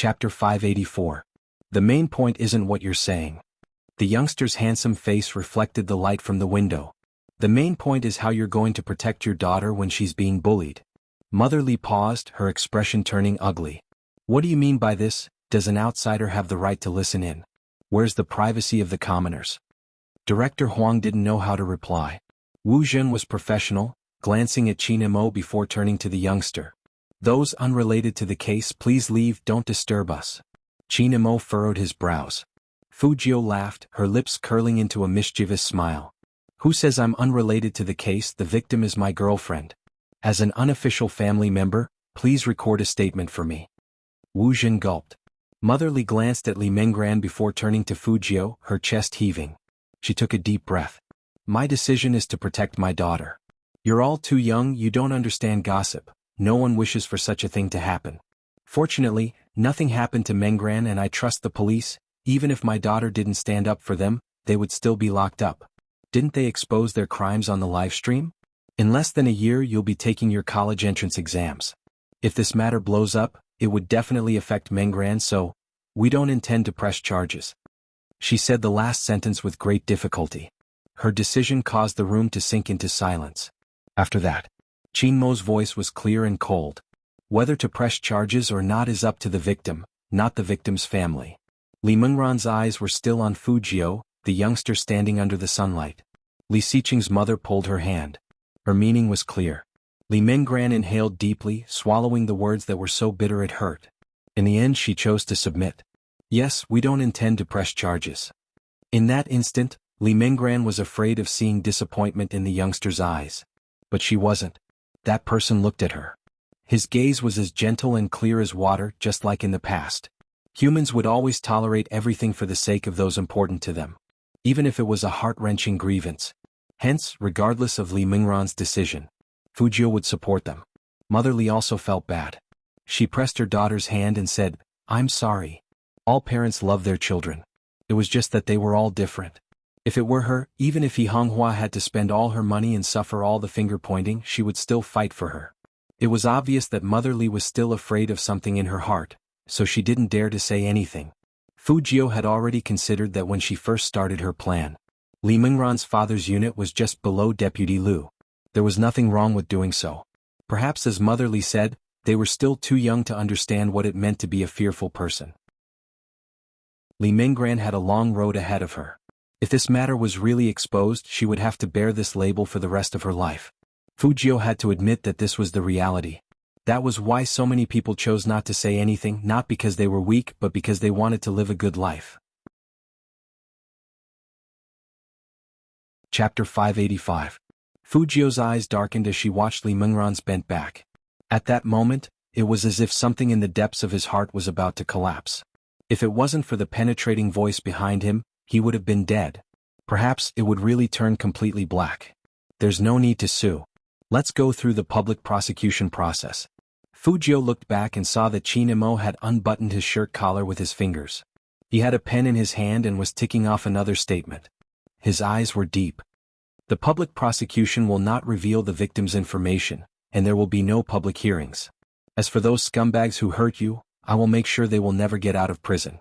Chapter 584. The main point isn't what you're saying. The youngster's handsome face reflected the light from the window. The main point is how you're going to protect your daughter when she's being bullied. Mother Li paused, her expression turning ugly. What do you mean by this? Does an outsider have the right to listen in? Where's the privacy of the commoners? Director Huang didn't know how to reply. Wu Zhen was professional, glancing at Qin Mo before turning to the youngster. Those unrelated to the case, please leave, don't disturb us. Qin Mo furrowed his brows. Fu Jiu laughed, her lips curling into a mischievous smile. Who says I'm unrelated to the case? The victim is my girlfriend. As an unofficial family member, please record a statement for me. Wu Zhen gulped. Mother Li glanced at Li Menggran before turning to Fu Jiu, her chest heaving. She took a deep breath. My decision is to protect my daughter. You're all too young, you don't understand gossip. No one wishes for such a thing to happen. Fortunately, nothing happened to Menggran and I trust the police. Even if my daughter didn't stand up for them, they would still be locked up. Didn't they expose their crimes on the live stream? In less than a year you'll be taking your college entrance exams. If this matter blows up, it would definitely affect Menggran, so we don't intend to press charges. She said the last sentence with great difficulty. Her decision caused the room to sink into silence. After that, Qin Mo's voice was clear and cold. Whether to press charges or not is up to the victim, not the victim's family. Li Menggran's eyes were still on Fu Jiu, the youngster standing under the sunlight. Li Xiqing's mother pulled her hand. Her meaning was clear. Li Menggran inhaled deeply, swallowing the words that were so bitter it hurt. In the end she chose to submit. Yes, we don't intend to press charges. In that instant, Li Menggran was afraid of seeing disappointment in the youngster's eyes. But she wasn't. That person looked at her. His gaze was as gentle and clear as water, just like in the past. Humans would always tolerate everything for the sake of those important to them, even if it was a heart-wrenching grievance. Hence, regardless of Li Menggran's decision, Fu Jiu would support them. Mother Li also felt bad. She pressed her daughter's hand and said, I'm sorry. All parents love their children. It was just that they were all different. If it were her, even if He Honghua had to spend all her money and suffer all the finger-pointing, she would still fight for her. It was obvious that Mother Li was still afraid of something in her heart, so she didn't dare to say anything. Fu Jiu had already considered that when she first started her plan. Li Menggran's father's unit was just below Deputy Lu. There was nothing wrong with doing so. Perhaps, as Mother Li said, they were still too young to understand what it meant to be a fearful person. Li Menggran had a long road ahead of her. If this matter was really exposed, she would have to bear this label for the rest of her life. Fu Jiu had to admit that this was the reality. That was why so many people chose not to say anything, not because they were weak, but because they wanted to live a good life. Chapter 585. Fu Jiu's eyes darkened as she watched Li Menggran's bent back. At that moment, it was as if something in the depths of his heart was about to collapse. If it wasn't for the penetrating voice behind him, he would have been dead. Perhaps it would really turn completely black. There's no need to sue. Let's go through the public prosecution process. Fu Jiu looked back and saw that Qin Mo had unbuttoned his shirt collar with his fingers. He had a pen in his hand and was ticking off another statement. His eyes were deep. The public prosecution will not reveal the victim's information, and there will be no public hearings. As for those scumbags who hurt you, I will make sure they will never get out of prison.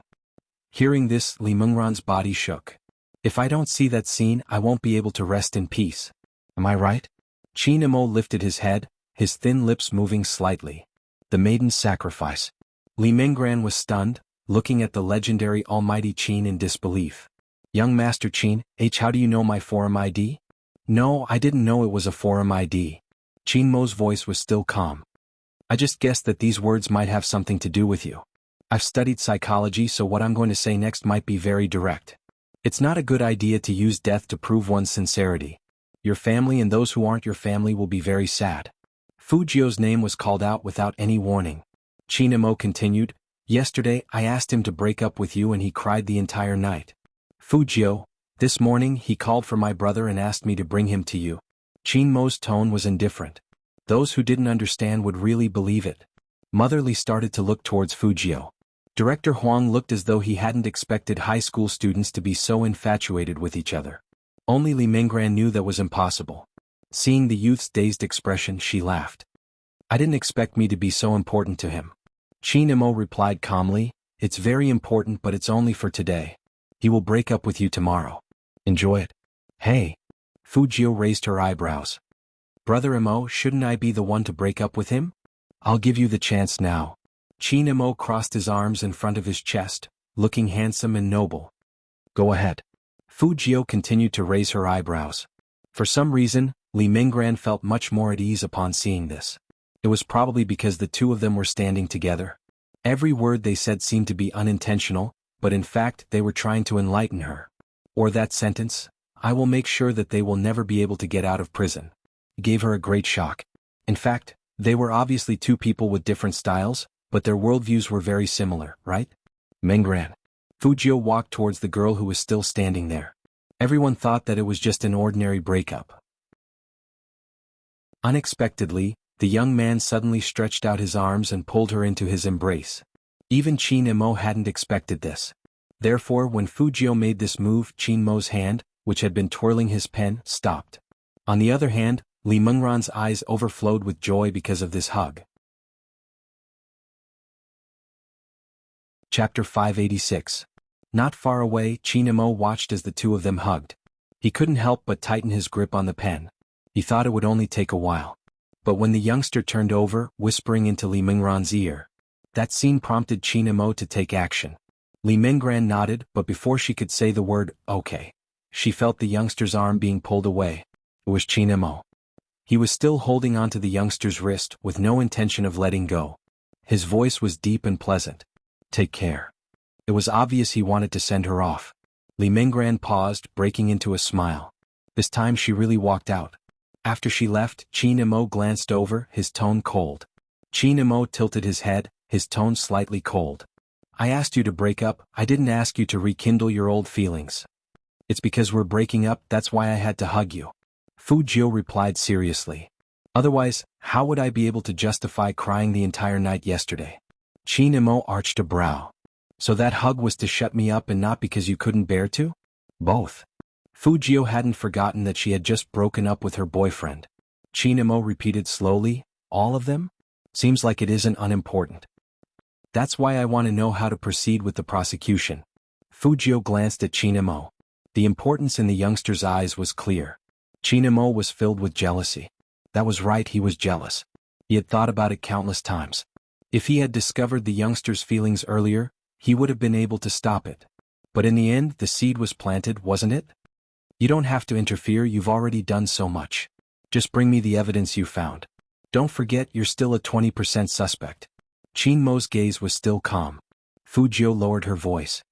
Hearing this, Li Menggran's body shook. If I don't see that scene, I won't be able to rest in peace. Am I right? Qin Mo lifted his head, his thin lips moving slightly. The maiden's sacrifice. Li Menggran was stunned, looking at the legendary Almighty Qin in disbelief. Young Master Qin, how do you know my forum ID? No, I didn't know it was a forum ID. Qin Mo's voice was still calm. I just guessed that these words might have something to do with you. I've studied psychology, so what I'm going to say next might be very direct. It's not a good idea to use death to prove one's sincerity. Your family and those who aren't your family will be very sad. Fu Jiu's name was called out without any warning. Qin Mo continued, Yesterday I asked him to break up with you and he cried the entire night. Fu Jiu, this morning he called for my brother and asked me to bring him to you. Qin Mo's tone was indifferent. Those who didn't understand would really believe it. Mother Li started to look towards Fu Jiu. Director Huang looked as though he hadn't expected high school students to be so infatuated with each other. Only Li Menggran knew that was impossible. Seeing the youth's dazed expression, she laughed. I didn't expect me to be so important to him. Qin Imo replied calmly, "It's very important, but it's only for today. He will break up with you tomorrow. Enjoy it." "Hey." Fujio raised her eyebrows. "Brother Imo, shouldn't I be the one to break up with him? I'll give you the chance now." Qin Imo crossed his arms in front of his chest, looking handsome and noble. "Go ahead." Fujio continued to raise her eyebrows. For some reason, Li Minggran felt much more at ease upon seeing this. It was probably because the two of them were standing together. Every word they said seemed to be unintentional, but in fact they were trying to enlighten her. Or that sentence, "I will make sure that they will never be able to get out of prison," gave her a great shock. In fact, they were obviously two people with different styles, but their worldviews were very similar, right? "Minggran." Fujio walked towards the girl who was still standing there. Everyone thought that it was just an ordinary breakup. Unexpectedly, the young man suddenly stretched out his arms and pulled her into his embrace. Even Qin Imo hadn't expected this. Therefore, when Fujio made this move, Qin Mo's hand, which had been twirling his pen, stopped. On the other hand, Li Minggran's eyes overflowed with joy because of this hug. Chapter 586. Not far away, Qin Imo watched as the two of them hugged. He couldn't help but tighten his grip on the pen. He thought it would only take a while. But when the youngster turned over, whispering into Li Minggran's ear, that scene prompted Qin Imo to take action. Li Minggran nodded, but before she could say the word, "Okay," she felt the youngster's arm being pulled away. It was Qin Imo. He was still holding onto the youngster's wrist, with no intention of letting go. His voice was deep and pleasant. "Take care." It was obvious he wanted to send her off. Li Minggran paused, breaking into a smile. This time she really walked out. After she left, Qin Imo glanced over, his tone cold. Qin Imo tilted his head, his tone slightly cold. "I asked you to break up, I didn't ask you to rekindle your old feelings. It's because we're breaking up, that's why I had to hug you." Fujio replied seriously. "Otherwise, how would I be able to justify crying the entire night yesterday?" Qin Imo arched a brow. "So that hug was to shut me up and not because you couldn't bear to?" "Both." Fujio hadn't forgotten that she had just broken up with her boyfriend. Qin Imo repeated slowly, "All of them? Seems like it isn't unimportant. That's why I want to know how to proceed with the prosecution." Fujio glanced at Qin Imo. The importance in the youngster's eyes was clear. Qin Imo was filled with jealousy. That was right, he was jealous. He had thought about it countless times. If he had discovered the youngster's feelings earlier, he would have been able to stop it. But in the end, the seed was planted, wasn't it? "You don't have to interfere, you've already done so much. Just bring me the evidence you found. Don't forget you're still a 20% suspect." Qin Mo's gaze was still calm. Fujio lowered her voice.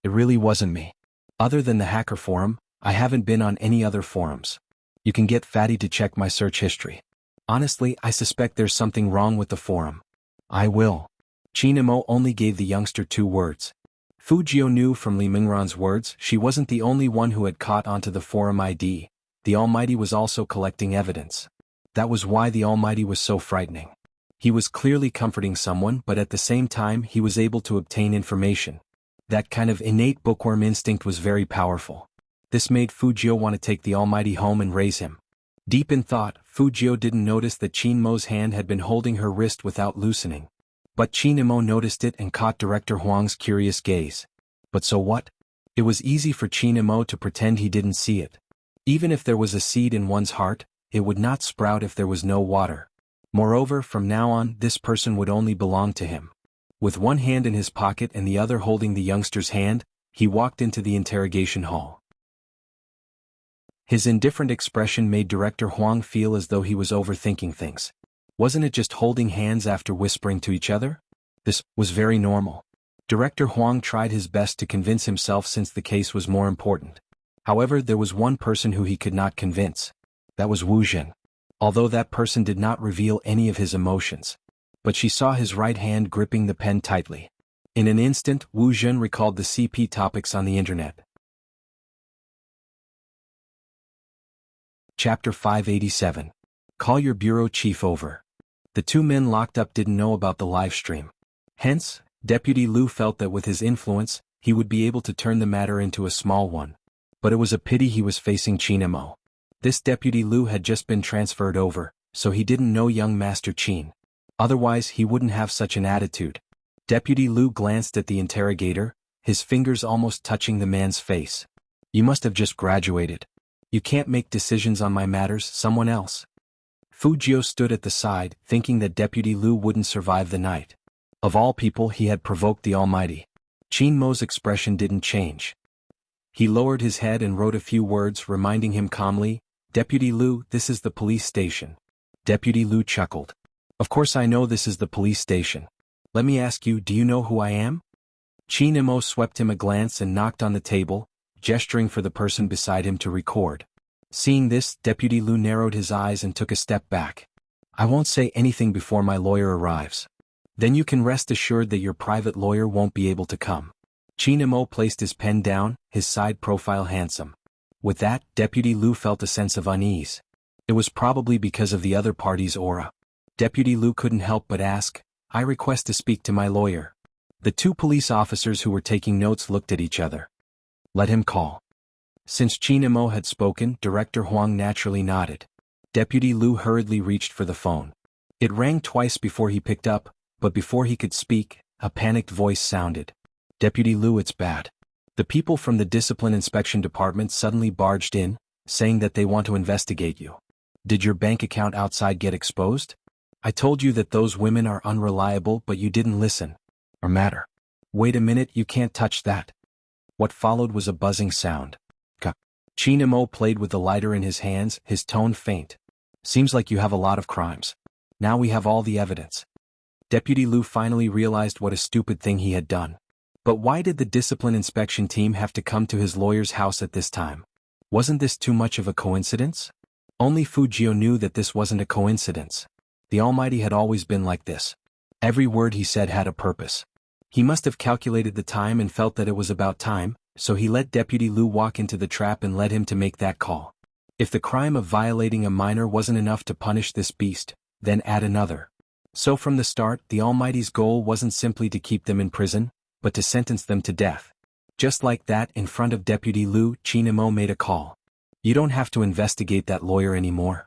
"It really wasn't me. Other than the hacker forum, I haven't been on any other forums. You can get Fatty to check my search history. Honestly, I suspect there's something wrong with the forum." "I will." Qin Imo only gave the youngster 2 words. Fujio knew from Li Minggran's words she wasn't the only one who had caught onto the forum ID. The Almighty was also collecting evidence. That was why the Almighty was so frightening. He was clearly comforting someone, but at the same time he was able to obtain information. That kind of innate bookworm instinct was very powerful. This made Fujio want to take the Almighty home and raise him. Deep in thought, Fujio didn't notice that Qin Mo's hand had been holding her wrist without loosening. But Qin Imo noticed it and caught Director Huang's curious gaze. But so what? It was easy for Qin Imo to pretend he didn't see it. Even if there was a seed in one's heart, it would not sprout if there was no water. Moreover, from now on, this person would only belong to him. With one hand in his pocket and the other holding the youngster's hand, he walked into the interrogation hall. His indifferent expression made Director Huang feel as though he was overthinking things. Wasn't it just holding hands after whispering to each other? This was very normal. Director Huang tried his best to convince himself since the case was more important. However, there was one person who he could not convince. That was Wu Zhen. Although that person did not reveal any of his emotions. But she saw his right hand gripping the pen tightly. In an instant, Wu Zhen recalled the CP topics on the internet. Chapter 587. Call your bureau chief over. The 2 men locked up didn't know about the live stream. Hence, Deputy Liu felt that with his influence, he would be able to turn the matter into a small one. But it was a pity he was facing Qin Imo. This Deputy Liu had just been transferred over, so he didn't know young Master Qin. Otherwise he wouldn't have such an attitude. Deputy Liu glanced at the interrogator, his fingers almost touching the man's face. You must have just graduated. You can't make decisions on my matters, someone else. Fu Jiu stood at the side, thinking that Deputy Liu wouldn't survive the night. Of all people he had provoked the Almighty. Qin Mo's expression didn't change. He lowered his head and wrote a few words, reminding him calmly, Deputy Liu, this is the police station. Deputy Liu chuckled. Of course I know this is the police station. Let me ask you, do you know who I am? Qin Mo swept him a glance and knocked on the table, gesturing for the person beside him to record. Seeing this, Deputy Liu narrowed his eyes and took a step back. I won't say anything before my lawyer arrives. Then you can rest assured that your private lawyer won't be able to come. Qin Mo placed his pen down, his side profile handsome. With that, Deputy Liu felt a sense of unease. It was probably because of the other party's aura. Deputy Liu couldn't help but ask, I request to speak to my lawyer. The two police officers who were taking notes looked at each other. Let him call. Since Qin Mo had spoken, Director Huang naturally nodded. Deputy Liu hurriedly reached for the phone. It rang twice before he picked up, but before he could speak, a panicked voice sounded. Deputy Liu, it's bad. The people from the Discipline Inspection Department suddenly barged in, saying that they want to investigate you. Did your bank account outside get exposed? I told you that those women are unreliable, but you didn't listen. Or matter. Wait a minute, you can't touch that. What followed was a buzzing sound. Qin Mo played with the lighter in his hands, his tone faint. Seems like you have a lot of crimes. Now we have all the evidence. Deputy Liu finally realized what a stupid thing he had done. But why did the discipline inspection team have to come to his lawyer's house at this time? Wasn't this too much of a coincidence? Only Fu Jiu knew that this wasn't a coincidence. The Almighty had always been like this. Every word he said had a purpose. He must have calculated the time and felt that it was about time, so he let Deputy Liu walk into the trap and led him to make that call. If the crime of violating a minor wasn't enough to punish this beast, then add another. So from the start, the Almighty's goal wasn't simply to keep them in prison, but to sentence them to death. Just like that, in front of Deputy Liu, Qin Mo made a call. You don't have to investigate that lawyer anymore.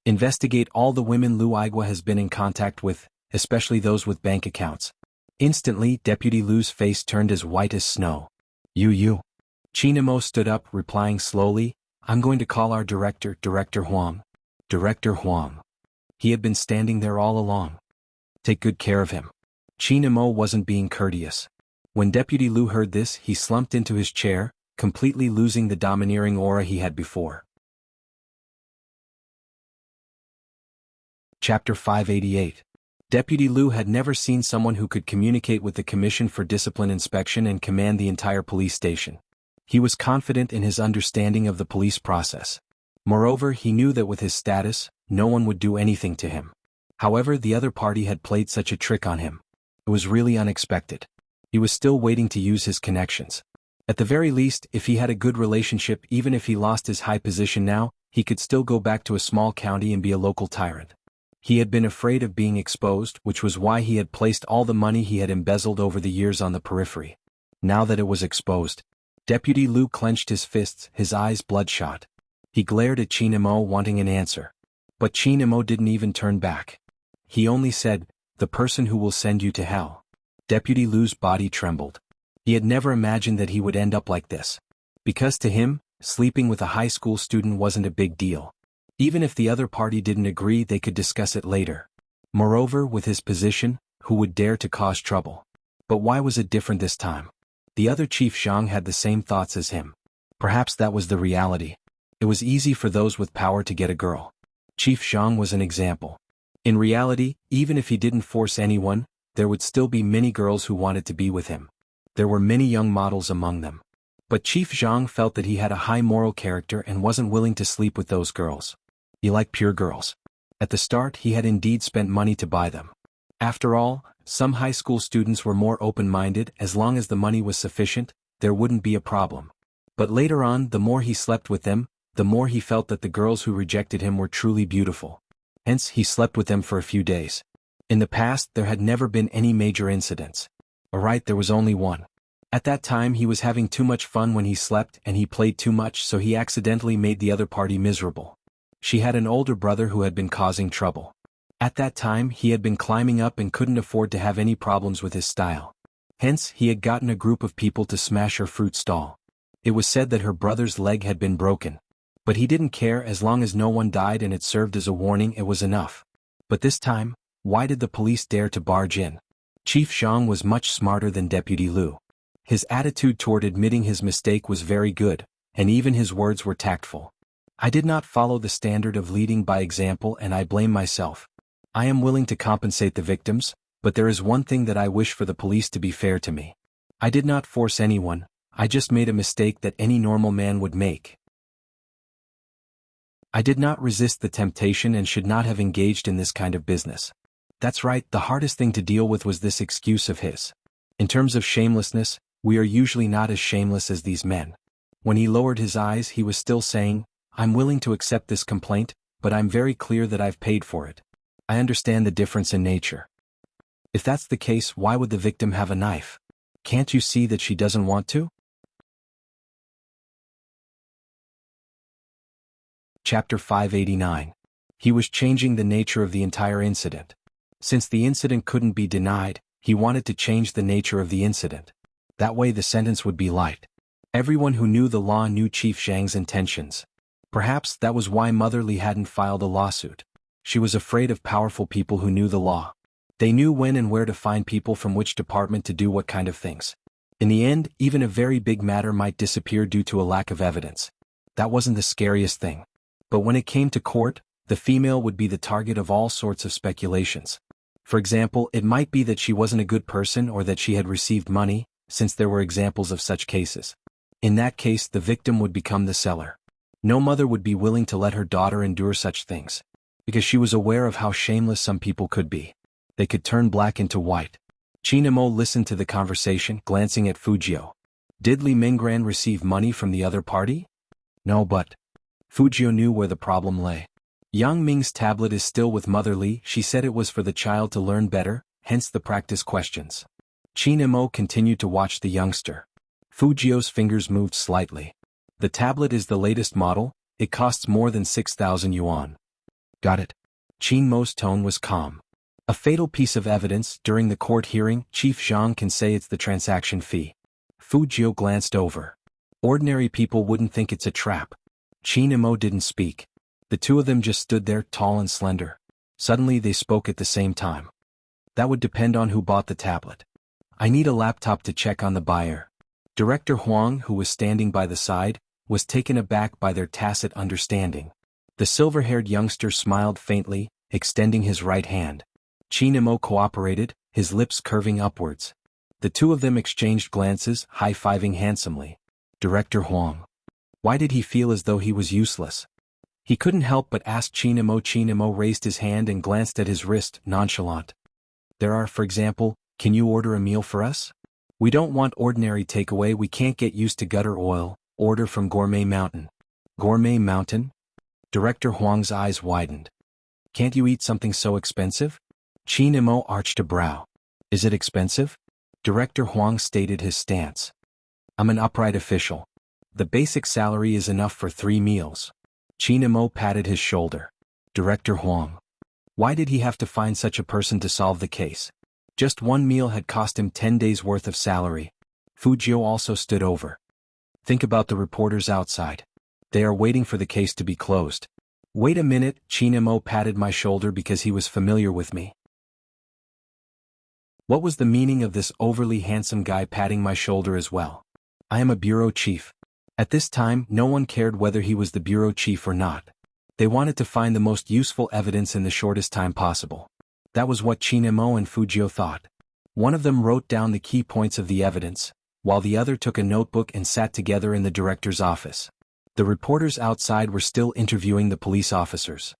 Investigate all the women Liu Aigua has been in contact with, especially those with bank accounts. Instantly, Deputy Liu's face turned as white as snow. You. Qin Mo stood up, replying slowly, I'm going to call our director, Director Huang. Director Huang. He had been standing there all along. Take good care of him. Qin Mo wasn't being courteous. When Deputy Liu heard this, he slumped into his chair, completely losing the domineering aura he had before. Chapter 588. Deputy Liu had never seen someone who could communicate with the Commission for Discipline Inspection and command the entire police station. He was confident in his understanding of the police process. Moreover, he knew that with his status, no one would do anything to him. However, the other party had played such a trick on him. It was really unexpected. He was still waiting to use his connections. At the very least, if he had a good relationship, even if he lost his high position now, he could still go back to a small county and be a local tyrant. He had been afraid of being exposed, which was why he had placed all the money he had embezzled over the years on the periphery. Now that it was exposed, Deputy Liu clenched his fists, his eyes bloodshot. He glared at Qin Mo, wanting an answer. But Qin Mo didn't even turn back. He only said, the person who will send you to hell. Deputy Liu's body trembled. He had never imagined that he would end up like this. Because to him, sleeping with a high school student wasn't a big deal. Even if the other party didn't agree, they could discuss it later. Moreover, with his position, who would dare to cause trouble? But why was it different this time? The other Chief Zhang had the same thoughts as him. Perhaps that was the reality. It was easy for those with power to get a girl. Chief Zhang was an example. In reality, even if he didn't force anyone, there would still be many girls who wanted to be with him. There were many young models among them. But Chief Zhang felt that he had a high moral character and wasn't willing to sleep with those girls. He liked pure girls. At the start, he had indeed spent money to buy them. After all, some high school students were more open-minded. As long as the money was sufficient, there wouldn't be a problem. But later on, the more he slept with them, the more he felt that the girls who rejected him were truly beautiful. Hence, he slept with them for a few days. In the past, there had never been any major incidents. Alright, there was only one. At that time, he was having too much fun when he slept, and he played too much, so he accidentally made the other party miserable. She had an older brother who had been causing trouble. At that time he had been climbing up and couldn't afford to have any problems with his style. Hence, he had gotten a group of people to smash her fruit stall. It was said that her brother's leg had been broken. But he didn't care as long as no one died and it served as a warning, it was enough. But this time, why did the police dare to barge in? Chief Zhang was much smarter than Deputy Liu. His attitude toward admitting his mistake was very good, and even his words were tactful. I did not follow the standard of leading by example and I blame myself. I am willing to compensate the victims, but there is one thing that I wish for the police to be fair to me. I did not force anyone, I just made a mistake that any normal man would make. I did not resist the temptation and should not have engaged in this kind of business. That's right, the hardest thing to deal with was this excuse of his. In terms of shamelessness, we are usually not as shameless as these men. When he lowered his eyes he was still saying, I'm willing to accept this complaint, but I'm very clear that I've paid for it. I understand the difference in nature. If that's the case, why would the victim have a knife? Can't you see that she doesn't want to? Chapter 589. He was changing the nature of the entire incident. Since the incident couldn't be denied, he wanted to change the nature of the incident. That way the sentence would be light. Everyone who knew the law knew Chief Zhang's intentions. Perhaps that was why Mother Li hadn't filed a lawsuit. She was afraid of powerful people who knew the law. They knew when and where to find people from which department to do what kind of things. In the end, even a very big matter might disappear due to a lack of evidence. That wasn't the scariest thing. But when it came to court, the female would be the target of all sorts of speculations. For example, it might be that she wasn't a good person or that she had received money, since there were examples of such cases. In that case, the victim would become the seller. No mother would be willing to let her daughter endure such things, because she was aware of how shameless some people could be. They could turn black into white. Chinamo listened to the conversation, glancing at Fujio. Did Li Minggran receive money from the other party? No, but Fujio knew where the problem lay. Yang Ming's tablet is still with Mother Li. She said it was for the child to learn better, hence the practice questions. Chinamo continued to watch the youngster. Fujio's fingers moved slightly. The tablet is the latest model, it costs more than 6,000 yuan. Got it. Chinmo's tone was calm. A fatal piece of evidence, during the court hearing, Chief Zhang can say it's the transaction fee. Fujio glanced over. Ordinary people wouldn't think it's a trap. Chinamo didn't speak. The two of them just stood there, tall and slender. Suddenly they spoke at the same time. That would depend on who bought the tablet. I need a laptop to check on the buyer. Director Huang, who was standing by the side, was taken aback by their tacit understanding. The silver-haired youngster smiled faintly, extending his right hand. Chinamo cooperated, his lips curving upwards. The two of them exchanged glances, high-fiving handsomely. Director Huang. Why did he feel as though he was useless? He couldn't help but ask Chinamo. Chinamo raised his hand and glanced at his wrist, nonchalant. There are, for example, can you order a meal for us? We don't want ordinary takeaway, we can't get used to gutter oil, order from Gourmet Mountain. Gourmet Mountain? Director Huang's eyes widened. Can't you eat something so expensive? Chinamo arched a brow. Is it expensive? Director Huang stated his stance. I'm an upright official. The basic salary is enough for 3 meals. Chinamo patted his shoulder. Director Huang. Why did he have to find such a person to solve the case? Just 1 meal had cost him 10 days' worth of salary. Fujio also stood over. Think about the reporters outside. They are waiting for the case to be closed. Wait a minute, Chinamo patted my shoulder because he was familiar with me. What was the meaning of this overly handsome guy patting my shoulder as well? I am a bureau chief. At this time, no one cared whether he was the bureau chief or not. They wanted to find the most useful evidence in the shortest time possible. That was what Chinamo and Fujio thought. One of them wrote down the key points of the evidence, while the other took a notebook and sat together in the director's office. The reporters outside were still interviewing the police officers.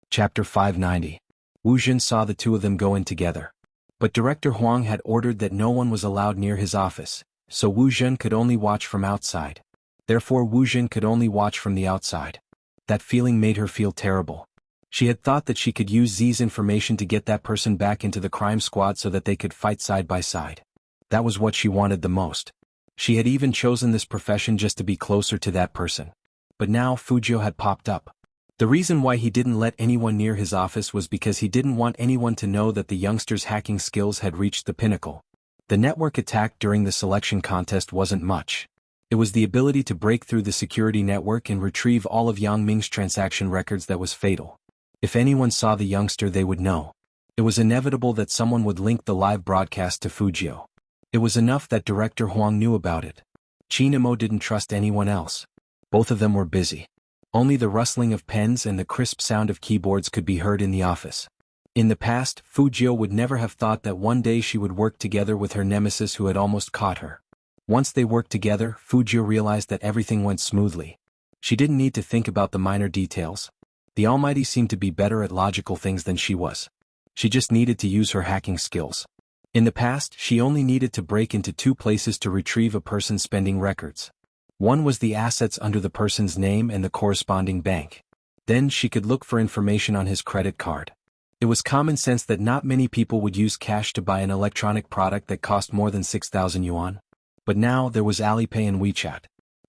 Chapter 590. Wu Jin saw the two of them go in together. But Director Huang had ordered that no one was allowed near his office, so Wu Jin could only watch from outside. Therefore Wu Jin could only watch from the outside. That feeling made her feel terrible. She had thought that she could use Z's information to get that person back into the crime squad so that they could fight side by side. That was what she wanted the most. She had even chosen this profession just to be closer to that person. but now Fujio had popped up. The reason why he didn't let anyone near his office was because he didn't want anyone to know that the youngster's hacking skills had reached the pinnacle. The network attack during the selection contest wasn't much. It was the ability to break through the security network and retrieve all of Yang Ming's transaction records that was fatal. If anyone saw the youngster, they would know. It was inevitable that someone would link the live broadcast to Fujio. It was enough that Director Huang knew about it. Chinamo didn't trust anyone else. Both of them were busy. Only the rustling of pens and the crisp sound of keyboards could be heard in the office. In the past, Fujio would never have thought that one day she would work together with her nemesis who had almost caught her. Once they worked together, Fujio realized that everything went smoothly. She didn't need to think about the minor details. The Almighty seemed to be better at logical things than she was. She just needed to use her hacking skills. In the past, she only needed to break into two places to retrieve a person's spending records. One was the assets under the person's name and the corresponding bank. Then she could look for information on his credit card. It was common sense that not many people would use cash to buy an electronic product that cost more than 6,000 yuan. But now there was Alipay and WeChat.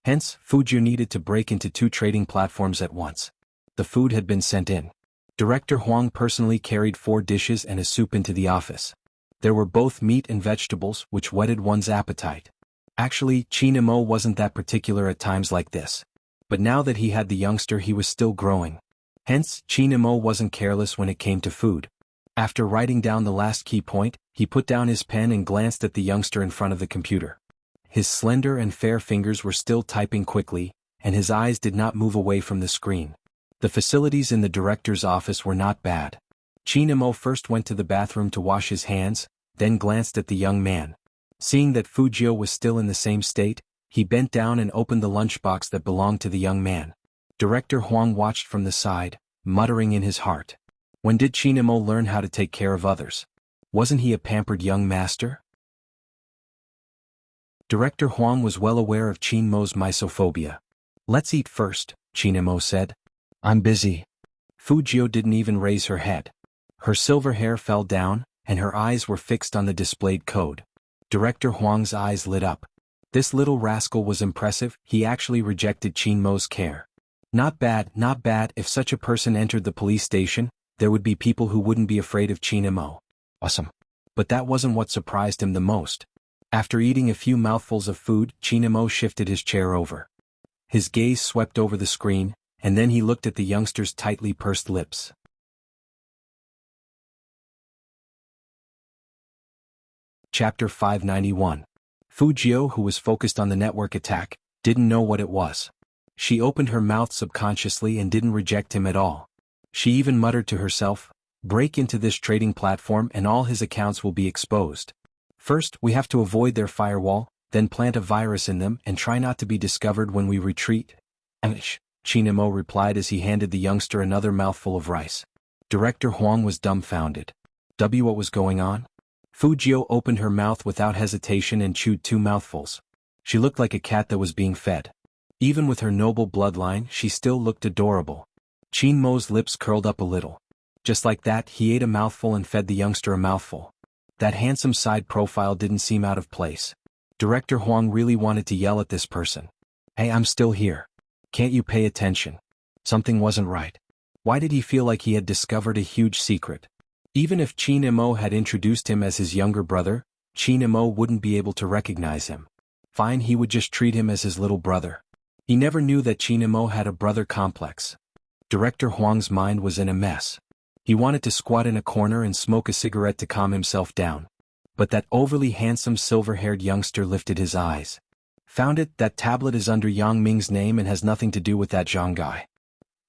Hence, Fujio needed to break into two trading platforms at once. The food had been sent in. Director Huang personally carried 4 dishes and a soup into the office. There were both meat and vegetables, which whetted one's appetite. Actually, Chinamo wasn't that particular at times like this. But now that he had the youngster, he was still growing. Hence, Chinamo wasn't careless when it came to food. After writing down the last key point, he put down his pen and glanced at the youngster in front of the computer. His slender and fair fingers were still typing quickly, and his eyes did not move away from the screen. The facilities in the director's office were not bad. Chinamo first went to the bathroom to wash his hands, then glanced at the young man. Seeing that Fujio was still in the same state, he bent down and opened the lunchbox that belonged to the young man. Director Huang watched from the side, muttering in his heart. When did Chinamo learn how to take care of others? Wasn't he a pampered young master? Director Huang was well aware of Chinmo's misophobia. Let's eat first, Chinamo said. I'm busy. Fujio didn't even raise her head. Her silver hair fell down, and her eyes were fixed on the displayed code. Director Huang's eyes lit up. This little rascal was impressive. He actually rejected Chinmo's care. Not bad, not bad. If such a person entered the police station, there would be people who wouldn't be afraid of Chinamo. Awesome. But that wasn't what surprised him the most. After eating a few mouthfuls of food, Chinamo shifted his chair over. His gaze swept over the screen, and then he looked at the youngster's tightly pursed lips. Chapter 591. Fujio, who was focused on the network attack, didn't know what it was. She opened her mouth subconsciously and didn't reject him at all. She even muttered to herself, break into this trading platform and all his accounts will be exposed. First, we have to avoid their firewall, then plant a virus in them and try not to be discovered when we retreat. Chinamo replied as he handed the youngster another mouthful of rice. Director Huang was dumbfounded. What was going on? Fujio opened her mouth without hesitation and chewed 2 mouthfuls. She looked like a cat that was being fed. Even with her noble bloodline, she still looked adorable. Chinmo's lips curled up a little. Just like that, he ate a mouthful and fed the youngster a mouthful. That handsome side profile didn't seem out of place. Director Huang really wanted to yell at this person. Hey, I'm still here. Can't you pay attention? Something wasn't right. Why did he feel like he had discovered a huge secret? Even if Chinamo had introduced him as his younger brother, Chinamo wouldn't be able to recognize him. Fine, he would just treat him as his little brother. He never knew that Chinamo had a brother complex. Director Huang's mind was in a mess. He wanted to squat in a corner and smoke a cigarette to calm himself down. But that overly handsome silver-haired youngster lifted his eyes. Found it, that tablet is under Yang Ming's name and has nothing to do with that Zhang guy.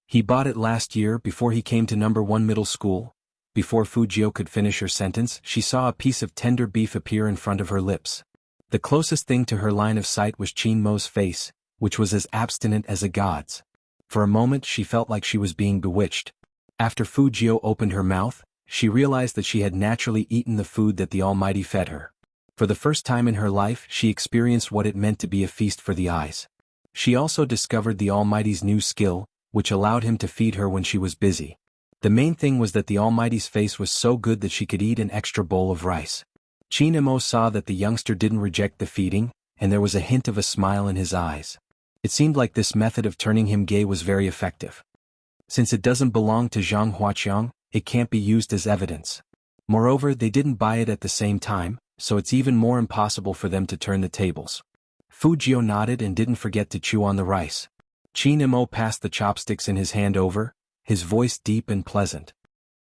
He bought it last year before he came to number 1 middle school. Before Fujio could finish her sentence, she saw a piece of tender beef appear in front of her lips. The closest thing to her line of sight was Chinmo's face, which was as abstinent as a god's. For a moment she felt like she was being bewitched. After Fujio opened her mouth, she realized that she had naturally eaten the food that the Almighty fed her. For the first time in her life, she experienced what it meant to be a feast for the eyes. She also discovered the Almighty's new skill, which allowed him to feed her when she was busy. The main thing was that the Almighty's face was so good that she could eat an extra bowl of rice. Chinamo saw that the youngster didn't reject the feeding, and there was a hint of a smile in his eyes. It seemed like this method of turning him gay was very effective. Since it doesn't belong to Zhang Huaqiang, it can't be used as evidence. Moreover, they didn't buy it at the same time, so it's even more impossible for them to turn the tables. Fu Jiu nodded and didn't forget to chew on the rice. Qin Mo passed the chopsticks in his hand over, his voice deep and pleasant.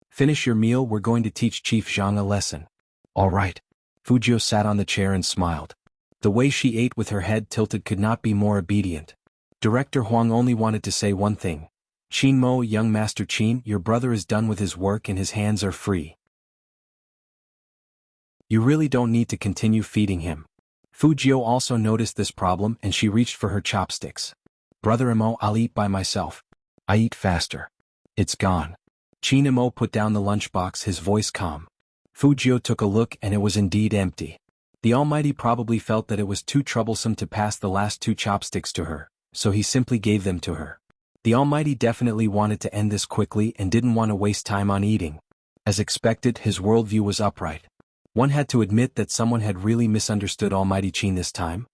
Finish your meal, we're going to teach Chief Zhang a lesson. All right. Fu Jiu sat on the chair and smiled. The way she ate with her head tilted could not be more obedient. Director Huang only wanted to say one thing. Qin Mo, young Master Qin, your brother is done with his work and his hands are free. You really don't need to continue feeding him. Fu Jiu also noticed this problem and she reached for her chopsticks. Brother Mo, I'll eat by myself. I eat faster. It's gone. Qin Mo put down the lunchbox, his voice calm. Fu Jiu took a look and it was indeed empty. The Almighty probably felt that it was too troublesome to pass the last 2 chopsticks to her, so he simply gave them to her. The Almighty definitely wanted to end this quickly and didn't want to waste time on eating. As expected, his worldview was upright. One had to admit that someone had really misunderstood Almighty Qin this time.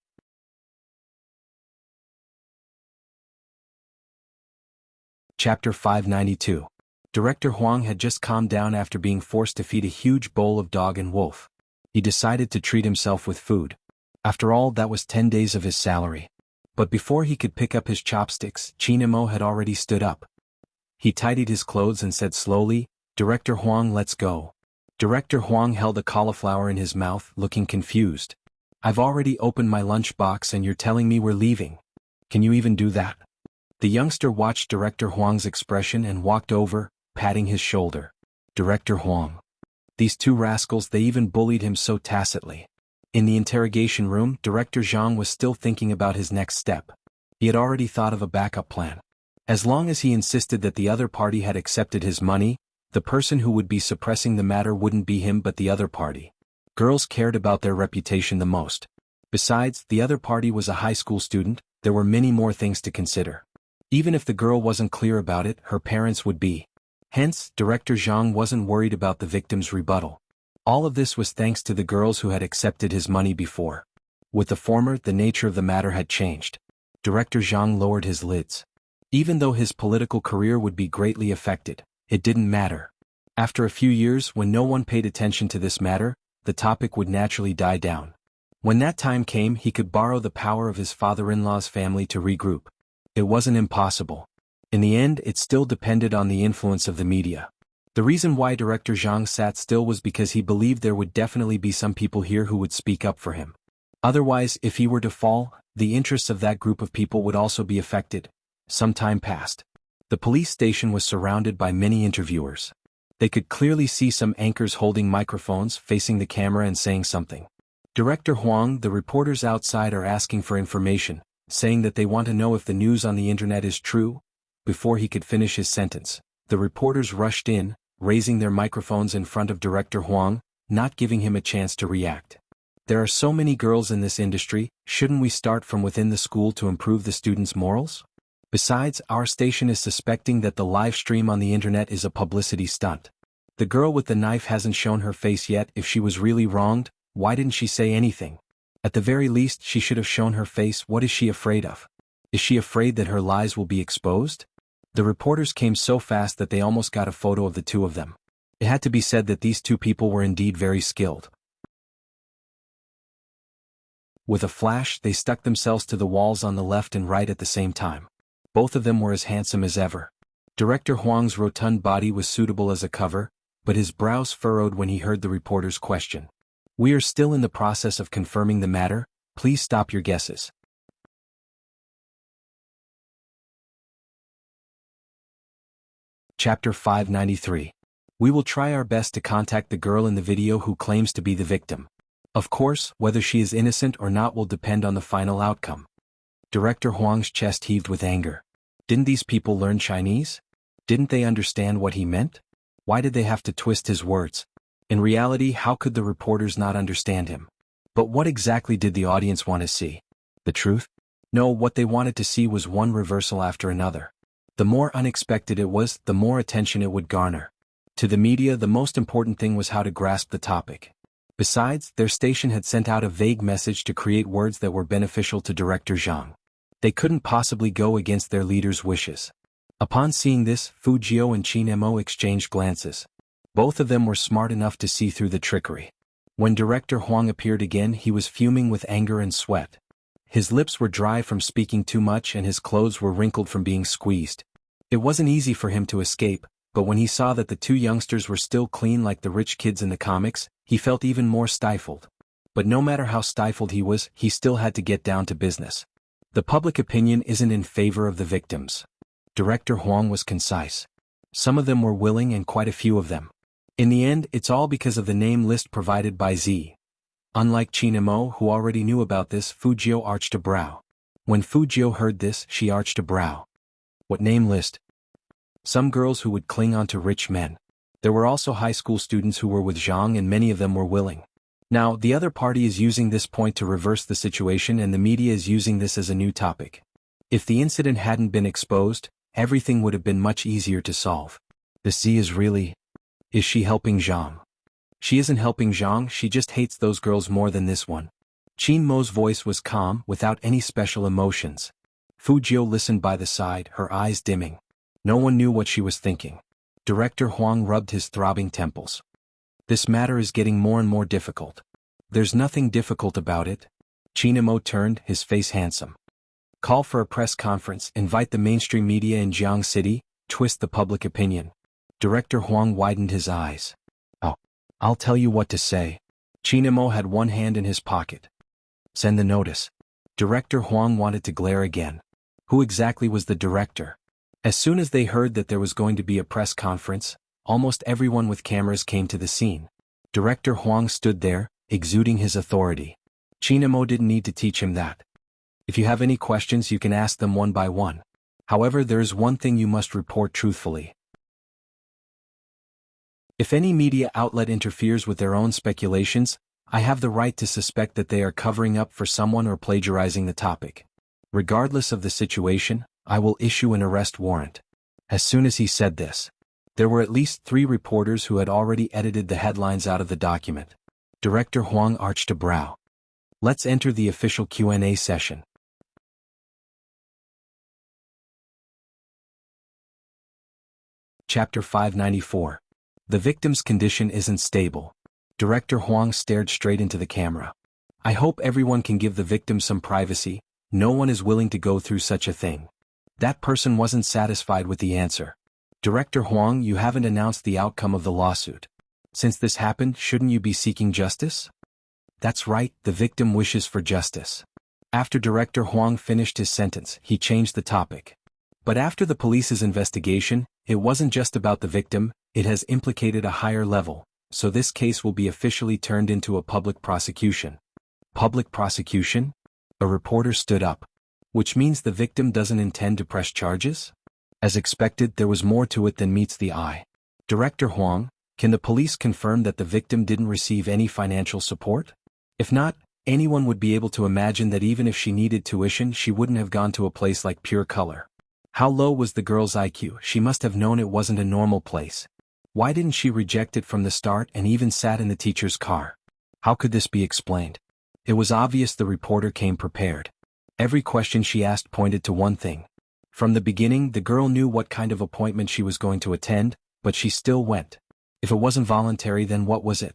Chapter 592. Director Huang had just calmed down after being forced to feed a huge bowl of dog and wolf. He decided to treat himself with food. After all, that was 10 days of his salary. But before he could pick up his chopsticks, Qin Mo had already stood up. He tidied his clothes and said slowly, Director Huang, let's go. Director Huang held a cauliflower in his mouth, looking confused. I've already opened my lunchbox and you're telling me we're leaving. Can you even do that? The youngster watched Director Huang's expression and walked over, patting his shoulder. Director Huang. These 2 rascals, they even bullied him so tacitly. In the interrogation room, Director Zhang was still thinking about his next step. He had already thought of a backup plan. As long as he insisted that the other party had accepted his money, the person who would be suppressing the matter wouldn't be him but the other party. Girls cared about their reputation the most. Besides, the other party was a high school student, there were many more things to consider. Even if the girl wasn't clear about it, her parents would be. Hence, Director Zhang wasn't worried about the victim's rebuttal. All of this was thanks to the girls who had accepted his money before. With the former, the nature of the matter had changed. Director Zhang lowered his lids. Even though his political career would be greatly affected, it didn't matter. After a few years, when no one paid attention to this matter, the topic would naturally die down. When that time came, he could borrow the power of his father-in-law's family to regroup. It wasn't impossible. In the end, it still depended on the influence of the media. The reason why Director Zhang sat still was because he believed there would definitely be some people here who would speak up for him. Otherwise, if he were to fall, the interests of that group of people would also be affected. Some time passed. The police station was surrounded by many interviewers. They could clearly see some anchors holding microphones, facing the camera and saying something. Director Huang, the reporters outside are asking for information, saying that they want to know if the news on the internet is true. Before he could finish his sentence, the reporters rushed in, raising their microphones in front of Director Huang, not giving him a chance to react. There are so many girls in this industry, shouldn't we start from within the school to improve the students' morals? Besides, our station is suspecting that the live stream on the internet is a publicity stunt. The girl with the knife hasn't shown her face yet. If she was really wronged, why didn't she say anything? At the very least, she should have shown her face. What is she afraid of? Is she afraid that her lies will be exposed? The reporters came so fast that they almost got a photo of the 2 of them. It had to be said that these 2 people were indeed very skilled. With a flash, they stuck themselves to the walls on the left and right at the same time. Both of them were as handsome as ever. Director Huang's rotund body was suitable as a cover, but his brows furrowed when he heard the reporter's question. We are still in the process of confirming the matter, please stop your guesses. Chapter 593. We will try our best to contact the girl in the video who claims to be the victim. Of course, whether she is innocent or not will depend on the final outcome. Director Huang's chest heaved with anger. Didn't these people learn Chinese? Didn't they understand what he meant? Why did they have to twist his words? In reality, how could the reporters not understand him? But what exactly did the audience want to see? The truth? No, what they wanted to see was one reversal after another. The more unexpected it was, the more attention it would garner. To the media, the most important thing was how to grasp the topic. Besides, their station had sent out a vague message to create words that were beneficial to Director Zhang. They couldn't possibly go against their leader's wishes. Upon seeing this, Fu Jiao and Qin Mo exchanged glances. Both of them were smart enough to see through the trickery. When Director Huang appeared again, he was fuming with anger and sweat. His lips were dry from speaking too much and his clothes were wrinkled from being squeezed. It wasn't easy for him to escape, but when he saw that the two youngsters were still clean like the rich kids in the comics, he felt even more stifled. But no matter how stifled he was, he still had to get down to business. The public opinion isn't in favor of the victims. Director Huang was concise. Some of them were willing and quite a few of them. In the end, it's all because of the name list provided by Z. Unlike Qin Mo, who already knew about this, Fu Jiao arched a brow. When Fu Jiao heard this, she arched a brow. What name list? Some girls who would cling on to rich men. There were also high school students who were with Zhang and many of them were willing. Now, the other party is using this point to reverse the situation and the media is using this as a new topic. If the incident hadn't been exposed, everything would have been much easier to solve. The Z is really... Is she helping Zhang? She isn't helping Zhang, she just hates those girls more than this one. Qin Mo's voice was calm, without any special emotions. Fu Jiao listened by the side, her eyes dimming. No one knew what she was thinking. Director Huang rubbed his throbbing temples. This matter is getting more and more difficult. There's nothing difficult about it. Qin Mo turned, his face handsome. Call for a press conference, invite the mainstream media in Jianghu City, twist the public opinion. Director Huang widened his eyes. Oh, I'll tell you what to say. Qin Mo had one hand in his pocket. Send the notice. Director Huang wanted to glare again. Who exactly was the director? As soon as they heard that there was going to be a press conference, almost everyone with cameras came to the scene. Director Huang stood there, exuding his authority. Qin Mo didn't need to teach him that. If you have any questions, you can ask them one by one. However, there is one thing you must report truthfully. If any media outlet interferes with their own speculations, I have the right to suspect that they are covering up for someone or plagiarizing the topic. Regardless of the situation, I will issue an arrest warrant. As soon as he said this, there were at least 3 reporters who had already edited the headlines out of the document. Director Huang arched a brow. Let's enter the official Q&A session. Chapter 594. The victim's condition isn't stable. Director Huang stared straight into the camera. I hope everyone can give the victim some privacy. No one is willing to go through such a thing. That person wasn't satisfied with the answer. Director Huang, you haven't announced the outcome of the lawsuit. Since this happened, shouldn't you be seeking justice? That's right, the victim wishes for justice. After Director Huang finished his sentence, he changed the topic. But after the police's investigation, it wasn't just about the victim, it has implicated a higher level, so this case will be officially turned into a public prosecution. Public prosecution? A reporter stood up. Which means the victim doesn't intend to press charges? As expected, there was more to it than meets the eye. Director Huang, can the police confirm that the victim didn't receive any financial support? If not, anyone would be able to imagine that even if she needed tuition, she wouldn't have gone to a place like Pure Color. How low was the girl's IQ? She must have known it wasn't a normal place. Why didn't she reject it from the start and even sat in the teacher's car? How could this be explained? It was obvious the reporter came prepared. Every question she asked pointed to one thing. From the beginning, the girl knew what kind of appointment she was going to attend, but she still went. If it wasn't voluntary, then what was it?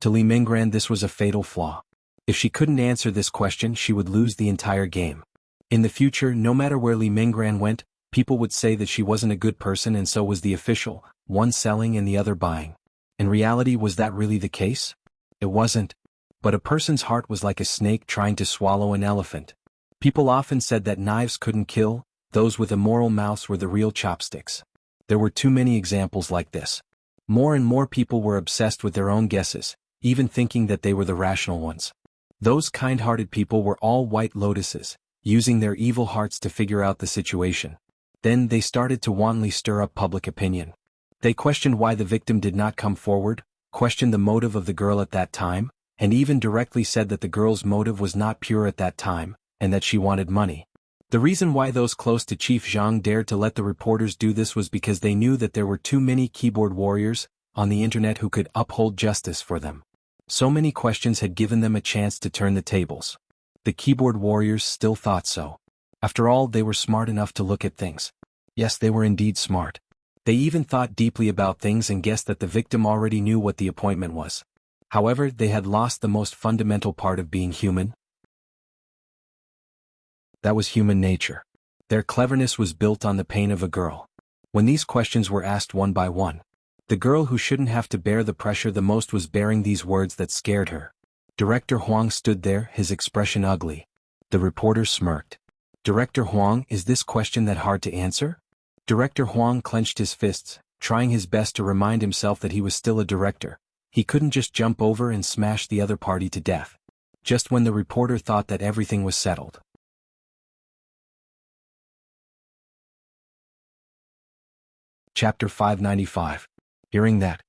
To Li Minggran, this was a fatal flaw. If she couldn't answer this question, she would lose the entire game. In the future, no matter where Li Minggran went, people would say that she wasn't a good person and so was the official, one selling and the other buying. In reality, was that really the case? It wasn't. But a person's heart was like a snake trying to swallow an elephant. People often said that knives couldn't kill, those with immoral mouths were the real chopsticks. There were too many examples like this. More and more people were obsessed with their own guesses, even thinking that they were the rational ones. Those kind-hearted people were all white lotuses, using their evil hearts to figure out the situation. Then they started to wantonly stir up public opinion. They questioned why the victim did not come forward, questioned the motive of the girl at that time, and even directly said that the girl's motive was not pure at that time, and that she wanted money. The reason why those close to Chief Zhang dared to let the reporters do this was because they knew that there were too many keyboard warriors on the internet who could uphold justice for them. So many questions had given them a chance to turn the tables. The keyboard warriors still thought so. After all, they were smart enough to look at things. Yes, they were indeed smart. They even thought deeply about things and guessed that the victim already knew what the appointment was. However, they had lost the most fundamental part of being human. That was human nature. Their cleverness was built on the pain of a girl. When these questions were asked one by one, the girl who shouldn't have to bear the pressure the most was bearing these words that scared her. Director Huang stood there, his expression ugly. The reporter smirked. Director Huang, is this question that hard to answer? Director Huang clenched his fists, trying his best to remind himself that he was still a director. He couldn't just jump over and smash the other party to death. Just when the reporter thought that everything was settled. Chapter 595. Hearing that,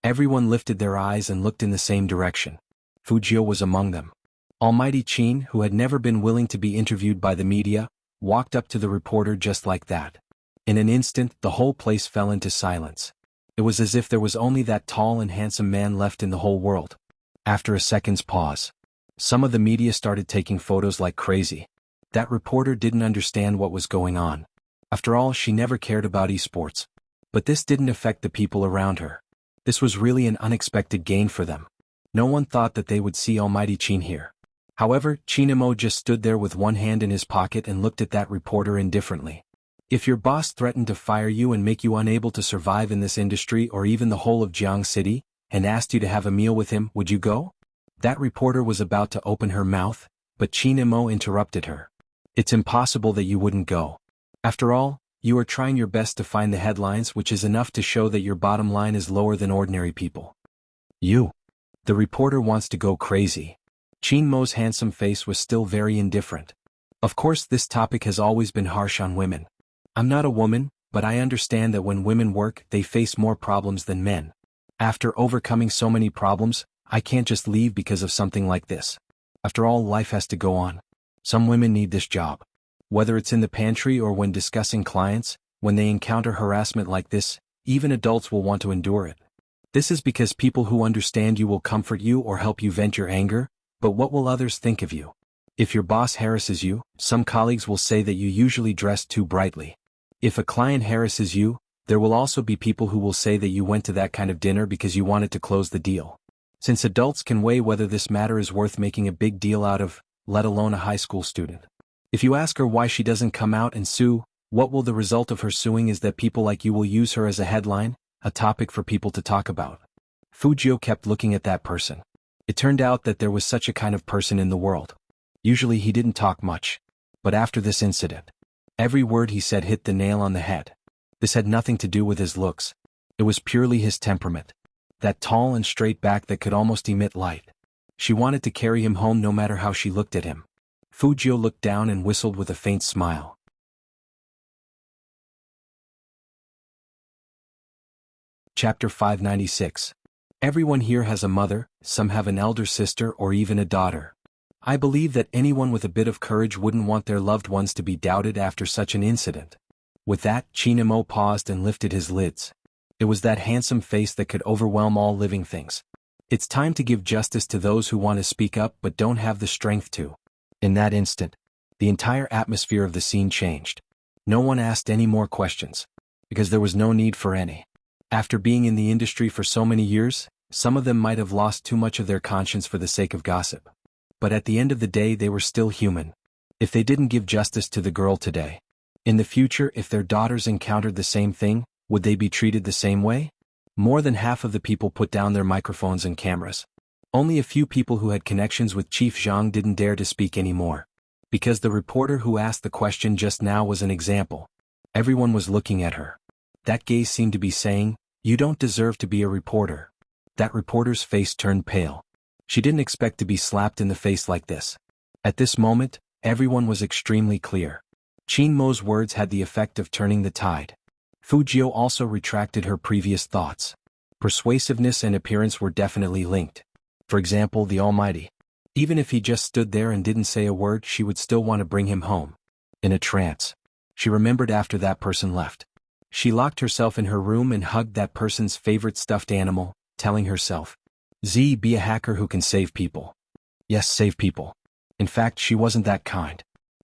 everyone lifted their eyes and looked in the same direction. Fujio was among them. Almighty Qin, who had never been willing to be interviewed by the media, walked up to the reporter just like that. In an instant, the whole place fell into silence. It was as if there was only that tall and handsome man left in the whole world. After a second's pause, some of the media started taking photos like crazy. That reporter didn't understand what was going on. After all, she never cared about esports. But this didn't affect the people around her. This was really an unexpected gain for them. No one thought that they would see Almighty Qin here. However, Chinamo just stood there with one hand in his pocket and looked at that reporter indifferently. If your boss threatened to fire you and make you unable to survive in this industry or even the whole of Jianghu City, and asked you to have a meal with him, would you go? That reporter was about to open her mouth, but Chinamo interrupted her. It's impossible that you wouldn't go. After all, you are trying your best to find the headlines, which is enough to show that your bottom line is lower than ordinary people. The reporter wants to go crazy. Chinmo's handsome face was still very indifferent. Of course, this topic has always been harsh on women. I'm not a woman, but I understand that when women work, they face more problems than men. After overcoming so many problems, I can't just leave because of something like this. After all, life has to go on. Some women need this job. Whether it's in the pantry or when discussing clients, when they encounter harassment like this, even adults will want to endure it. This is because people who understand you will comfort you or help you vent your anger, but what will others think of you? If your boss harasses you, some colleagues will say that you usually dress too brightly. If a client harasses you, there will also be people who will say that you went to that kind of dinner because you wanted to close the deal. Since adults can weigh whether this matter is worth making a big deal out of, let alone a high school student. If you ask her why she doesn't come out and sue, what will the result of her suing is that people like you will use her as a headline, a topic for people to talk about. Fujio kept looking at that person. It turned out that there was such a kind of person in the world. Usually he didn't talk much. But after this incident, every word he said hit the nail on the head. This had nothing to do with his looks. It was purely his temperament. That tall and straight back that could almost emit light. She wanted to carry him home no matter how she looked at him. Fujio looked down and whistled with a faint smile. Chapter 596. Everyone here has a mother, some have an elder sister or even a daughter. I believe that anyone with a bit of courage wouldn't want their loved ones to be doubted after such an incident. With that, Chinamo paused and lifted his lids. It was that handsome face that could overwhelm all living things. It's time to give justice to those who want to speak up but don't have the strength to. In that instant, the entire atmosphere of the scene changed. No one asked any more questions, because there was no need for any. After being in the industry for so many years, some of them might have lost too much of their conscience for the sake of gossip. But at the end of the day, they were still human. If they didn't give justice to the girl today, in the future, if their daughters encountered the same thing, would they be treated the same way? More than half of the people put down their microphones and cameras. Only a few people who had connections with Chief Zhang didn't dare to speak anymore. Because the reporter who asked the question just now was an example. Everyone was looking at her. That gaze seemed to be saying, "You don't deserve to be a reporter." That reporter's face turned pale. She didn't expect to be slapped in the face like this. At this moment, everyone was extremely clear. Chinmo's words had the effect of turning the tide. Fujio also retracted her previous thoughts. Persuasiveness and appearance were definitely linked. For example, the Almighty. Even if he just stood there and didn't say a word, she would still want to bring him home. In a trance. She remembered after that person left. She locked herself in her room and hugged that person's favorite stuffed animal, telling herself, be a hacker who can save people. Yes, save people. In fact, she wasn't that kind.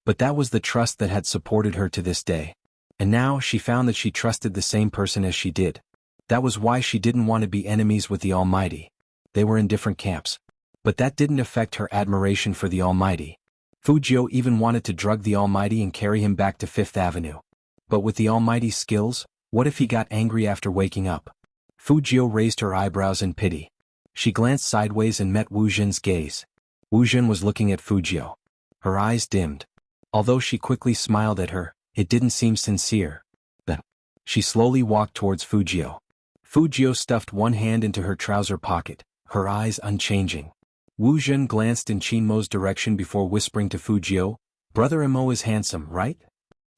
But that was the trust that had supported her to this day. And now she found that she trusted the same person as she did. That was why she didn't want to be enemies with the Almighty. They were in different camps. But that didn't affect her admiration for the Almighty. Fujio even wanted to drug the Almighty and carry him back to Fifth Avenue. But with the Almighty's skills, what if he got angry after waking up? Fujio raised her eyebrows in pity. She glanced sideways and met Wu Zhen's gaze. Wu Zhen was looking at Fujio. Her eyes dimmed. Although she quickly smiled at her, it didn't seem sincere. Then, she slowly walked towards Fujio. Fujio stuffed one hand into her trouser pocket, her eyes unchanging. Wu Zhen glanced in Qinmo's direction before whispering to Fujio, "Brother Imo is handsome, right?"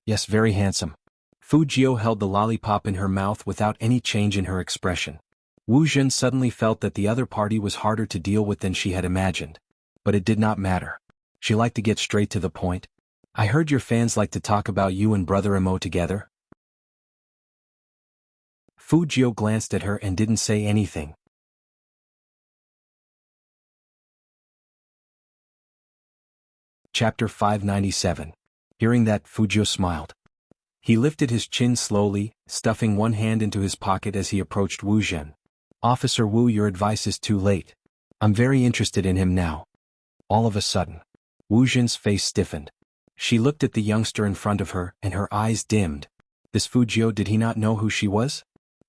"Yes, very handsome." Fujio held the lollipop in her mouth without any change in her expression. Wu Zhen suddenly felt that the other party was harder to deal with than she had imagined. But it did not matter. She liked to get straight to the point. "I heard your fans like to talk about you and Brother Imo together." Fujio glanced at her and didn't say anything. Chapter 597. Hearing that, Fujio smiled. He lifted his chin slowly, stuffing one hand into his pocket as he approached Wu Zhen. "Officer Wu, your advice is too late. I'm very interested in him now." All of a sudden, Wu Zhen's face stiffened. She looked at the youngster in front of her, and her eyes dimmed. This Fujio, did he not know who she was?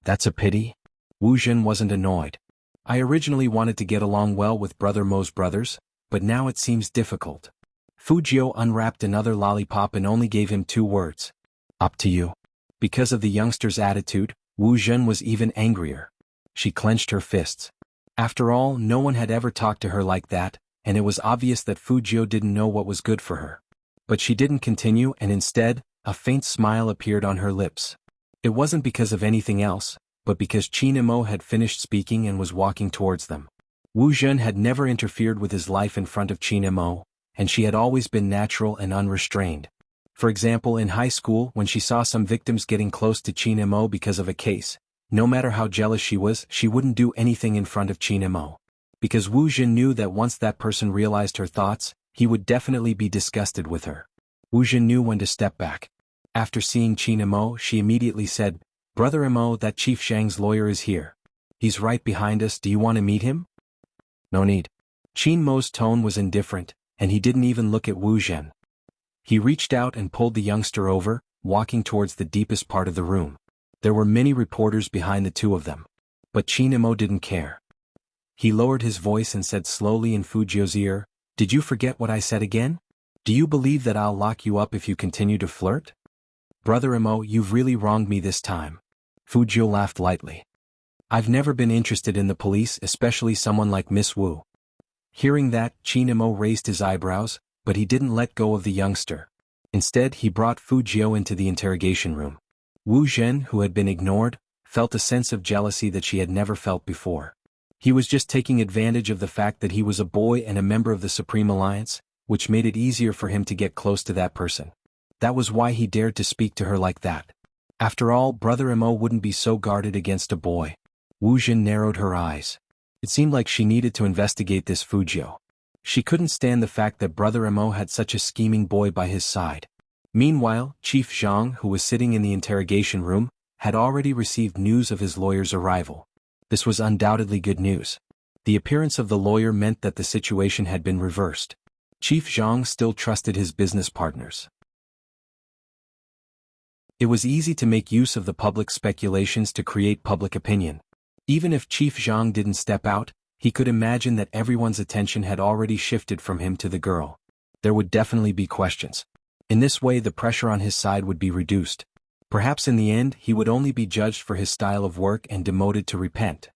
That's a pity. Wu Zhen wasn't annoyed. "I originally wanted to get along well with Brother Mo's brothers, but now it seems difficult." Fujio unwrapped another lollipop and only gave him 2 words. "Up to you." Because of the youngster's attitude, Wu Zhen was even angrier. She clenched her fists. After all, no one had ever talked to her like that, and it was obvious that Fujio didn't know what was good for her. But she didn't continue, and instead, a faint smile appeared on her lips. It wasn't because of anything else, but because Qin Imo had finished speaking and was walking towards them. Wu Zhen had never interfered with his life in front of Qin Imo, and she had always been natural and unrestrained. For example, in high school, when she saw some victims getting close to Qin Imo because of a case, no matter how jealous she was, she wouldn't do anything in front of Qin Imo. Because Wu Zhen knew that once that person realized her thoughts, he would definitely be disgusted with her. Wu Zhen knew when to step back. After seeing Qin Imo, she immediately said, "Brother Imo, that Chief Zhang's lawyer is here. He's right behind us. Do you want to meet him?" "No need." Qin Mo's tone was indifferent, and he didn't even look at Wu Zhen. He reached out and pulled the youngster over, walking towards the deepest part of the room. There were many reporters behind the 2 of them. But Qin Imo didn't care. He lowered his voice and said slowly in Fujio's ear, "Did you forget what I said again? Do you believe that I'll lock you up if you continue to flirt?" "Brother Imo, you've really wronged me this time." Fujio laughed lightly. "I've never been interested in the police, especially someone like Miss Wu." Hearing that, Qin Imo raised his eyebrows, but he didn't let go of the youngster. Instead, he brought Fujio into the interrogation room. Wu Zhen, who had been ignored, felt a sense of jealousy that she had never felt before. He was just taking advantage of the fact that he was a boy and a member of the Supreme Alliance, which made it easier for him to get close to that person. That was why he dared to speak to her like that. After all, Brother Imo wouldn't be so guarded against a boy. Wu Zhen narrowed her eyes. It seemed like she needed to investigate this Fujio. She couldn't stand the fact that Brother Imo had such a scheming boy by his side. Meanwhile, Chief Zhang, who was sitting in the interrogation room, had already received news of his lawyer's arrival. This was undoubtedly good news. The appearance of the lawyer meant that the situation had been reversed. Chief Zhang still trusted his business partners. It was easy to make use of the public speculations to create public opinion. Even if Chief Zhang didn't step out, he could imagine that everyone's attention had already shifted from him to the girl. There would definitely be questions. In this way, the pressure on his side would be reduced. Perhaps in the end, he would only be judged for his style of work and demoted to repent.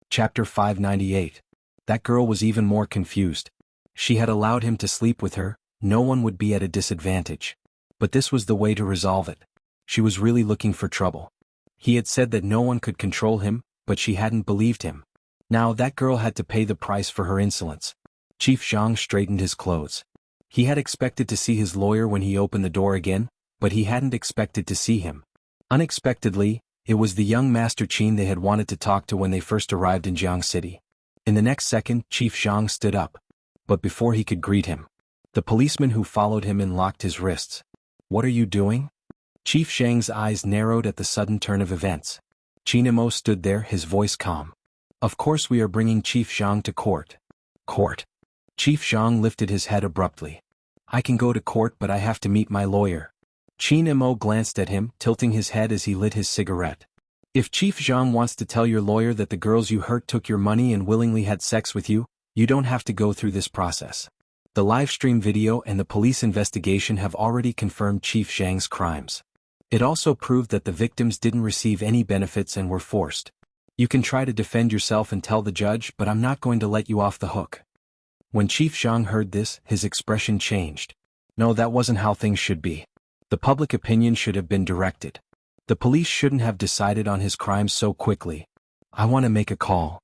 Chapter 598. That girl was even more confused. She had allowed him to sleep with her, no one would be at a disadvantage. But this was the way to resolve it. She was really looking for trouble. He had said that no one could control him, but she hadn't believed him. Now that girl had to pay the price for her insolence. Chief Zhang straightened his clothes. He had expected to see his lawyer when he opened the door again, but he hadn't expected to see him. Unexpectedly, it was the young Master Qin they had wanted to talk to when they first arrived in Jianghu City. In the next second, Chief Jiang stood up. But before he could greet him, the policeman who followed him unlocked his wrists. "What are you doing?" Chief Zhang's eyes narrowed at the sudden turn of events. Qin Mo stood there, his voice calm. "Of course we are bringing Chief Jiang to court." "Court?" Chief Jiang lifted his head abruptly. "I can go to court, but I have to meet my lawyer." Qin Mo glanced at him, tilting his head as he lit his cigarette. "If Chief Jiang wants to tell your lawyer that the girls you hurt took your money and willingly had sex with you, you don't have to go through this process. The live stream video and the police investigation have already confirmed Chief Zhang's crimes. It also proved that the victims didn't receive any benefits and were forced. You can try to defend yourself and tell the judge, but I'm not going to let you off the hook." When Chief Zhang heard this, his expression changed. No, that wasn't how things should be. The public opinion should have been directed. The police shouldn't have decided on his crimes so quickly. "I want to make a call."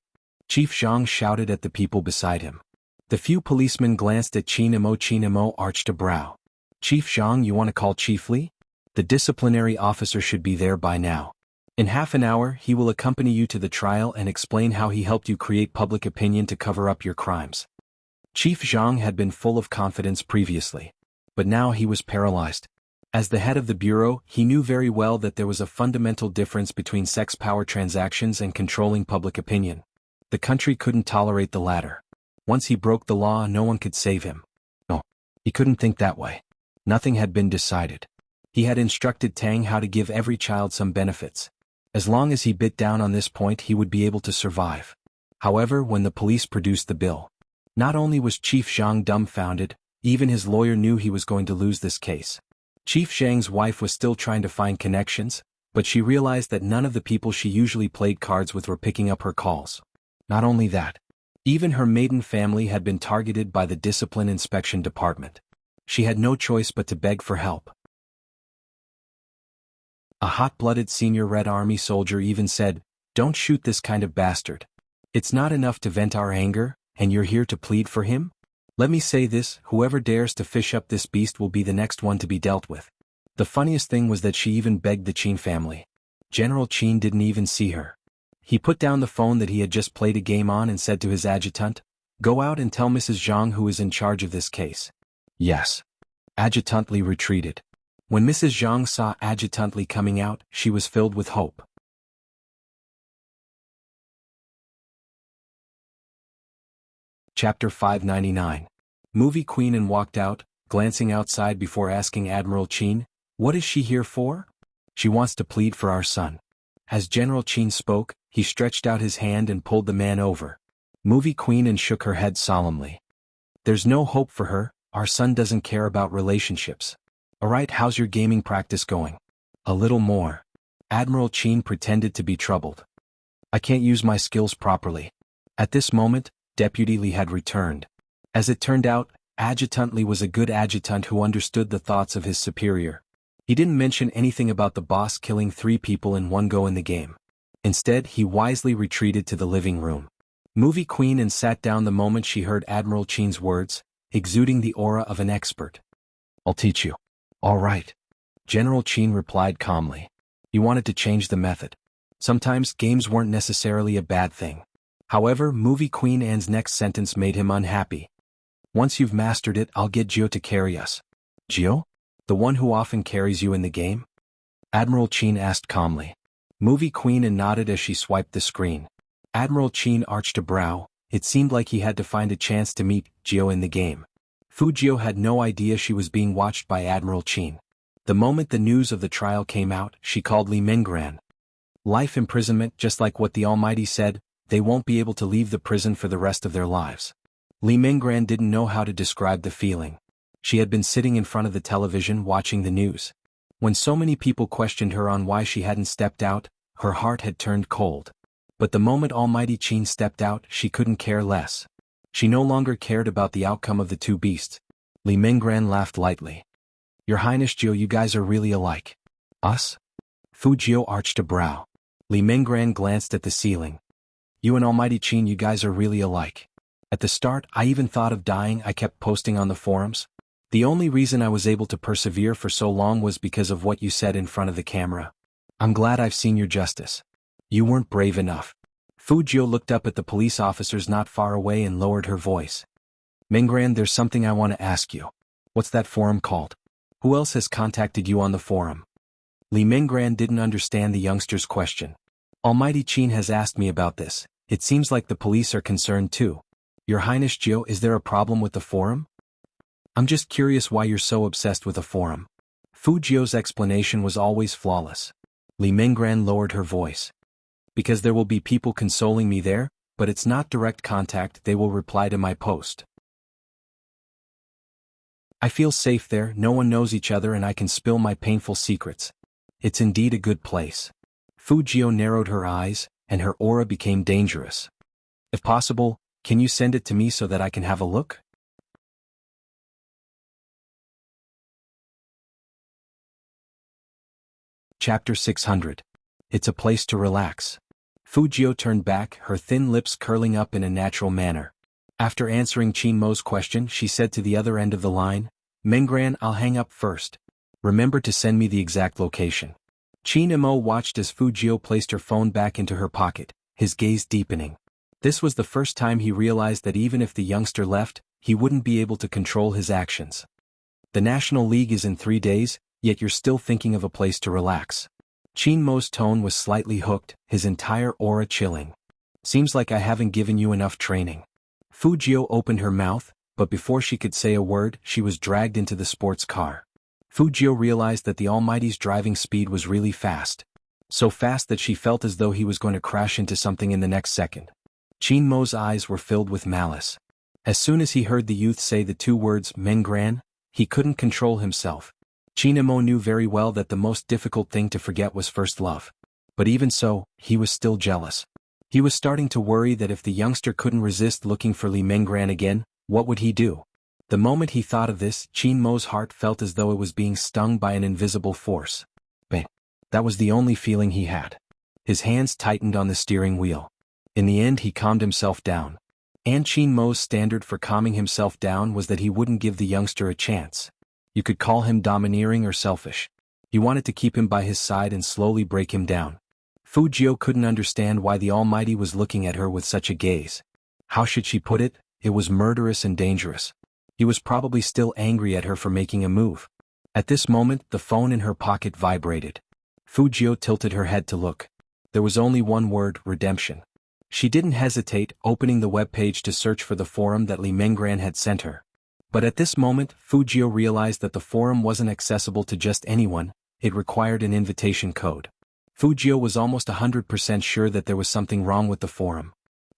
Chief Zhang shouted at the people beside him. The few policemen glanced at Qin Mo. Qin Mo arched a brow. "Chief Zhang, you want to call Chief Li? The disciplinary officer should be there by now. In half an hour, he will accompany you to the trial and explain how he helped you create public opinion to cover up your crimes." Chief Zhang had been full of confidence previously. But now he was paralyzed. As the head of the bureau, he knew very well that there was a fundamental difference between sex power transactions and controlling public opinion. The country couldn't tolerate the latter. Once he broke the law, no one could save him. No, he couldn't think that way. Nothing had been decided. He had instructed Tang how to give every child some benefits. As long as he bit down on this point, he would be able to survive. However, when the police produced the bill, not only was Chief Zhang dumbfounded, even his lawyer knew he was going to lose this case. Chief Zhang's wife was still trying to find connections, but she realized that none of the people she usually played cards with were picking up her calls. Not only that, even her maiden family had been targeted by the Discipline Inspection Department. She had no choice but to beg for help. A hot-blooded senior Red Army soldier even said, "Don't shoot this kind of bastard. It's not enough to vent our anger, and you're here to plead for him? Let me say this, whoever dares to fish up this beast will be the next one to be dealt with." The funniest thing was that she even begged the Qin family. General Qin didn't even see her. He put down the phone that he had just played a game on and said to his adjutant, "Go out and tell Mrs. Jiang who is in charge of this case." "Yes." Adjutant Li retreated. When Mrs. Jiang saw Adjutant Li coming out, she was filled with hope. Chapter 599. Movie Queen and walked out, glancing outside before asking Admiral Qin, "What is she here for?" "She wants to plead for our son." As General Qin spoke, he stretched out his hand and pulled the man over. Movie Queen and shook her head solemnly. "There's no hope for her, our son doesn't care about relationships." "Alright, how's your gaming practice going?" "A little more." Admiral Qin pretended to be troubled. "I can't use my skills properly." At this moment, Deputy Li had returned. As it turned out, Adjutant Li was a good adjutant who understood the thoughts of his superior. He didn't mention anything about the boss killing 3 people in one go in the game. Instead, he wisely retreated to the living room. Movie Queen and sat down the moment she heard Admiral Qin's words, exuding the aura of an expert. "I'll teach you." "All right." General Qin replied calmly. He wanted to change the method. Sometimes games weren't necessarily a bad thing. However, Movie Queen Anne's next sentence made him unhappy. "Once you've mastered it, I'll get Jiao to carry us." "Jiao? The one who often carries you in the game?" Admiral Qin asked calmly. Movie Queen Anne nodded as she swiped the screen. Admiral Qin arched a brow. It seemed like he had to find a chance to meet Jiao in the game. Fu Jiao had no idea she was being watched by Admiral Qin. The moment the news of the trial came out, she called Li Minggran. Life imprisonment, just like what the Almighty said, they won't be able to leave the prison for the rest of their lives. Li Minggran didn't know how to describe the feeling. She had been sitting in front of the television watching the news. When so many people questioned her on why she hadn't stepped out, her heart had turned cold. But the moment Almighty Qin stepped out, she couldn't care less. She no longer cared about the outcome of the 2 beasts. Li Minggran laughed lightly. "Your Highness Jiao, you guys are really alike." "Us?" Fu Jiao arched a brow. Li Minggran glanced at the ceiling. "You and Almighty Qin, you guys are really alike. At the start, I even thought of dying. I kept posting on the forums. The only reason I was able to persevere for so long was because of what you said in front of the camera. I'm glad I've seen your justice. You weren't brave enough." Fujio looked up at the police officers not far away and lowered her voice. Minggran, there's something I want to ask you. What's that forum called? Who else has contacted you on the forum? Li Minggran didn't understand the youngster's question. Almighty Qin has asked me about this. It seems like the police are concerned too. Your Highness Jiu, is there a problem with the forum? I'm just curious why you're so obsessed with a forum. Fujio's explanation was always flawless. Li Minggran lowered her voice. Because there will be people consoling me there, but it's not direct contact, they will reply to my post. I feel safe there, no one knows each other and I can spill my painful secrets. It's indeed a good place. Fujio narrowed her eyes, and her aura became dangerous. If possible, can you send it to me so that I can have a look? Chapter 600. It's a place to relax. Fujio turned back, her thin lips curling up in a natural manner. After answering Qin Mo's question, she said to the other end of the line, Minggran, I'll hang up first. Remember to send me the exact location. Qin Mo watched as Fujio placed her phone back into her pocket, his gaze deepening. This was the first time he realized that even if the youngster left, he wouldn't be able to control his actions. The National League is in 3 days, yet you're still thinking of a place to relax. Qin Mo's tone was slightly hooked, his entire aura chilling. Seems like I haven't given you enough training. Fujio opened her mouth, but before she could say a word, she was dragged into the sports car. Fujio realized that the Almighty's driving speed was really fast. So fast that she felt as though he was going to crash into something in the next second. Qin Mo's eyes were filled with malice. As soon as he heard the youth say the 2 words, Minggran, he couldn't control himself. Qin Mo knew very well that the most difficult thing to forget was first love. But even so, he was still jealous. He was starting to worry that if the youngster couldn't resist looking for Li Minggran again, what would he do? The moment he thought of this, Qin Mo's heart felt as though it was being stung by an invisible force. But that was the only feeling he had. His hands tightened on the steering wheel. In the end he calmed himself down. And Qin Mo's standard for calming himself down was that he wouldn't give the youngster a chance. You could call him domineering or selfish. He wanted to keep him by his side and slowly break him down. Fujio couldn't understand why the Almighty was looking at her with such a gaze. How should she put it? It was murderous and dangerous. He was probably still angry at her for making a move. At this moment, the phone in her pocket vibrated. Fujio tilted her head to look. There was only one word, redemption. She didn't hesitate, opening the webpage to search for the forum that Li Minggran had sent her. But at this moment, Fujio realized that the forum wasn't accessible to just anyone, it required an invitation code. Fujio was almost 100% sure that there was something wrong with the forum.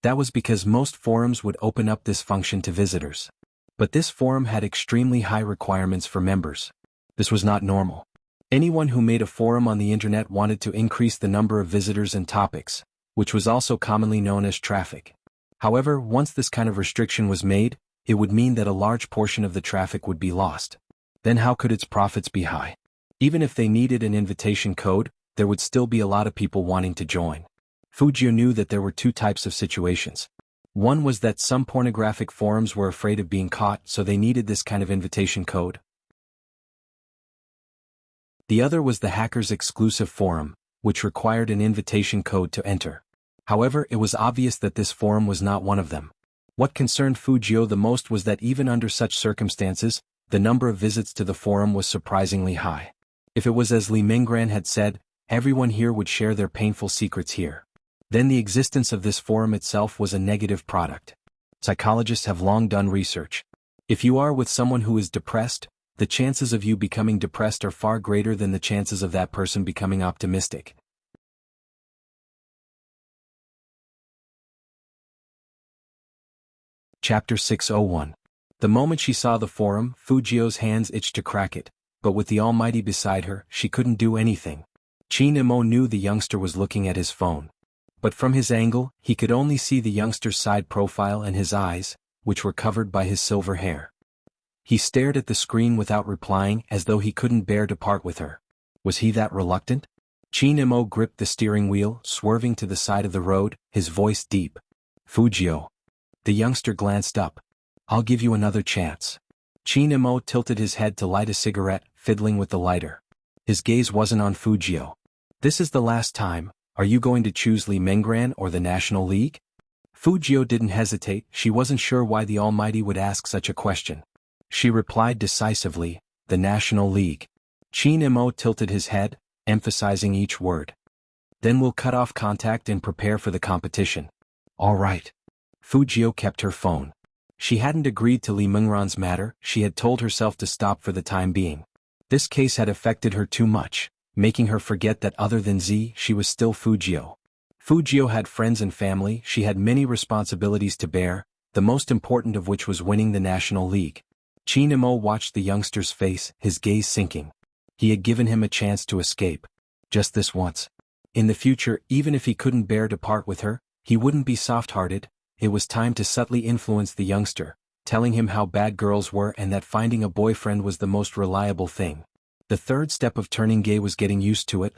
That was because most forums would open up this function to visitors. But this forum had extremely high requirements for members. This was not normal. Anyone who made a forum on the internet wanted to increase the number of visitors and topics, which was also commonly known as traffic. However, once this kind of restriction was made, it would mean that a large portion of the traffic would be lost. Then how could its profits be high? Even if they needed an invitation code, there would still be a lot of people wanting to join. Fujio knew that there were 2 types of situations. One was that some pornographic forums were afraid of being caught, so they needed this kind of invitation code. The other was the hackers' exclusive forum, which required an invitation code to enter. However, it was obvious that this forum was not one of them. What concerned Fujio the most was that even under such circumstances, the number of visits to the forum was surprisingly high. If it was as Li Minggran had said, everyone here would share their painful secrets here. Then the existence of this forum itself was a negative product. Psychologists have long done research. If you are with someone who is depressed, the chances of you becoming depressed are far greater than the chances of that person becoming optimistic. Chapter 601. The moment she saw the forum, Fujio's hands itched to crack it, but with the Almighty beside her, she couldn't do anything. Qin Mo knew the youngster was looking at his phone. But from his angle, he could only see the youngster's side profile and his eyes, which were covered by his silver hair. He stared at the screen without replying, as though he couldn't bear to part with her. Was he that reluctant? Qin Mo gripped the steering wheel, swerving to the side of the road, his voice deep. Fujio. The youngster glanced up. I'll give you another chance. Qin Mo tilted his head to light a cigarette, fiddling with the lighter. His gaze wasn't on Fujio. This is the last time, Are you going to choose Li Mengran or the National League? Fu Jiu didn't hesitate, she wasn't sure why the Almighty would ask such a question. She replied decisively, the National League. Qin Mo tilted his head, emphasizing each word. Then we'll cut off contact and prepare for the competition. All right. Fu Jiu kept her phone. She hadn't agreed to Li Mengran's matter, she had told herself to stop for the time being. This case had affected her too much, making her forget that other than Z, she was still Fu Jiu. Fu Jiu had friends and family, she had many responsibilities to bear, the most important of which was winning the National League. Qin Mo watched the youngster's face, his gaze sinking. He had given him a chance to escape. Just this once. In the future, even if he couldn't bear to part with her, he wouldn't be soft-hearted. It was time to subtly influence the youngster, telling him how bad girls were and that finding a boyfriend was the most reliable thing. The third step of turning gay was getting used to it.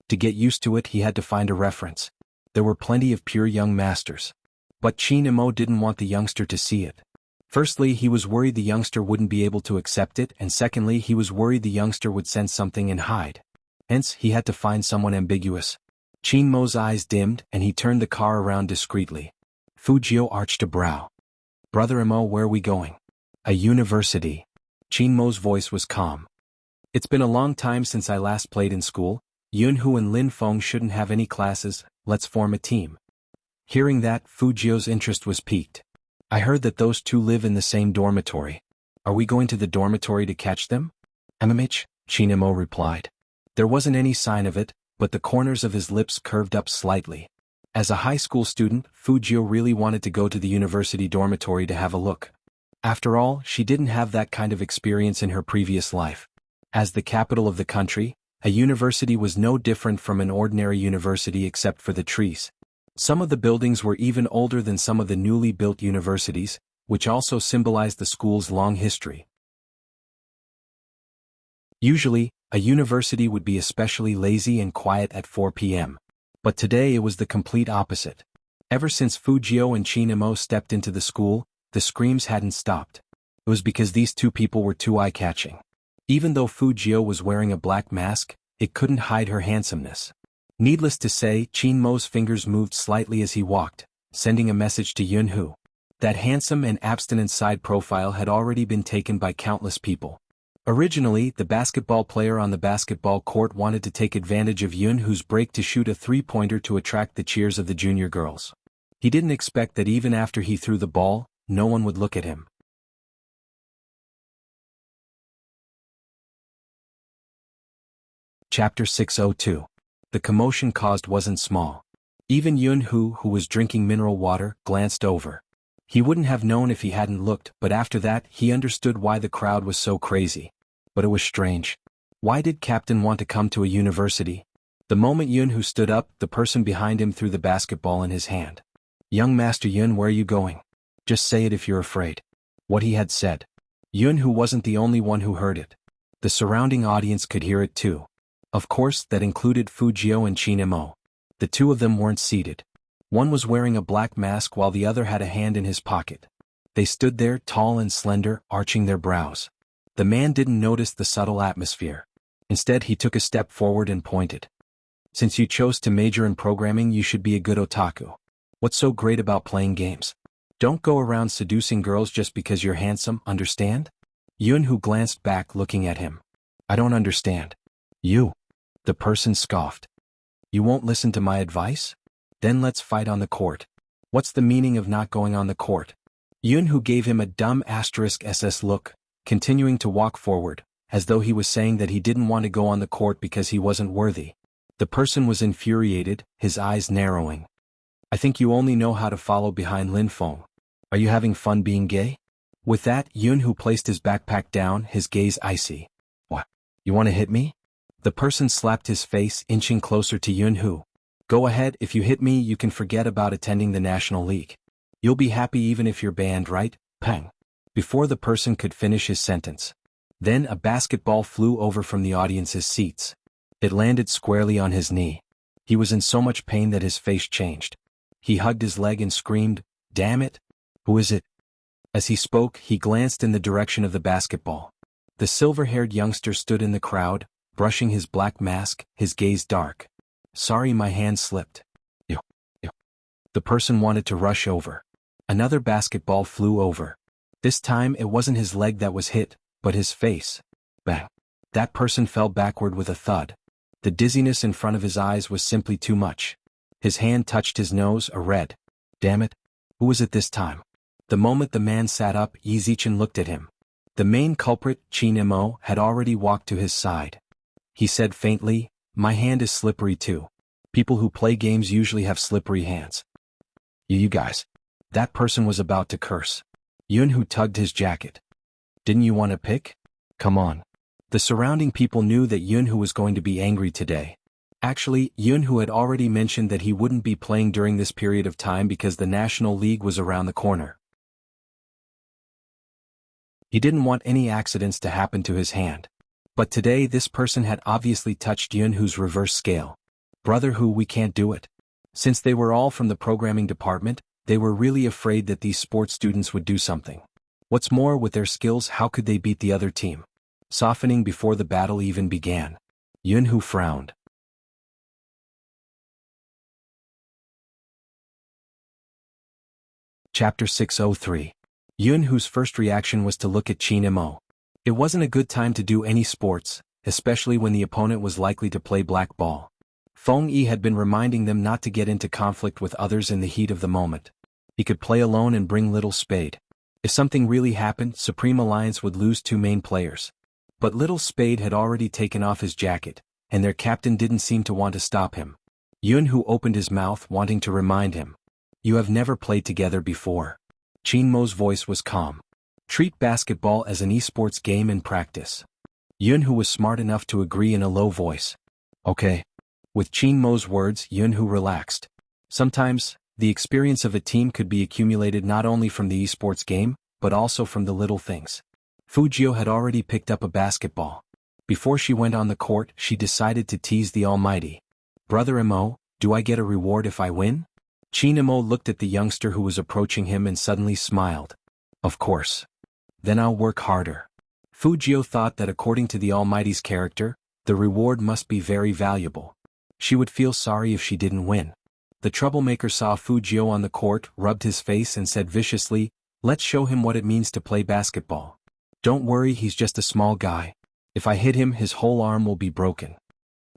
To get used to it, he had to find a reference. There were plenty of pure young masters. But Qin Mo didn't want the youngster to see it. Firstly, he was worried the youngster wouldn't be able to accept it, and secondly, he was worried the youngster would sense something and hide. Hence, he had to find someone ambiguous. Qin Mo's eyes dimmed, and he turned the car around discreetly. Fu Jiu arched a brow. Brother Mo, where are we going? A university. Qin Mo's voice was calm. It's been a long time since I last played in school. Yunhu and Lin Feng shouldn't have any classes, let's form a team. Hearing that, Fu Jiu's interest was piqued. I heard that those two live in the same dormitory. Are we going to the dormitory to catch them? MMH, Qin Mo replied. There wasn't any sign of it, but the corners of his lips curved up slightly. As a high school student, Fu Jiu really wanted to go to the university dormitory to have a look. After all, she didn't have that kind of experience in her previous life. As the capital of the country, a university was no different from an ordinary university except for the trees. Some of the buildings were even older than some of the newly built universities, which also symbolized the school's long history. Usually, a university would be especially lazy and quiet at 4 p.m. But today it was the complete opposite. Ever since Fu Jiu and Qin Mo stepped into the school, the screams hadn't stopped. It was because these two people were too eye-catching. Even though Fu Jiu was wearing a black mask, it couldn't hide her handsomeness. Needless to say, Qin Mo's fingers moved slightly as he walked, sending a message to Yunhu. That handsome and abstinent side profile had already been taken by countless people. Originally, the basketball player on the basketball court wanted to take advantage of Yunhu's break to shoot a three-pointer to attract the cheers of the junior girls. He didn't expect that even after he threw the ball, no one would look at him. Chapter 602. The commotion caused wasn't small. Even Yunhu, who was drinking mineral water, glanced over. He wouldn't have known if he hadn't looked, but after that, he understood why the crowd was so crazy. But it was strange. Why did Captain want to come to a university? The moment Yunhu stood up, the person behind him threw the basketball in his hand. Young Master Yun, where are you going? Just say it if you're afraid. What he had said. Yunhu wasn't the only one who heard it. The surrounding audience could hear it too. Of course, that included Fu Jiu and Qin Mo. The two of them weren't seated. One was wearing a black mask while the other had a hand in his pocket. They stood there, tall and slender, arching their brows. The man didn't notice the subtle atmosphere. Instead, he took a step forward and pointed. Since you chose to major in programming, you should be a good otaku. What's so great about playing games? Don't go around seducing girls just because you're handsome, understand? Yunhu glanced back, looking at him. I don't understand. You. The person scoffed. You won't listen to my advice? Then let's fight on the court. What's the meaning of not going on the court? Yunhu gave him a dumb *SS look, continuing to walk forward, as though he was saying that he didn't want to go on the court because he wasn't worthy. The person was infuriated, his eyes narrowing. I think you only know how to follow behind Lin Feng. Are you having fun being gay? With that, Yunhu placed his backpack down, his gaze icy. What? You want to hit me? The person slapped his face, inching closer to Yunhu. Go ahead, if you hit me you can forget about attending the National League. You'll be happy even if you're banned, right? Pang. Before the person could finish his sentence. Then a basketball flew over from the audience's seats. It landed squarely on his knee. He was in so much pain that his face changed. He hugged his leg and screamed, "Damn it! Who is it?" As he spoke, he glanced in the direction of the basketball. The silver-haired youngster stood in the crowd, brushing his black mask, his gaze dark. Sorry, my hand slipped. Ew. Ew. The person wanted to rush over. Another basketball flew over. This time it wasn't his leg that was hit, but his face. Bang. That person fell backward with a thud. The dizziness in front of his eyes was simply too much. His hand touched his nose, a red. Damn it. Who was it this time? The moment the man sat up, Yi Zichen looked at him. The main culprit, Qin Mo, had already walked to his side. He said faintly, "My hand is slippery too. People who play games usually have slippery hands." You guys. That person was about to curse. Jianghu tugged his jacket. "Didn't you want to pick? Come on." The surrounding people knew that Jianghu was going to be angry today. Actually, Jianghu had already mentioned that he wouldn't be playing during this period of time because the National League was around the corner. He didn't want any accidents to happen to his hand. But today this person had obviously touched Jianghu's reverse scale. Brother, we can't do it. Since they were all from the programming department, they were really afraid that these sports students would do something. What's more, with their skills, how could they beat the other team? Softening before the battle even began. Jianghu frowned. Chapter 603. Jianghu's first reaction was to look at Qin Mo. It wasn't a good time to do any sports, especially when the opponent was likely to play black ball. Feng Yi had been reminding them not to get into conflict with others in the heat of the moment. He could play alone and bring Little Spade. If something really happened, Supreme Alliance would lose two main players. But Little Spade had already taken off his jacket, and their captain didn't seem to want to stop him. Jianghu opened his mouth, wanting to remind him. "You have never played together before." Qin Mo's voice was calm. "Treat basketball as an esports game in practice." Jianghu was smart enough to agree in a low voice. "Okay." With Qin Mo's words, Jianghu relaxed. Sometimes, the experience of a team could be accumulated not only from the esports game, but also from the little things. Fujio had already picked up a basketball. Before she went on the court, she decided to tease the Almighty. "Brother Mo, do I get a reward if I win?" Qin Mo looked at the youngster who was approaching him and suddenly smiled. "Of course. Then I'll work harder." Fujio thought that according to the Almighty's character, the reward must be very valuable. She would feel sorry if she didn't win. The troublemaker saw Fujio on the court, rubbed his face and said viciously, "Let's show him what it means to play basketball. Don't worry, he's just a small guy. If I hit him, his whole arm will be broken."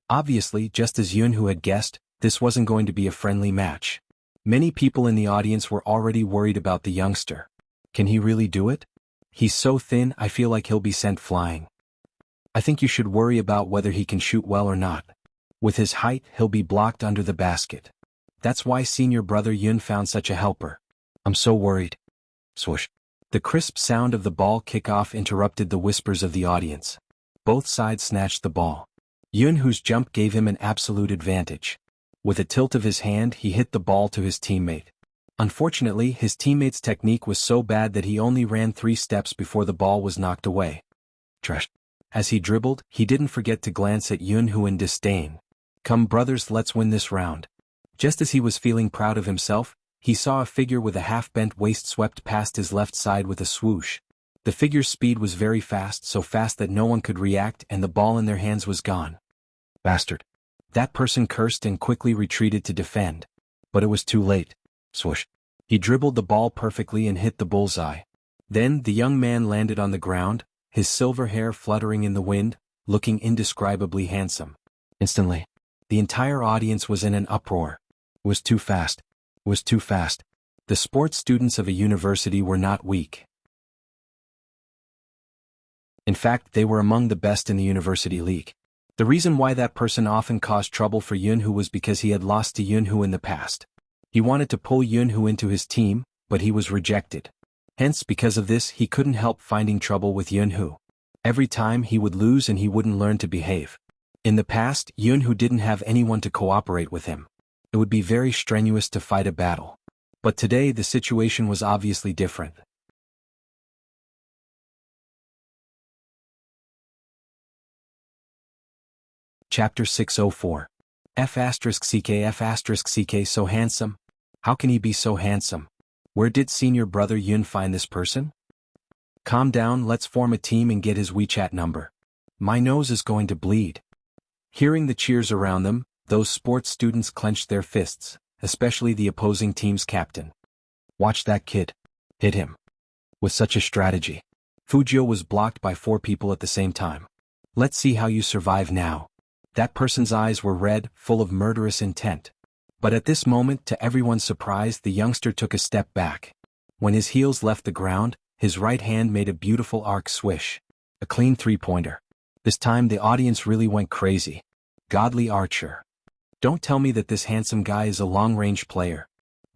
Obviously, just as Jianghu had guessed, this wasn't going to be a friendly match. Many people in the audience were already worried about the youngster. Can he really do it? He's so thin, I feel like he'll be sent flying. I think you should worry about whether he can shoot well or not. With his height, he'll be blocked under the basket. That's why senior brother Yun found such a helper. I'm so worried. Swoosh. The crisp sound of the ball kickoff interrupted the whispers of the audience. Both sides snatched the ball. Yunhu's jump gave him an absolute advantage. With a tilt of his hand, he hit the ball to his teammate. Unfortunately, his teammate's technique was so bad that he only ran 3 steps before the ball was knocked away. Trash. As he dribbled, he didn't forget to glance at Jianghu in disdain. "Come brothers, let's win this round." Just as he was feeling proud of himself, he saw a figure with a half-bent waist swept past his left side with a swoosh. The figure's speed was very fast, so fast that no one could react, and the ball in their hands was gone. Bastard. That person cursed and quickly retreated to defend. But it was too late. Swoosh. He dribbled the ball perfectly and hit the bullseye. Then the young man landed on the ground, his silver hair fluttering in the wind, looking indescribably handsome. Instantly, the entire audience was in an uproar. It was too fast. It was too fast. The sports students of a university were not weak. In fact, they were among the best in the university league. The reason why that person often caused trouble for Jianghu was because he had lost to Jianghu in the past. He wanted to pull Jianghu into his team, but he was rejected. Hence, because of this, he couldn't help finding trouble with Jianghu. Every time he would lose and he wouldn't learn to behave. In the past, Jianghu didn't have anyone to cooperate with him. It would be very strenuous to fight a battle. But today the situation was obviously different. Chapter 604. F***ck so handsome? How can he be so handsome? Where did senior brother Yun find this person? Calm down, let's form a team and get his WeChat number. My nose is going to bleed. Hearing the cheers around them, Those sports students clenched their fists, especially the opposing team's captain. Watch that kid. Hit him. With such a strategy. Fujio was blocked by 4 people at the same time. Let's see how you survive now. That person's eyes were red, full of murderous intent. But at this moment, to everyone's surprise, the youngster took a step back. When his heels left the ground, his right hand made a beautiful arc swish. A clean 3-pointer. This time the audience really went crazy. Godly archer. Don't tell me that this handsome guy is a long-range player.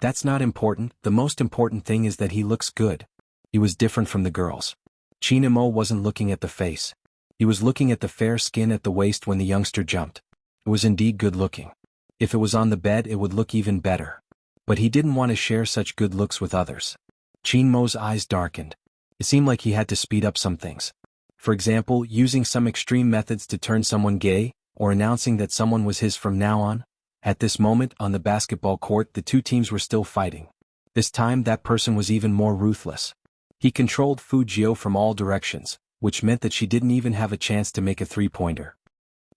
That's not important, the most important thing is that he looks good. He was different from the girls. Chinamo wasn't looking at the face. He was looking at the fair skin at the waist when the youngster jumped. It was indeed good-looking. If it was on the bed it would look even better. But he didn't want to share such good looks with others. Chinmo's eyes darkened. It seemed like he had to speed up some things. For example, using some extreme methods to turn someone gay, or announcing that someone was his from now on. At this moment, on the basketball court, the 2 teams were still fighting. This time that person was even more ruthless. He controlled Fujio from all directions, which meant that she didn't even have a chance to make a 3-pointer.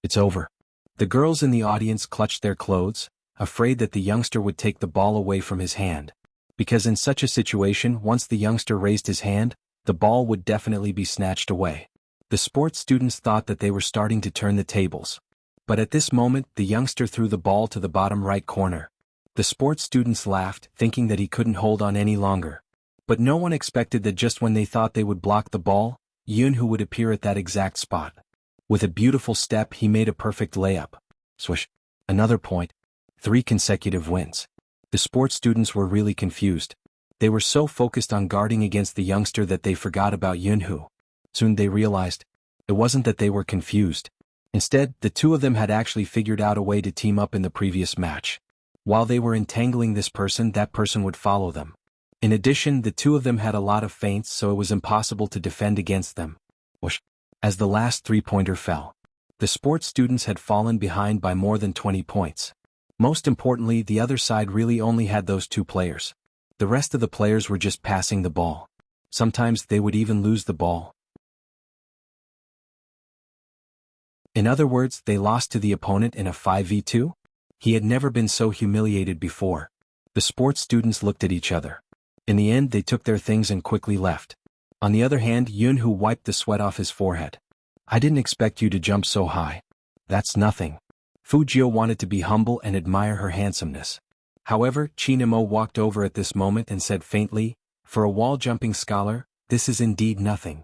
It's over. The girls in the audience clutched their clothes, afraid that the youngster would take the ball away from his hand. Because in such a situation, once the youngster raised his hand, the ball would definitely be snatched away. The sports students thought that they were starting to turn the tables. But at this moment, the youngster threw the ball to the bottom right corner. The sports students laughed, thinking that he couldn't hold on any longer. But no one expected that just when they thought they would block the ball, Jianghu would appear at that exact spot. With a beautiful step, he made a perfect layup. Swish. Another point. 3 consecutive wins. The sports students were really confused. They were so focused on guarding against the youngster that they forgot about Jianghu. Soon they realized, it wasn't that they were confused. Instead, the 2 of them had actually figured out a way to team up in the previous match. While they were entangling this person, that person would follow them. In addition, the 2 of them had a lot of feints, so it was impossible to defend against them. Whoosh. As the last 3-pointer fell, the sports students had fallen behind by more than 20 points. Most importantly, the other side really only had those 2 players. The rest of the players were just passing the ball. Sometimes they would even lose the ball. In other words, they lost to the opponent in a 5v2? He had never been so humiliated before. The sports students looked at each other. In the end, they took their things and quickly left. On the other hand, Jianghu wiped the sweat off his forehead. I didn't expect you to jump so high. That's nothing. Fujio wanted to be humble and admire her handsomeness. However, Chinamo walked over at this moment and said faintly, for a wall-jumping scholar, this is indeed nothing.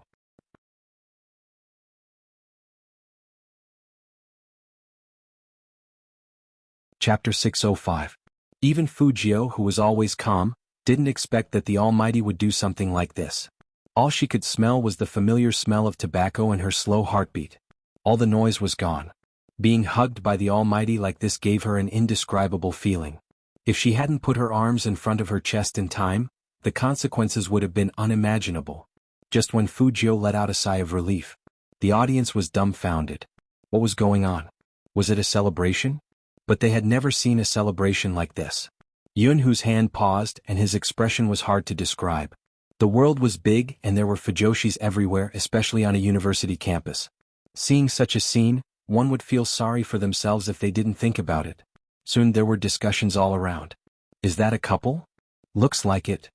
Chapter 605. Even Fujio, who was always calm, didn't expect that the Almighty would do something like this. All she could smell was the familiar smell of tobacco and her slow heartbeat. All the noise was gone. Being hugged by the Almighty like this gave her an indescribable feeling. If she hadn't put her arms in front of her chest in time, the consequences would have been unimaginable. Just when Fujio let out a sigh of relief, the audience was dumbfounded. What was going on? Was it a celebration? But they had never seen a celebration like this. Yunhu's hand paused and his expression was hard to describe. The world was big and there were fujoshis everywhere, especially on a university campus. Seeing such a scene, one would feel sorry for themselves if they didn't think about it. Soon there were discussions all around. Is that a couple? Looks like it.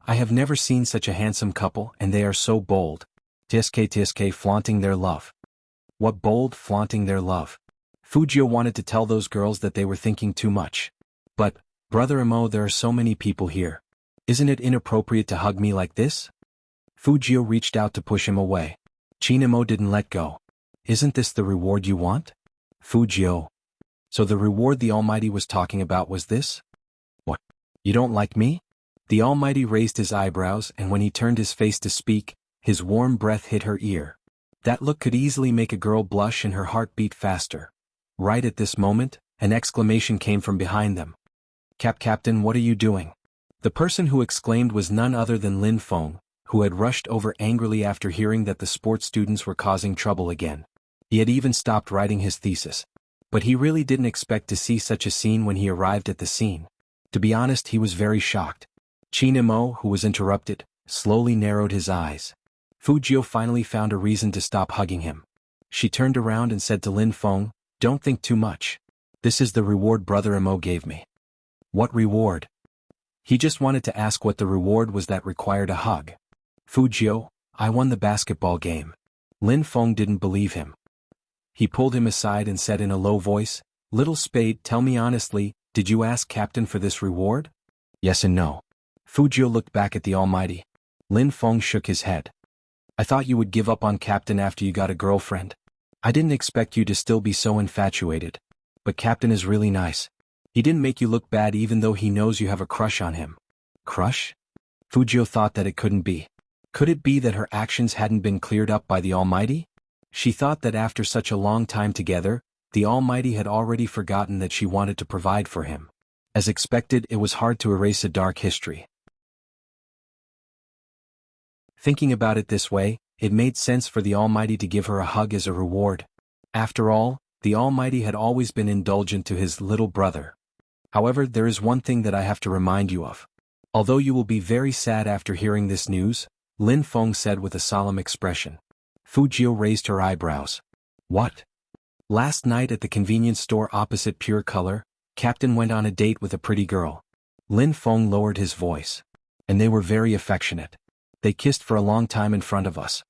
I have never seen such a handsome couple and they are so bold. TSK flaunting their love. What bold flaunting their love. Fujio wanted to tell those girls that they were thinking too much. But, Brother Imo, there are so many people here. Isn't it inappropriate to hug me like this? Fujio reached out to push him away. Chinamo didn't let go. Isn't this the reward you want? Fujio. So the reward the Almighty was talking about was this? What? You don't like me? The Almighty raised his eyebrows and when he turned his face to speak, his warm breath hit her ear. That look could easily make a girl blush and her heart beat faster. Right at this moment, an exclamation came from behind them. Captain, what are you doing? The person who exclaimed was none other than Lin Feng, who had rushed over angrily after hearing that the sports students were causing trouble again. He had even stopped writing his thesis. But he really didn't expect to see such a scene when he arrived at the scene. To be honest, he was very shocked. Chinamo, who was interrupted, slowly narrowed his eyes. Fujio finally found a reason to stop hugging him. She turned around and said to Lin Feng, "Don't think too much. This is the reward Brother Imo gave me. What reward? He just wanted to ask what the reward was that required a hug. Fujio, I won the basketball game. Lin Feng didn't believe him. He pulled him aside and said in a low voice, Little Spade, tell me honestly, did you ask Captain for this reward? Yes and no. Fujio looked back at the Almighty. Lin Feng shook his head. I thought you would give up on Captain after you got a girlfriend. I didn't expect you to still be so infatuated. But Captain is really nice. He didn't make you look bad even though he knows you have a crush on him. Crush? Fujio thought that it couldn't be. Could it be that her actions hadn't been cleared up by the Almighty? She thought that after such a long time together, the Almighty had already forgotten that she wanted to provide for him. As expected, it was hard to erase a dark history. Thinking about it this way, it made sense for the Almighty to give her a hug as a reward. After all, the Almighty had always been indulgent to his little brother. However, there is one thing that I have to remind you of. Although you will be very sad after hearing this news, Lin Feng said with a solemn expression. Fujio raised her eyebrows. What? Last night at the convenience store opposite Pure Color, Captain went on a date with a pretty girl. Lin Feng lowered his voice. And they were very affectionate. They kissed for a long time in front of us.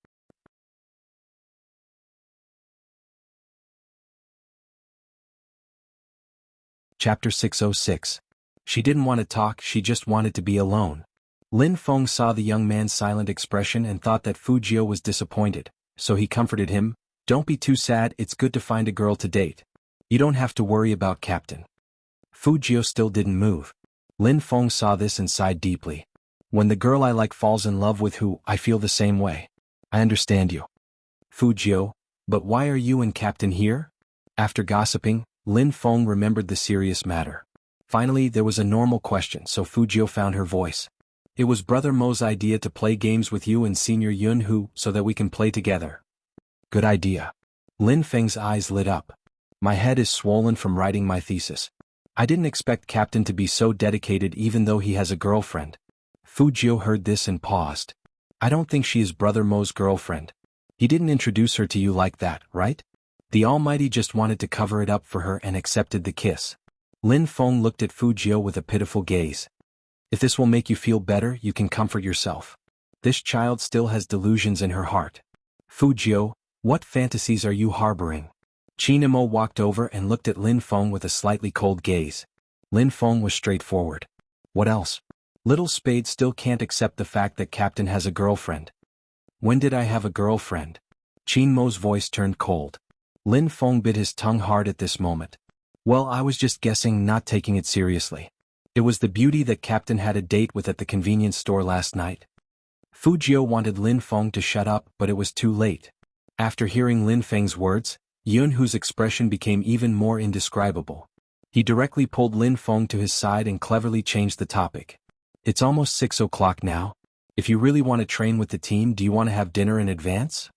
Chapter 606. She didn't want to talk, she just wanted to be alone. Lin Feng saw the young man's silent expression and thought that Fujio was disappointed, so he comforted him, Don't be too sad, it's good to find a girl to date. You don't have to worry about Captain. Fujio still didn't move. Lin Feng saw this and sighed deeply. When the girl I like falls in love with who, I feel the same way. I understand you. Fujio, but why are you and Captain here? After gossiping, Lin Feng remembered the serious matter. Finally, there was a normal question, so Fujio found her voice. It was Brother Mo's idea to play games with you and Senior Jianghu so that we can play together. Good idea. Lin Feng's eyes lit up. My head is swollen from writing my thesis. I didn't expect Captain to be so dedicated even though he has a girlfriend. Fujio heard this and paused. I don't think she is Brother Mo's girlfriend. He didn't introduce her to you like that, right? The Almighty just wanted to cover it up for her and accepted the kiss. Lin Feng looked at Fujio with a pitiful gaze. If this will make you feel better, you can comfort yourself. This child still has delusions in her heart. Fujio, what fantasies are you harboring? Chinamo walked over and looked at Lin Feng with a slightly cold gaze. Lin Feng was straightforward. What else? Little Spade still can't accept the fact that Captain has a girlfriend. When did I have a girlfriend? Chinmo's voice turned cold. Lin Feng bit his tongue hard at this moment. Well, I was just guessing, not taking it seriously. It was the beauty that Captain had a date with at the convenience store last night. Fujio wanted Lin Feng to shut up, but it was too late. After hearing Lin Feng's words, Jianghu's expression became even more indescribable. He directly pulled Lin Feng to his side and cleverly changed the topic. It's almost 6 o'clock now. If you really want to train with the team, do you want to have dinner in advance?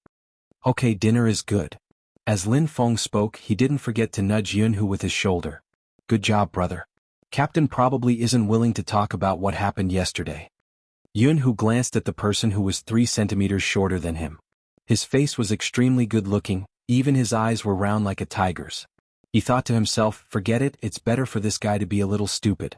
Okay, dinner is good. As Lin Feng spoke, he didn't forget to nudge Jianghu with his shoulder. Good job, brother. Captain probably isn't willing to talk about what happened yesterday. Jianghu glanced at the person who was 3 centimeters shorter than him. His face was extremely good-looking, even his eyes were round like a tiger's. He thought to himself, forget it, it's better for this guy to be a little stupid.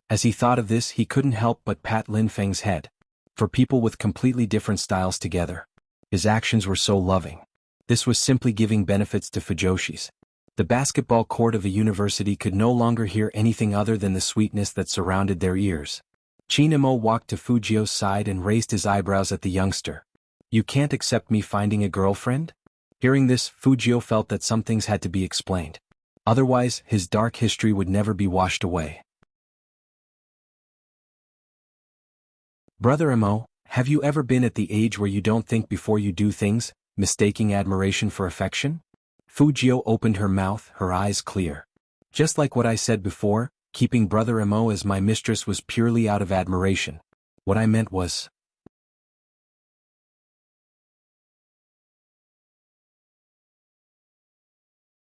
As he thought of this, he couldn't help but pat Lin Feng's head. For people with completely different styles together, his actions were so loving. This was simply giving benefits to Fujoshis. The basketball court of a university could no longer hear anything other than the sweetness that surrounded their ears. Chinamo walked to Fujio's side and raised his eyebrows at the youngster. You can't accept me finding a girlfriend? Hearing this, Fujio felt that some things had to be explained. Otherwise, his dark history would never be washed away. Brother Imo, have you ever been at the age where you don't think before you do things, mistaking admiration for affection? Fujio opened her mouth, her eyes clear. Just like what I said before, keeping Brother Imo as my mistress was purely out of admiration. What I meant was...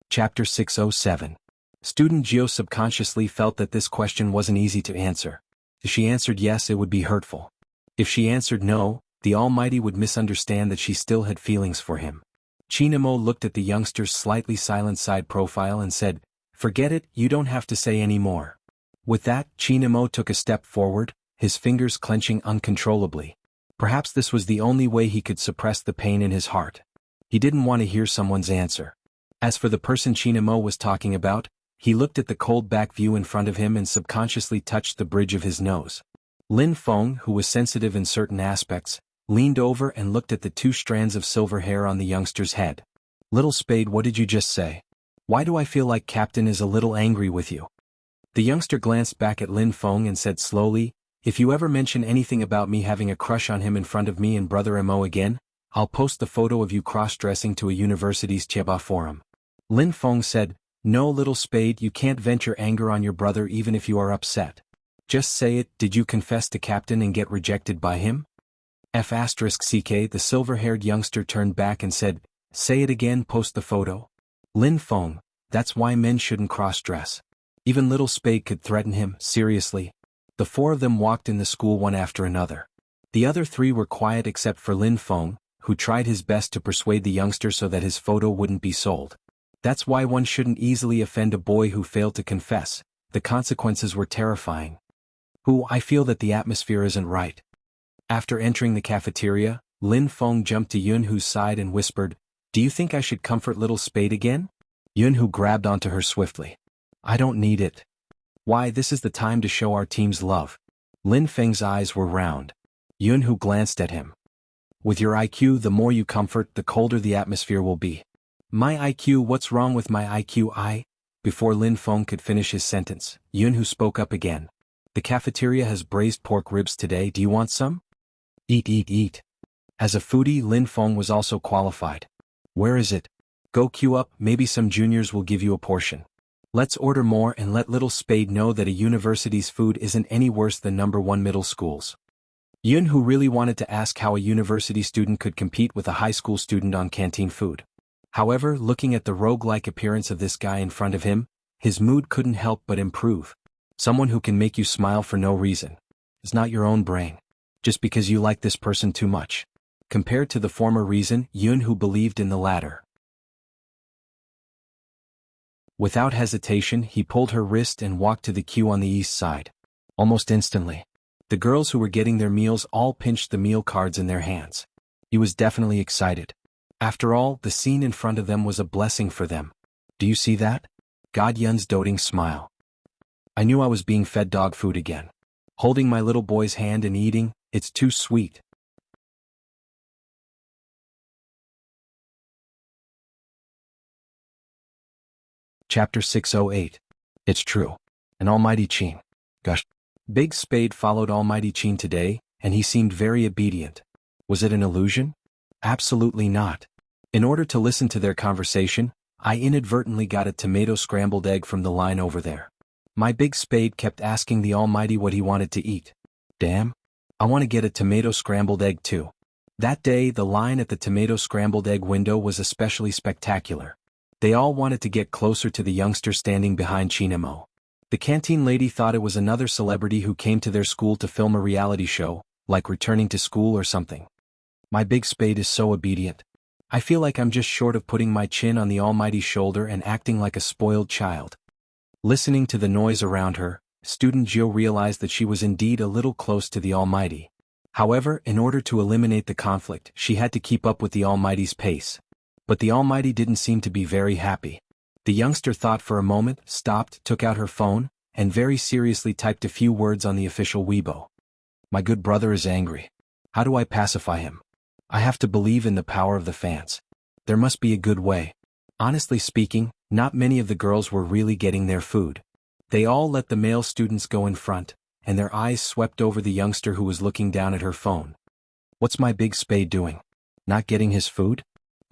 Chapter 607. Student Gio subconsciously felt that this question wasn't easy to answer. If she answered yes, it would be hurtful. If she answered no, the Almighty would misunderstand that she still had feelings for him. Chinamo looked at the youngster's slightly silent side profile and said, Forget it, you don't have to say any more. With that, Chinamo took a step forward, his fingers clenching uncontrollably. Perhaps this was the only way he could suppress the pain in his heart. He didn't want to hear someone's answer. As for the person Chinamo was talking about, he looked at the cold back view in front of him and subconsciously touched the bridge of his nose. Lin Feng, who was sensitive in certain aspects, leaned over and looked at the 2 strands of silver hair on the youngster's head. Little Spade, what did you just say? Why do I feel like Captain is a little angry with you? The youngster glanced back at Lin Feng and said slowly, if you ever mention anything about me having a crush on him in front of me and Brother Mo again, I'll post the photo of you cross-dressing to a university's Chiba forum. Lin Feng said, no, Little Spade, you can't vent your anger on your brother even if you are upset. Just say it, did you confess to Captain and get rejected by him? F***ck, the silver-haired youngster turned back and said, say it again, post the photo. Lin Feng, that's why men shouldn't cross-dress. Even Little Spade could threaten him, seriously. The 4 of them walked in the school one after another. The other 3 were quiet except for Lin Feng, who tried his best to persuade the youngster so that his photo wouldn't be sold. That's why one shouldn't easily offend a boy who failed to confess. The consequences were terrifying. I feel that the atmosphere isn't right. After entering the cafeteria, Lin Feng jumped to Yunhu's side and whispered, do you think I should comfort Little Spade again? Yunhu grabbed onto her swiftly. I don't need it. Why, this is the time to show our team's love. Lin Feng's eyes were round. Yunhu glanced at him. With your IQ, the more you comfort, the colder the atmosphere will be. My IQ, what's wrong with my IQ? Before Lin Feng could finish his sentence, Yunhu spoke up again. The cafeteria has braised pork ribs today, do you want some? Eat, eat, eat. As a foodie, Lin Feng was also qualified. Where is it? Go queue up, maybe some juniors will give you a portion. Let's order more and let Little Spade know that a university's food isn't any worse than #1 middle schools. Yunhu really wanted to ask how a university student could compete with a high school student on canteen food. However, looking at the rogue-like appearance of this guy in front of him, his mood couldn't help but improve. Someone who can make you smile for no reason. It's not your own brain. Just because you like this person too much. Compared to the former reason, Yunhu believed in the latter. Without hesitation, he pulled her wrist and walked to the queue on the east side. Almost instantly, the girls who were getting their meals all pinched the meal cards in their hands. He was definitely excited. After all, the scene in front of them was a blessing for them. Do you see that? God Yun's doting smile. I knew I was being fed dog food again. Holding my little boy's hand and eating, it's too sweet. Chapter 608. It's true. An almighty Qin. Gosh. Big Spade followed Almighty Qin today, and he seemed very obedient. Was it an illusion? Absolutely not. In order to listen to their conversation, I inadvertently got a tomato scrambled egg from the line over there. My Big Spade kept asking the Almighty what he wanted to eat. Damn. I want to get a tomato scrambled egg too. That day, the line at the tomato scrambled egg window was especially spectacular. They all wanted to get closer to the youngster standing behind Chinamo. The canteen lady thought it was another celebrity who came to their school to film a reality show, like Returning to School or something. My Big Spade is so obedient. I feel like I'm just short of putting my chin on the Almighty's shoulder and acting like a spoiled child. Listening to the noise around her, student Jiu realized that she was indeed a little close to the Almighty. However, in order to eliminate the conflict, she had to keep up with the Almighty's pace. But the Almighty didn't seem to be very happy. The youngster thought for a moment, stopped, took out her phone, and very seriously typed a few words on the official Weibo. My good brother is angry. How do I pacify him? I have to believe in the power of the fans. There must be a good way. Honestly speaking, not many of the girls were really getting their food. They all let the male students go in front, and their eyes swept over the youngster who was looking down at her phone. What's my Big Spade doing? Not getting his food?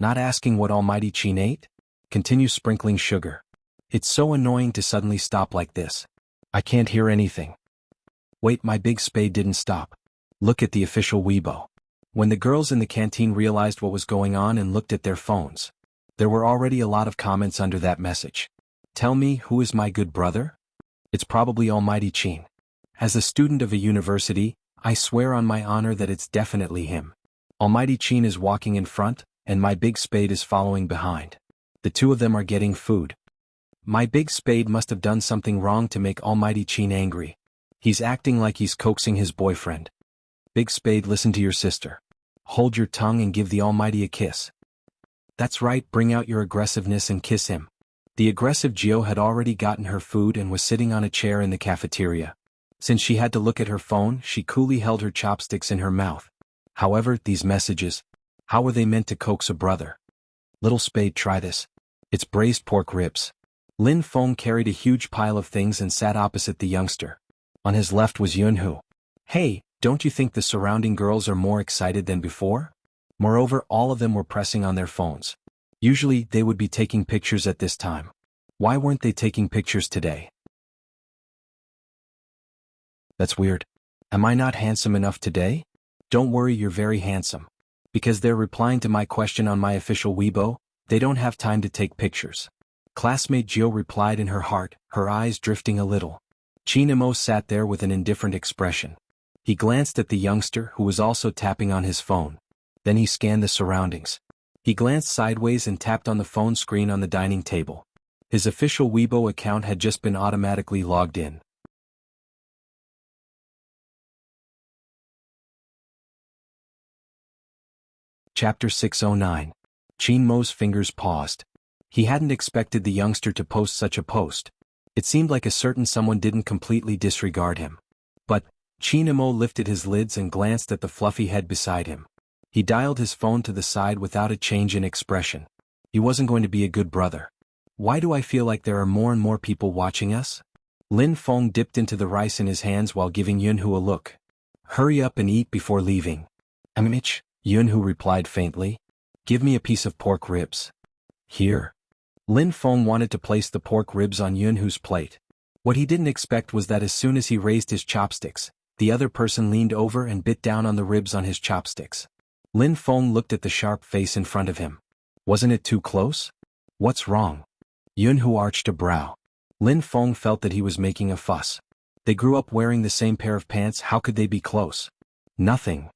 Not asking what Almighty Qin ate? Continue sprinkling sugar. It's so annoying to suddenly stop like this. I can't hear anything. Wait, my Big Spade didn't stop. Look at the official Weibo. When the girls in the canteen realized what was going on and looked at their phones, there were already a lot of comments under that message. Tell me, who is my good brother? It's probably Almighty Qin. As a student of a university, I swear on my honor that it's definitely him. Almighty Qin is walking in front, and my Big Spade is following behind. The two of them are getting food. My big spade must have done something wrong to make Almighty Qin angry. He's acting like he's coaxing his boyfriend. Big spade, listen to your sister. Hold your tongue and give the Almighty a kiss. That's right, bring out your aggressiveness and kiss him. The aggressive Jiao had already gotten her food and was sitting on a chair in the cafeteria. Since she had to look at her phone, she coolly held her chopsticks in her mouth. However, these messages, how were they meant to coax a brother? Little spade, try this. It's braised pork ribs. Lin Feng carried a huge pile of things and sat opposite the youngster. On his left was Jianghu. Hey, don't you think the surrounding girls are more excited than before? Moreover, all of them were pressing on their phones. Usually, they would be taking pictures at this time. Why weren't they taking pictures today? That's weird. Am I not handsome enough today? Don't worry, you're very handsome. Because they're replying to my question on my official Weibo, they don't have time to take pictures. Classmate Jiao replied in her heart, her eyes drifting a little. Chinamo sat there with an indifferent expression. He glanced at the youngster who was also tapping on his phone. Then he scanned the surroundings. He glanced sideways and tapped on the phone screen on the dining table. His official Weibo account had just been automatically logged in. Chapter 609. Qin Mo's fingers paused. He hadn't expected the youngster to post such a post. It seemed like a certain someone didn't completely disregard him. But, Qin Mo lifted his lids and glanced at the fluffy head beside him. He dialed his phone to the side without a change in expression. He wasn't going to be a good brother. Why do I feel like there are more and more people watching us? Lin Feng dipped into the rice in his hands while giving Yunhu a look. Hurry up and eat before leaving. Amich, Yunhu replied faintly. Give me a piece of pork ribs. Here. Lin Feng wanted to place the pork ribs on Yunhu's plate. What he didn't expect was that as soon as he raised his chopsticks, the other person leaned over and bit down on the ribs on his chopsticks. Lin Feng looked at the sharp face in front of him. Wasn't it too close? What's wrong? Yunhu arched a brow. Lin Feng felt that he was making a fuss. They grew up wearing the same pair of pants, how could they be close? Nothing.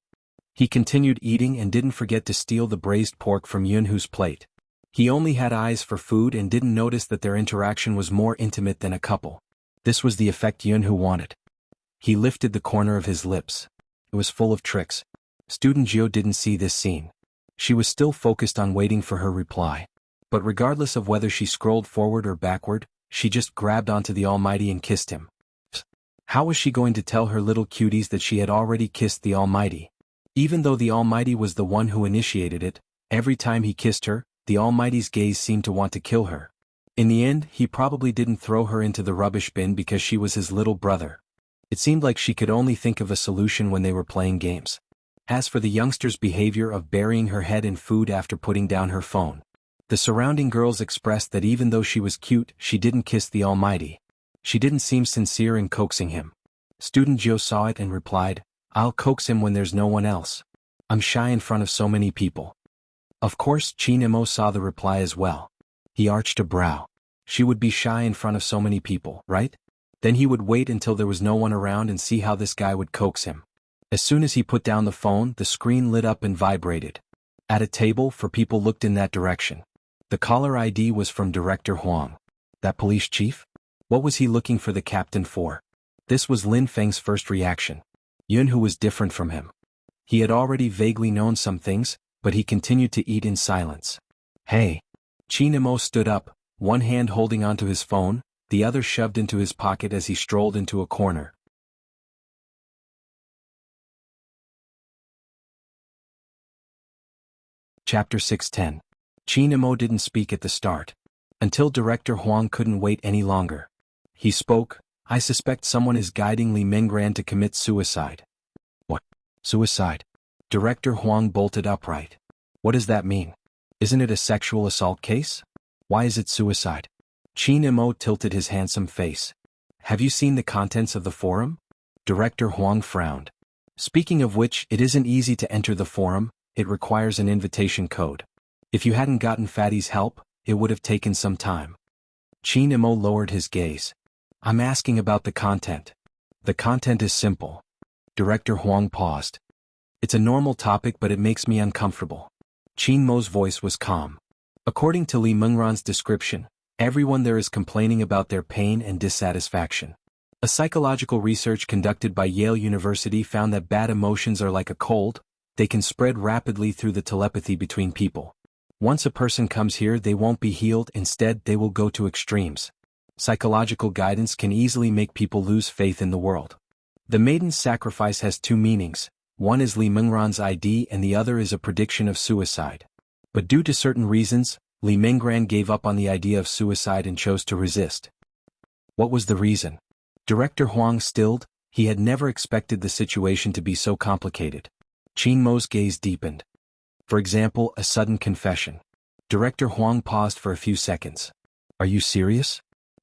He continued eating and didn't forget to steal the braised pork from Yunhu's plate. He only had eyes for food and didn't notice that their interaction was more intimate than a couple. This was the effect Yunhu wanted. He lifted the corner of his lips. It was full of tricks. Student Jiao didn't see this scene. She was still focused on waiting for her reply. But regardless of whether she scrolled forward or backward, she just grabbed onto the Almighty and kissed him. How was she going to tell her little cuties that she had already kissed the Almighty? Even though the Almighty was the one who initiated it, every time he kissed her, the Almighty's gaze seemed to want to kill her. In the end, he probably didn't throw her into the rubbish bin because she was his little brother. It seemed like she could only think of a solution when they were playing games. As for the youngster's behavior of burying her head in food after putting down her phone, the surrounding girls expressed that even though she was cute, she didn't kiss the Almighty. She didn't seem sincere in coaxing him. Student Jiao saw it and replied, I'll coax him when there's no one else. I'm shy in front of so many people. Of course, Qin Mo saw the reply as well. He arched a brow. She would be shy in front of so many people, right? Then he would wait until there was no one around and see how this guy would coax him. As soon as he put down the phone, the screen lit up and vibrated. At a table, 4 people looked in that direction. The caller ID was from Director Huang. That police chief? What was he looking for the captain for? This was Lin Feng's first reaction. Yunhu was different from him. He had already vaguely known some things, but he continued to eat in silence. Hey! Qin Mo stood up, one hand holding onto his phone, the other shoved into his pocket as he strolled into a corner. Chapter 610. Qin Mo didn't speak at the start. Until Director Huang couldn't wait any longer. He spoke, I suspect someone is guiding Li Mengran to commit suicide. What? Suicide? Director Huang bolted upright. What does that mean? Isn't it a sexual assault case? Why is it suicide? Qin Mo tilted his handsome face. Have you seen the contents of the forum? Director Huang frowned. Speaking of which, it isn't easy to enter the forum, it requires an invitation code. If you hadn't gotten Fatty's help, it would have taken some time. Qin Mo lowered his gaze. I'm asking about the content. The content is simple. Director Huang paused. It's a normal topic but it makes me uncomfortable. Qin Mo's voice was calm. According to Li Mengran's description, Everyone there is complaining about their pain and dissatisfaction. A psychological research conducted by Yale University found that bad emotions are like a cold, they can spread rapidly through the telepathy between people. Once a person comes here, they won't be healed, instead they will go to extremes. Psychological guidance can easily make people lose faith in the world. The maiden's sacrifice has two meanings, one is Li Mengran's ID and the other is a prediction of suicide. But due to certain reasons, Li Mengran gave up on the idea of suicide and chose to resist. What was the reason? Director Huang stilled, he had never expected the situation to be so complicated. Qin Mo's gaze deepened. For example, a sudden confession. Director Huang paused for a few seconds. Are you serious?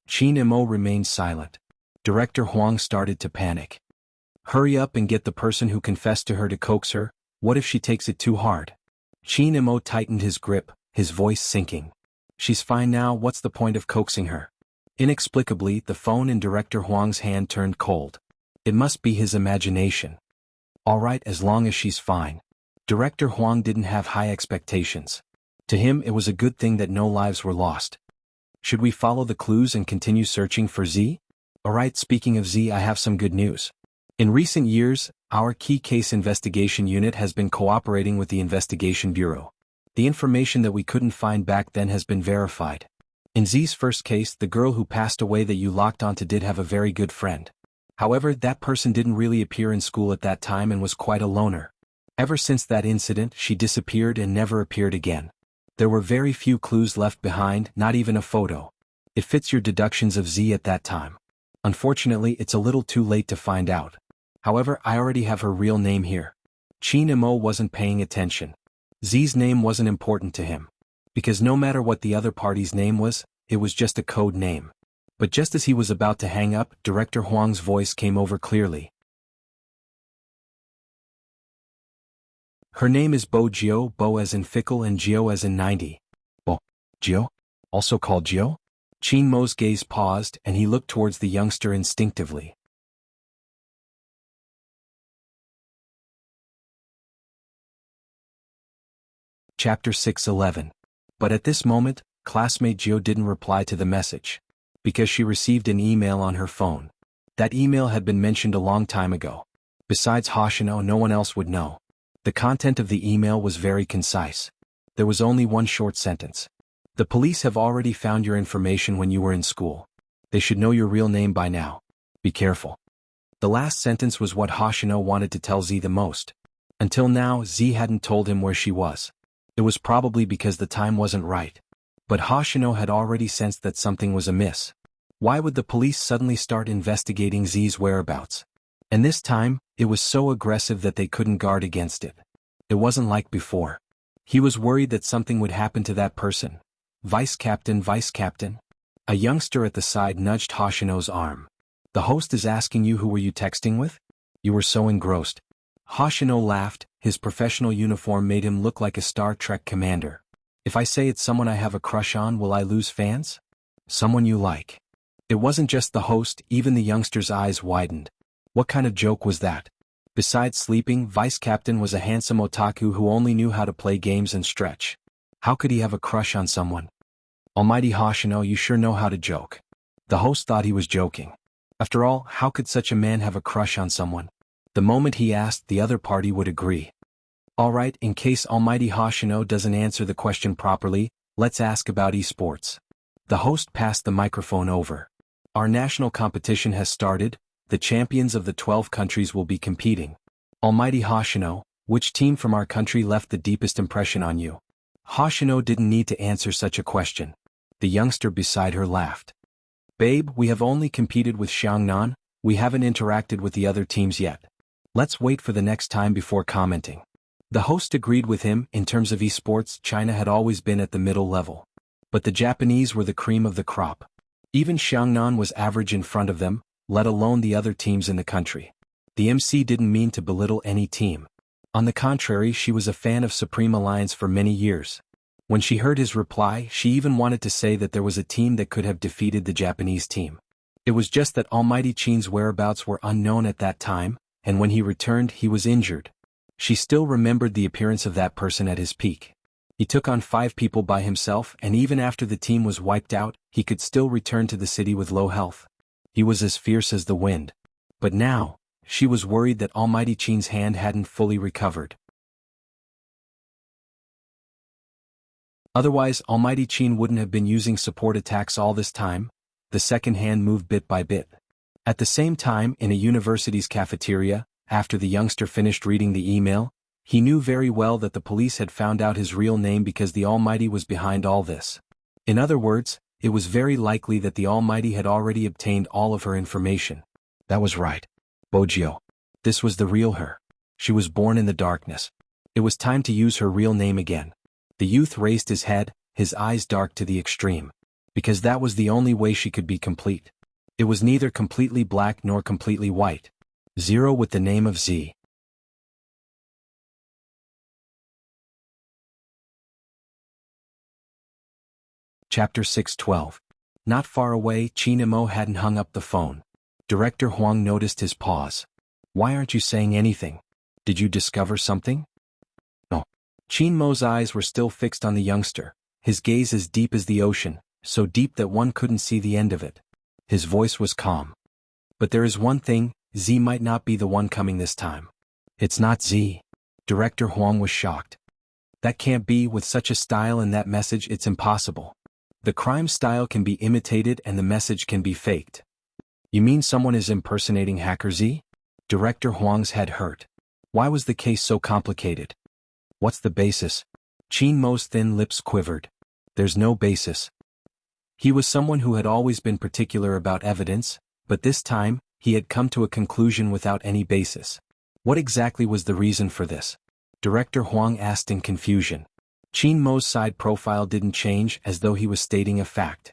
Qin Mo remained silent. Director Huang started to panic. Hurry up and get the person who confessed to her to coax her, what if she takes it too hard? Qin Mo tightened his grip, his voice sinking. She's fine now, what's the point of coaxing her? Inexplicably, the phone in Director Huang's hand turned cold. It must be his imagination. All right, as long as she's fine. Director Huang didn't have high expectations. To him, it was a good thing that no lives were lost. Should we follow the clues and continue searching for Z? Alright, speaking of Z, I have some good news. In recent years, our key case investigation unit has been cooperating with the Investigation Bureau. The information that we couldn't find back then has been verified. In Z's first case, the girl who passed away that you locked onto did have a very good friend. However, that person didn't really appear in school at that time and was quite a loner. Ever since that incident, she disappeared and never appeared again. There were very few clues left behind, not even a photo. It fits your deductions of Z at that time. Unfortunately, it's a little too late to find out. However, I already have her real name here. Qin Mo wasn't paying attention. Z's name wasn't important to him. Because no matter what the other party's name was, it was just a code name. But just as he was about to hang up, Director Huang's voice came over clearly. Her name is Bo Jiao, Bo as in fickle and Jiao as in 90. Bo Jiao? Also called Jiao? Qin Mo's gaze paused and he looked towards the youngster instinctively. Chapter 6:11. But at this moment, classmate Jiao didn't reply to the message. Because she received an email on her phone. That email had been mentioned a long time ago. Besides Hoshino, no one else would know. The content of the email was very concise. There was only one short sentence. The police have already found your information when you were in school. They should know your real name by now. Be careful. The last sentence was what Hoshino wanted to tell Z the most. Until now, Z hadn't told him where she was. It was probably because the time wasn't right. But Hoshino had already sensed that something was amiss. Why would the police suddenly start investigating Z's whereabouts? And this time, it was so aggressive that they couldn't guard against it. It wasn't like before. He was worried that something would happen to that person. Vice Captain. A youngster at the side nudged Hoshino's arm. The host is asking you who were you texting with? You were so engrossed. Hoshino laughed, his professional uniform made him look like a Star Trek commander. If I say it's someone I have a crush on, will I lose fans? Someone you like. It wasn't just the host, even the youngster's eyes widened. What kind of joke was that? Besides sleeping, Vice Captain was a handsome otaku who only knew how to play games and stretch. How could he have a crush on someone? Almighty Hoshino, you sure know how to joke. The host thought he was joking. After all, how could such a man have a crush on someone? The moment he asked, the other party would agree. Alright, in case Almighty Hoshino doesn't answer the question properly, let's ask about esports. The host passed the microphone over. Our national competition has started, the champions of the 12 countries will be competing. Almighty Hoshino, which team from our country left the deepest impression on you? Hoshino didn't need to answer such a question. The youngster beside her laughed. Babe, we have only competed with Xiangnan, we haven't interacted with the other teams yet. Let's wait for the next time before commenting. The host agreed with him. In terms of esports, China had always been at the middle level. But the Japanese were the cream of the crop. Even Xiangnan was average in front of them, let alone the other teams in the country. The MC didn't mean to belittle any team. On the contrary, she was a fan of Supreme Alliance for many years. When she heard his reply, she even wanted to say that there was a team that could have defeated the Japanese team. It was just that Almighty Qin's whereabouts were unknown at that time, and when he returned, he was injured. She still remembered the appearance of that person at his peak. He took on 5 people by himself, and even after the team was wiped out, he could still return to the city with low health. He was as fierce as the wind. But now, she was worried that Almighty Qin's hand hadn't fully recovered. Otherwise, Almighty Qin wouldn't have been using support attacks all this time. The second hand moved bit by bit. At the same time, in a university's cafeteria, after the youngster finished reading the email, he knew very well that the police had found out his real name because the Almighty was behind all this. In other words, it was very likely that the Almighty had already obtained all of her information. That was right. Bojio. This was the real her. She was born in the darkness. It was time to use her real name again. The youth raised his head, his eyes dark to the extreme. Because that was the only way she could be complete. It was neither completely black nor completely white. 0 with the name of Z. Chapter 6:12. Not far away, Qin Imo hadn't hung up the phone. Director Huang noticed his pause. Why aren't you saying anything? Did you discover something? No. Qin Mo's eyes were still fixed on the youngster, his gaze as deep as the ocean, so deep that one couldn't see the end of it. His voice was calm. But there is one thing, Z might not be the one coming this time. It's not Z. Director Huang was shocked. That can't be, with such a style and that message, it's impossible. The crime style can be imitated and the message can be faked. You mean someone is impersonating Hacker Z? Director Huang's head hurt. Why was the case so complicated? What's the basis? Qin Mo's thin lips quivered. There's no basis. He was someone who had always been particular about evidence, but this time, he had come to a conclusion without any basis. What exactly was the reason for this? Director Huang asked in confusion. Qin Mo's side profile didn't change, as though he was stating a fact.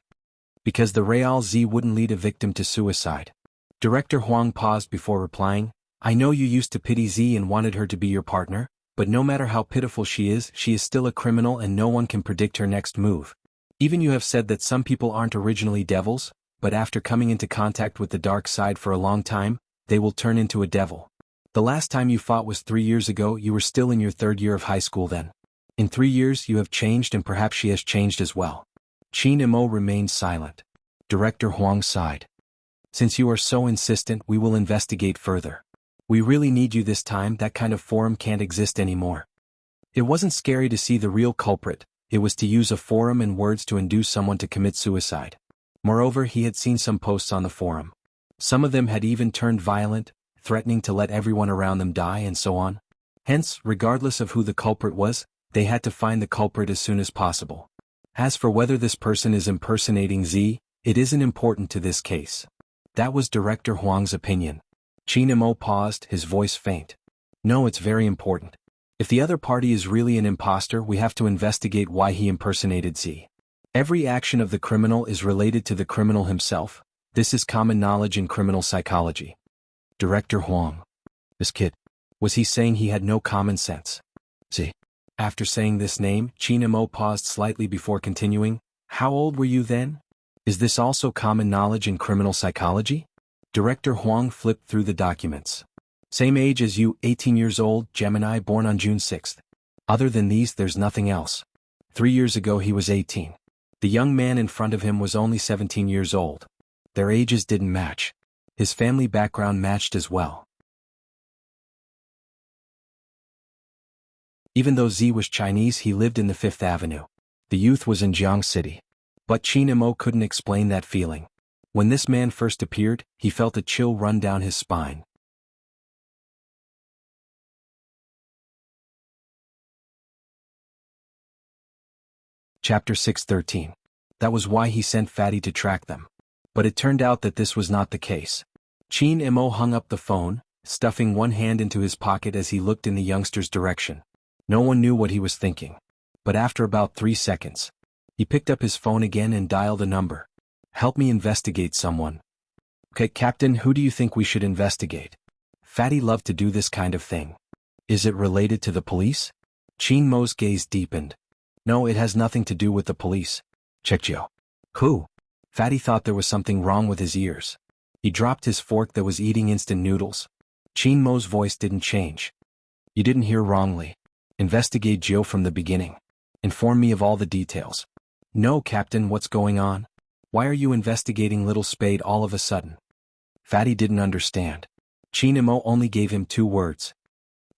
Because the Real Z wouldn't lead a victim to suicide. Director Huang paused before replying. I know you used to pity Z and wanted her to be your partner, but no matter how pitiful she is still a criminal and no one can predict her next move. Even you have said that some people aren't originally devils, but after coming into contact with the dark side for a long time, they will turn into a devil. The last time you fought was 3 years ago. You were still in your 3rd year of high school then. In 3 years you have changed, and perhaps she has changed as well. Qin Imo remained silent. Director Huang sighed. Since you are so insistent, we will investigate further. We really need you this time. That kind of forum can't exist anymore. It wasn't scary to see the real culprit, it was to use a forum and words to induce someone to commit suicide. Moreover, he had seen some posts on the forum. Some of them had even turned violent, threatening to let everyone around them die and so on. Hence, regardless of who the culprit was, they had to find the culprit as soon as possible. As for whether this person is impersonating Z, it isn't important to this case. That was Director Huang's opinion. Qin Imo paused, his voice faint. No, it's very important. If the other party is really an imposter, we have to investigate why he impersonated Z. Every action of the criminal is related to the criminal himself. This is common knowledge in criminal psychology. Director Huang. This kid. Was he saying he had no common sense? Z. After saying this name, Qin Imo paused slightly before continuing. How old were you then? Is this also common knowledge in criminal psychology? Director Huang flipped through the documents. Same age as you, 18 years old, Gemini, born on June 6th. Other than these, there's nothing else. 3 years ago he was 18. The young man in front of him was only 17 years old. Their ages didn't match. His family background matched as well. Even though Z was Chinese, he lived in the 5th Avenue. The youth was in Jianghu City. But Qin Imo couldn't explain that feeling. When this man first appeared, he felt a chill run down his spine. Chapter 6:13. That was why he sent Fatty to track them. But it turned out that this was not the case. Qin Imo hung up the phone, stuffing one hand into his pocket as he looked in the youngster's direction. No one knew what he was thinking. But after about 3 seconds, he picked up his phone again and dialed a number. Help me investigate someone. Okay, Captain, who do you think we should investigate? Fatty loved to do this kind of thing. Is it related to the police? Qin Mo's gaze deepened. No, it has nothing to do with the police. Chekchio. Who? Fatty thought there was something wrong with his ears. He dropped his fork that was eating instant noodles. Qin Mo's voice didn't change. You didn't hear wrongly. Investigate Jiu from the beginning. Inform me of all the details. No, Captain, what's going on? Why are you investigating Little Spade all of a sudden? Fatty didn't understand. Qin Mo only gave him 2 words.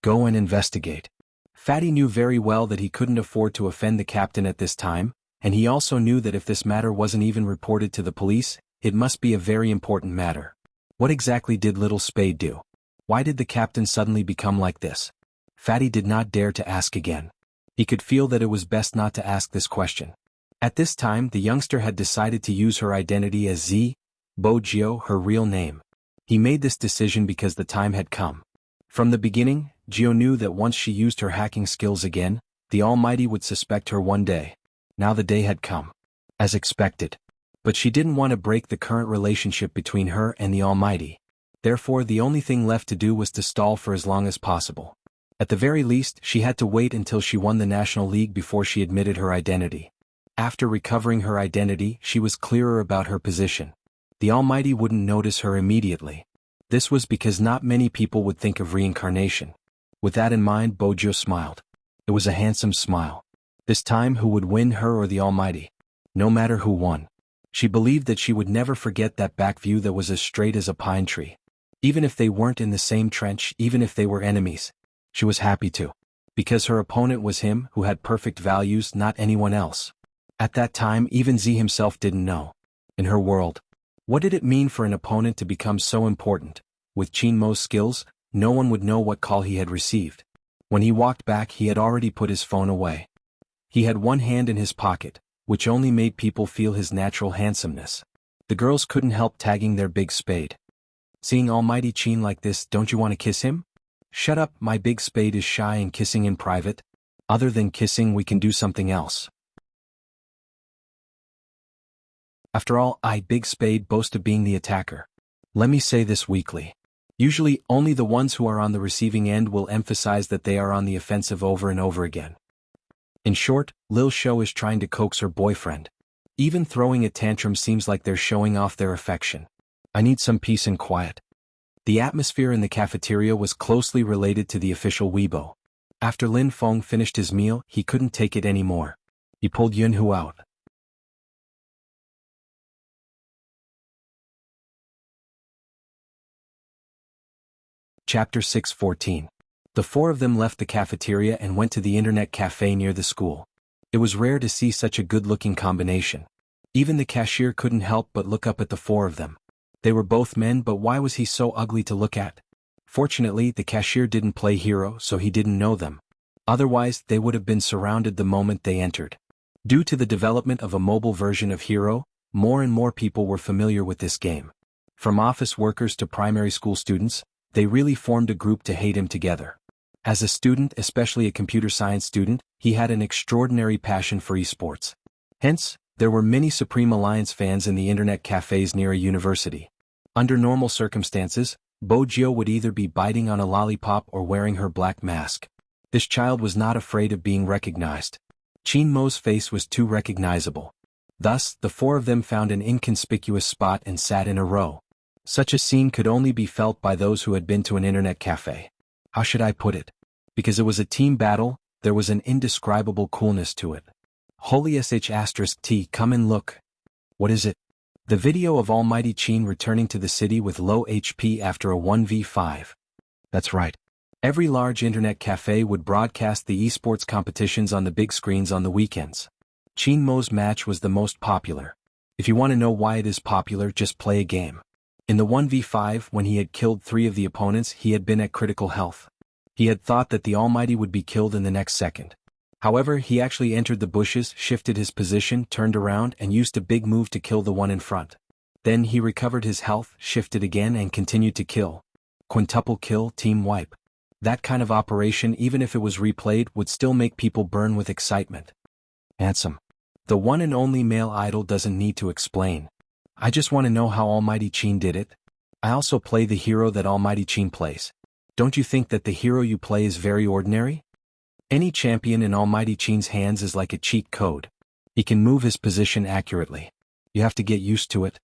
Go and investigate. Fatty knew very well that he couldn't afford to offend the captain at this time, and he also knew that if this matter wasn't even reported to the police, it must be a very important matter. What exactly did Little Spade do? Why did the captain suddenly become like this? Fatty did not dare to ask again. He could feel that it was best not to ask this question. At this time, the youngster had decided to use her identity as Z, Bojio, her real name. He made this decision because the time had come. From the beginning, Gio knew that once she used her hacking skills again, the Almighty would suspect her one day. Now the day had come. As expected. But she didn't want to break the current relationship between her and the Almighty. Therefore, the only thing left to do was to stall for as long as possible. At the very least, she had to wait until she won the National League before she admitted her identity. After recovering her identity, she was clearer about her position. The Almighty wouldn't notice her immediately. This was because not many people would think of reincarnation. With that in mind, Bojio smiled. It was a handsome smile. This time, who would win, her or the Almighty? No matter who won. She believed that she would never forget that back view that was as straight as a pine tree. Even if they weren't in the same trench, even if they were enemies. She was happy to. Because her opponent was him, who had perfect values, not anyone else. At that time, even Z himself didn't know. In her world. What did it mean for an opponent to become so important? With Qin Mo's skills, no one would know what call he had received. When he walked back, he had already put his phone away. He had one hand in his pocket, which only made people feel his natural handsomeness. The girls couldn't help tagging their big spade. Seeing Almighty Qin like this, don't you want to kiss him? Shut up, my big spade is shy and kissing in private. Other than kissing, we can do something else. After all, I, Big Spade, boast of being the attacker. Let me say this weakly. Usually, only the ones who are on the receiving end will emphasize that they are on the offensive over and over again. In short, Lil Shou is trying to coax her boyfriend. Even throwing a tantrum seems like they're showing off their affection. I need some peace and quiet. The atmosphere in the cafeteria was closely related to the official Weibo. After Lin Feng finished his meal, he couldn't take it anymore. He pulled Yunhu out. Chapter 6:14. The 4 of them left the cafeteria and went to the internet cafe near the school. It was rare to see such a good-looking combination. Even the cashier couldn't help but look up at the 4 of them. They were both men, but why was he so ugly to look at? Fortunately, the cashier didn't play hero, so he didn't know them. Otherwise, they would have been surrounded the moment they entered. Due to the development of a mobile version of Hero, more and more people were familiar with this game. From office workers to primary school students, they really formed a group to hate him together. As a student, especially a computer science student, he had an extraordinary passion for esports. Hence, there were many Supreme Alliance fans in the internet cafes near a university. Under normal circumstances, Bojio would either be biting on a lollipop or wearing her black mask. This child was not afraid of being recognized. Qin Mo's face was too recognizable. Thus, the 4 of them found an inconspicuous spot and sat in a row. Such a scene could only be felt by those who had been to an internet cafe. How should I put it? Because it was a team battle, there was an indescribable coolness to it. Holy sh*T, come and look. What is it? The video of Almighty Qin returning to the city with low HP after a 1v5. That's right. Every large internet cafe would broadcast the esports competitions on the big screens on the weekends. Qin Mo's match was the most popular. If you want to know why it is popular, just play a game. In the 1v5, when he had killed 3 of the opponents, he had been at critical health. He had thought that the Almighty would be killed in the next second. However, he actually entered the bushes, shifted his position, turned around, and used a big move to kill the one in front. Then he recovered his health, shifted again, and continued to kill. Quintuple kill, team wipe. That kind of operation, even if it was replayed, would still make people burn with excitement. Handsome. The one and only male idol doesn't need to explain. I just want to know how Almighty Qin did it. I also play the hero that Almighty Qin plays. Don't you think that the hero you play is very ordinary? Any champion in Almighty Qin's hands is like a cheat code. He can move his position accurately. You have to get used to it.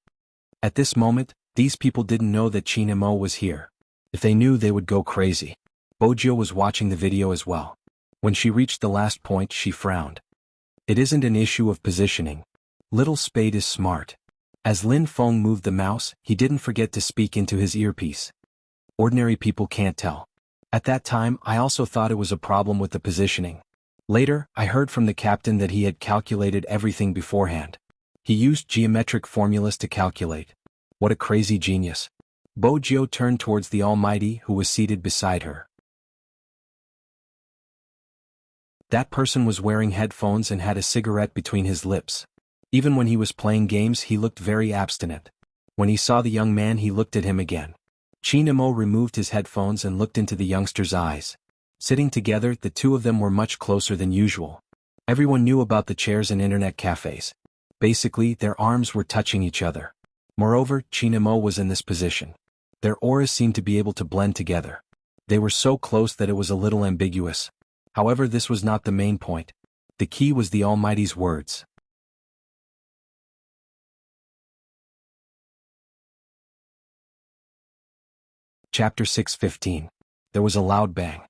At this moment, these people didn't know that Qin Mo was here. If they knew, they would go crazy. Bojio was watching the video as well. When she reached the last point, she frowned. It isn't an issue of positioning. Little Spade is smart. As Lin Feng moved the mouse, he didn't forget to speak into his earpiece. Ordinary people can't tell. At that time, I also thought it was a problem with the positioning. Later, I heard from the captain that he had calculated everything beforehand. He used geometric formulas to calculate. What a crazy genius. Bojiu turned towards the Almighty who was seated beside her. That person was wearing headphones and had a cigarette between his lips. Even when he was playing games he looked very abstinent. When he saw the young man he looked at him again. Chinemo removed his headphones and looked into the youngster's eyes. Sitting together, the two of them were much closer than usual. Everyone knew about the chairs in internet cafes. Basically, their arms were touching each other. Moreover, Chinemo was in this position. Their auras seemed to be able to blend together. They were so close that it was a little ambiguous. However, this was not the main point. The key was the Almighty's words. Chapter 6:15. There was a loud bang.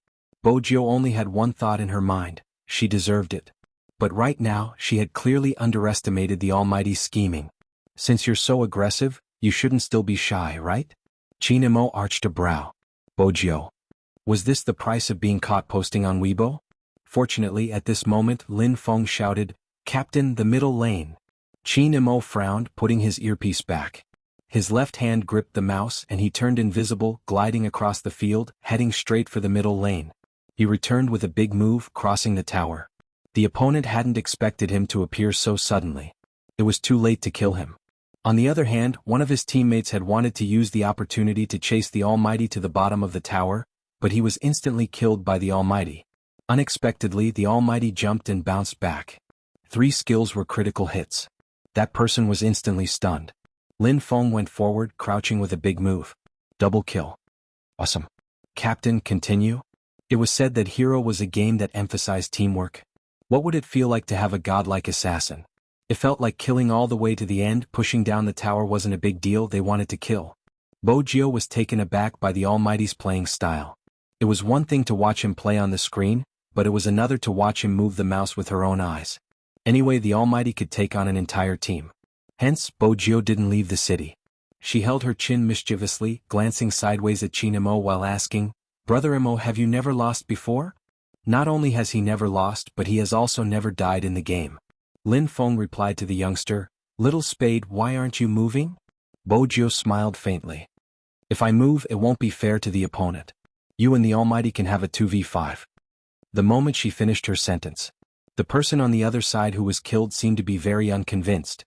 Bojiu only had one thought in her mind: she deserved it. But right now, she had clearly underestimated the Almighty's scheming. Since you're so aggressive, you shouldn't still be shy, right? Chinemo arched a brow. Bojiu. Was this the price of being caught posting on Weibo? Fortunately, at this moment, Lin Feng shouted, "Captain, the middle lane." Chinemo frowned, putting his earpiece back. His left hand gripped the mouse and he turned invisible, gliding across the field, heading straight for the middle lane. He returned with a big move, crossing the tower. The opponent hadn't expected him to appear so suddenly. It was too late to kill him. On the other hand, one of his teammates had wanted to use the opportunity to chase the Almighty to the bottom of the tower, but he was instantly killed by the Almighty. Unexpectedly, the Almighty jumped and bounced back. 3 skills were critical hits. That person was instantly stunned. Lin Feng went forward, crouching with a big move. Double kill. Awesome. Captain, continue? It was said that Hero was a game that emphasized teamwork. What would it feel like to have a godlike assassin? It felt like killing all the way to the end. Pushing down the tower wasn't a big deal, they wanted to kill. Bojiu was taken aback by the Almighty's playing style. It was one thing to watch him play on the screen, but it was another to watch him move the mouse with her own eyes. Anyway, the Almighty could take on an entire team. Hence, Bojiu didn't leave the city. She held her chin mischievously, glancing sideways at Chinemo while asking, "Brother Imo, have you never lost before?" Not only has he never lost, but he has also never died in the game. Lin Feng replied to the youngster, "Little Spade, why aren't you moving?" Bojiu smiled faintly. "If I move, it won't be fair to the opponent. You and the Almighty can have a 2v5. The moment she finished her sentence, the person on the other side who was killed seemed to be very unconvinced.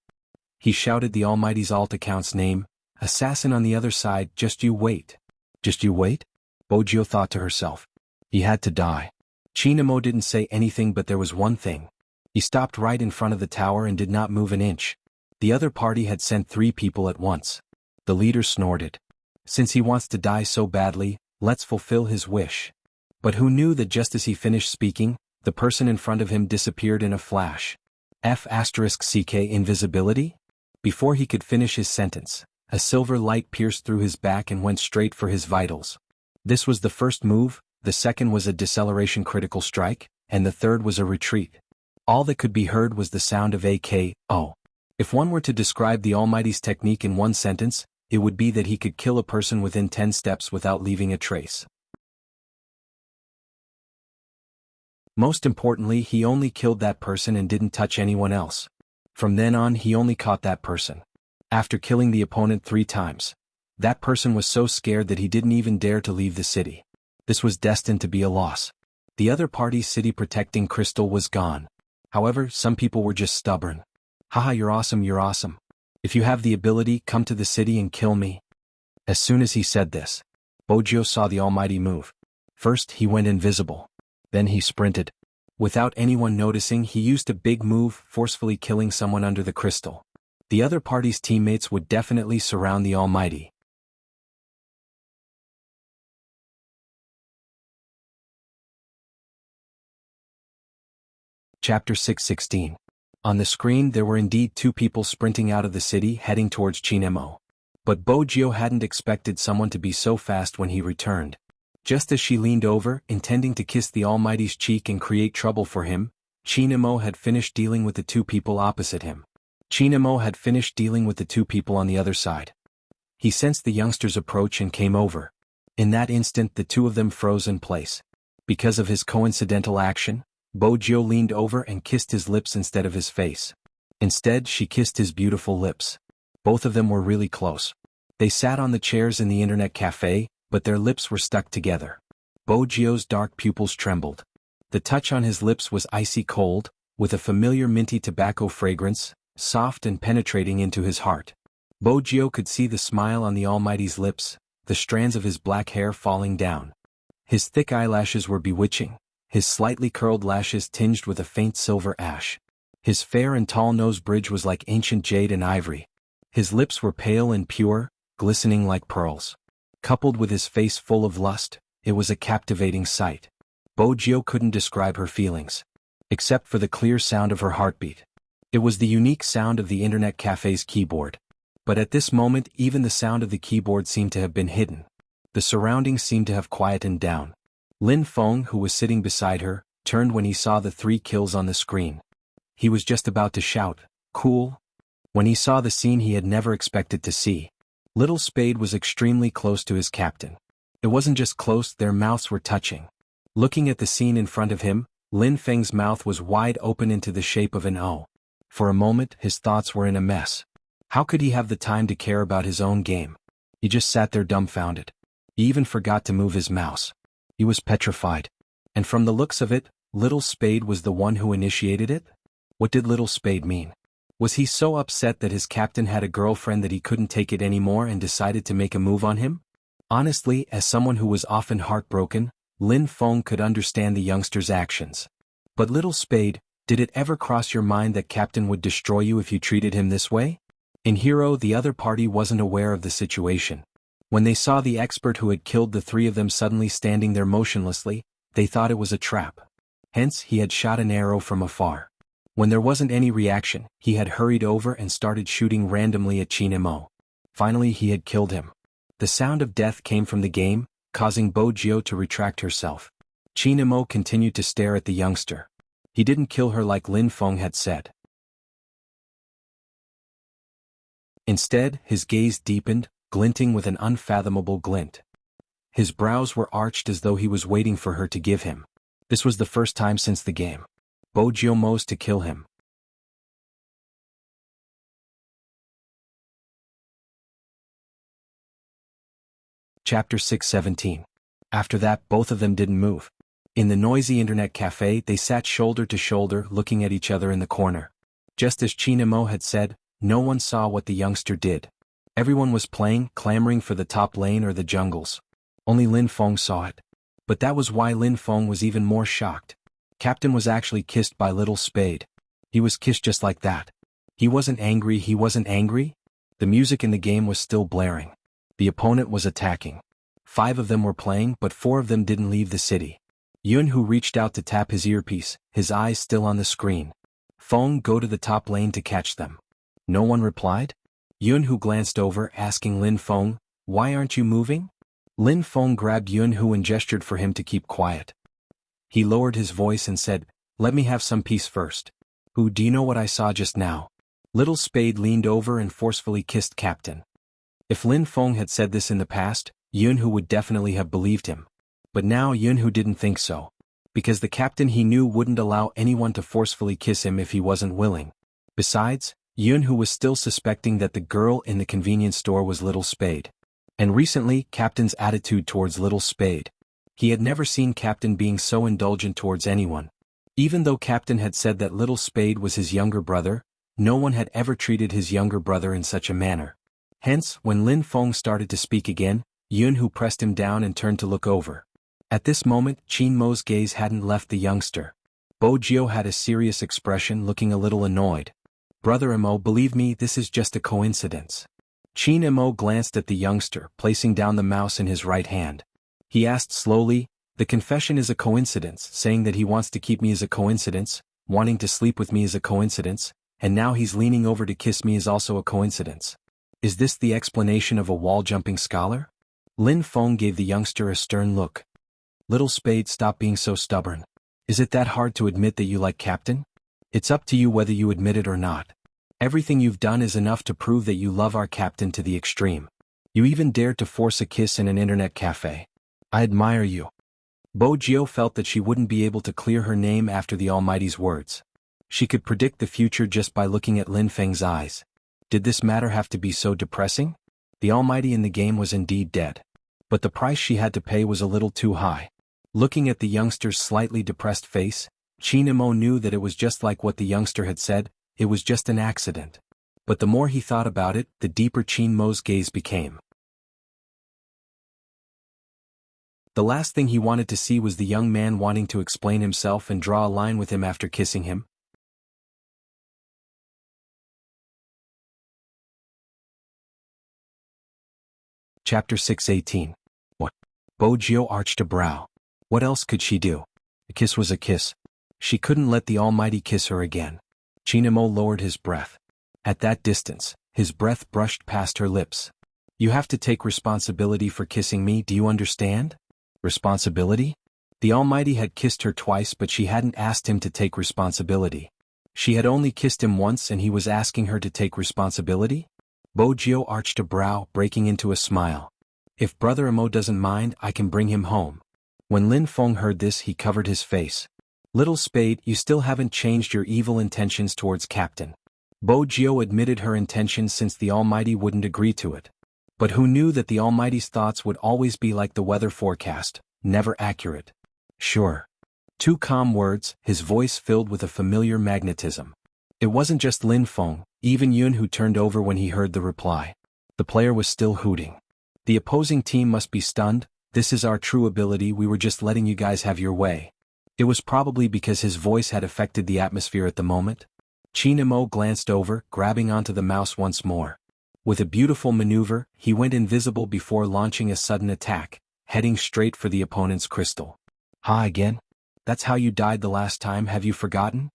He shouted the Almighty's alt account's name, "Assassin on the other side, just you wait." Just you wait? Bojiu thought to herself. He had to die. Chinemo didn't say anything, but there was one thing. He stopped right in front of the tower and did not move an inch. The other party had sent 3 people at once. The leader snorted. Since he wants to die so badly, let's fulfill his wish. But who knew that just as he finished speaking, the person in front of him disappeared in a flash. F***ck invisibility? Before he could finish his sentence, a silver light pierced through his back and went straight for his vitals. This was the first move, the second was a deceleration critical strike, and the third was a retreat. All that could be heard was the sound of a KO. If one were to describe the Almighty's technique in one sentence, it would be that he could kill a person within 10 steps without leaving a trace. Most importantly, he only killed that person and didn't touch anyone else. From then on, he only caught that person. After killing the opponent 3 times, that person was so scared that he didn't even dare to leave the city. This was destined to be a loss. The other party's city protecting crystal was gone. However, some people were just stubborn. "Haha, you're awesome, you're awesome. If you have the ability, come to the city and kill me." As soon as he said this, Bojiu saw the Almighty move. First, he went invisible. Then he sprinted. Without anyone noticing, he used a big move, forcefully killing someone under the crystal. The other party's teammates would definitely surround the Almighty. Chapter 6:16. On the screen there were indeed 2 people sprinting out of the city heading towards Chinemo. But Bojiu hadn't expected someone to be so fast when he returned. Just as she leaned over, intending to kiss the Almighty's cheek and create trouble for him, Chinamo had finished dealing with the two people opposite him. Chinamo had finished dealing with the two people on the other side. He sensed the youngster's approach and came over. In that instant the two of them froze in place. Because of his coincidental action, Bojio leaned over and kissed his lips instead of his face. Instead she kissed his beautiful lips. Both of them were really close. They sat on the chairs in the internet cafe, but their lips were stuck together. Bojio's dark pupils trembled. The touch on his lips was icy cold, with a familiar minty tobacco fragrance, soft and penetrating into his heart. Bojio could see the smile on the Almighty's lips, the strands of his black hair falling down. His thick eyelashes were bewitching, his slightly curled lashes tinged with a faint silver ash. His fair and tall nose bridge was like ancient jade and ivory. His lips were pale and pure, glistening like pearls. Coupled with his face full of lust, it was a captivating sight. Bojio couldn't describe her feelings, except for the clear sound of her heartbeat. It was the unique sound of the internet cafe's keyboard. But at this moment even the sound of the keyboard seemed to have been hidden. The surroundings seemed to have quietened down. Lin Feng, who was sitting beside her, turned when he saw the 3 kills on the screen. He was just about to shout, "Cool!" when he saw the scene he had never expected to see. Little Spade was extremely close to his captain. It wasn't just close, their mouths were touching. Looking at the scene in front of him, Lin Feng's mouth was wide open into the shape of an O. For a moment his thoughts were in a mess. How could he have the time to care about his own game? He just sat there dumbfounded. He even forgot to move his mouse. He was petrified. And from the looks of it, Little Spade was the one who initiated it? What did Little Spade mean? Was he so upset that his captain had a girlfriend that he couldn't take it anymore and decided to make a move on him? Honestly, as someone who was often heartbroken, Lin Feng could understand the youngster's actions. But Little Spade, did it ever cross your mind that Captain would destroy you if you treated him this way? In Hero, the other party wasn't aware of the situation. When they saw the expert who had killed the 3 of them suddenly standing there motionlessly, they thought it was a trap. Hence, he had shot an arrow from afar. When there wasn't any reaction, he had hurried over and started shooting randomly at Chinamo. Finally, he had killed him. The sound of death came from the game, causing Bojio to retract herself. Chinamo continued to stare at the youngster. He didn't kill her like Lin Feng had said. Instead, his gaze deepened, glinting with an unfathomable glint. His brows were arched as though he was waiting for her to give him. This was the first time since the game. Bojio mows to kill him. Chapter 617. After that, both of them didn't move. In the noisy internet cafe, they sat shoulder to shoulder, looking at each other in the corner. Just as Chinamo had said, no one saw what the youngster did. Everyone was playing, clamoring for the top lane or the jungles. Only Lin Feng saw it. But that was why Lin Feng was even more shocked. Captain was actually kissed by Little Spade. He was kissed just like that. He wasn't angry. The music in the game was still blaring. The opponent was attacking. 5 of them were playing, but 4 of them didn't leave the city. Jianghu reached out to tap his earpiece, his eyes still on the screen. Feng, go to the top lane to catch them. No one replied? Jianghu glanced over, asking Lin Feng, why aren't you moving? Lin Feng grabbed Jianghu and gestured for him to keep quiet. He lowered his voice and said, let me have some peace first. Who, do you know what I saw just now? Little Spade leaned over and forcefully kissed Captain. If Lin Feng had said this in the past, Jianghu would definitely have believed him. But now Jianghu didn't think so. Because the captain he knew wouldn't allow anyone to forcefully kiss him if he wasn't willing. Besides, Jianghu was still suspecting that the girl in the convenience store was Little Spade. And recently, Captain's attitude towards Little Spade. He had never seen Captain being so indulgent towards anyone. Even though Captain had said that Little Spade was his younger brother, no one had ever treated his younger brother in such a manner. Hence, when Lin Feng started to speak again, Jianghu pressed him down and turned to look over. At this moment, Qin Mo's gaze hadn't left the youngster. Bojio had a serious expression, looking a little annoyed. Brother Mo, believe me, this is just a coincidence. Qin Mo glanced at the youngster, placing down the mouse in his right hand. He asked slowly, the confession is a coincidence, saying that he wants to keep me is a coincidence, wanting to sleep with me is a coincidence, and now he's leaning over to kiss me is also a coincidence. Is this the explanation of a wall-jumping scholar? Lin Feng gave the youngster a stern look. Little Spade, stop being so stubborn. Is it that hard to admit that you like Captain? It's up to you whether you admit it or not. Everything you've done is enough to prove that you love our Captain to the extreme. You even dared to force a kiss in an internet cafe. I admire you. Bo Jio felt that she wouldn't be able to clear her name after the Almighty's words. She could predict the future just by looking at Lin Feng's eyes. Did this matter have to be so depressing? The Almighty in the game was indeed dead. But the price she had to pay was a little too high. Looking at the youngster's slightly depressed face, Qin Imo knew that it was just like what the youngster had said, it was just an accident. But the more he thought about it, the deeper Qin Mo's gaze became. The last thing he wanted to see was the young man wanting to explain himself and draw a line with him after kissing him. Chapter 6:18. What? Bo Jio arched a brow. What else could she do? A kiss was a kiss. She couldn't let the Almighty kiss her again. Qin Imo lowered his breath. At that distance, his breath brushed past her lips. You have to take responsibility for kissing me, do you understand? Responsibility? The Almighty had kissed her twice, but she hadn't asked him to take responsibility. She had only kissed him once and he was asking her to take responsibility? Bo Jio arched a brow, breaking into a smile. If Brother Imo doesn't mind, I can bring him home. When Lin Feng heard this, he covered his face. Little Spade, you still haven't changed your evil intentions towards Captain. Bo Jio admitted her intentions since the Almighty wouldn't agree to it. But who knew that the Almighty's thoughts would always be like the weather forecast, never accurate. Sure. Two calm words, his voice filled with a familiar magnetism. It wasn't just Lin Feng, even Yun who turned over when he heard the reply. The player was still hooting. The opposing team must be stunned. This is our true ability, we were just letting you guys have your way. It was probably because his voice had affected the atmosphere at the moment. Qin Imo glanced over, grabbing onto the mouse once more. With a beautiful maneuver, he went invisible before launching a sudden attack, heading straight for the opponent's crystal. Ha again? That's how you died the last time, have you forgotten?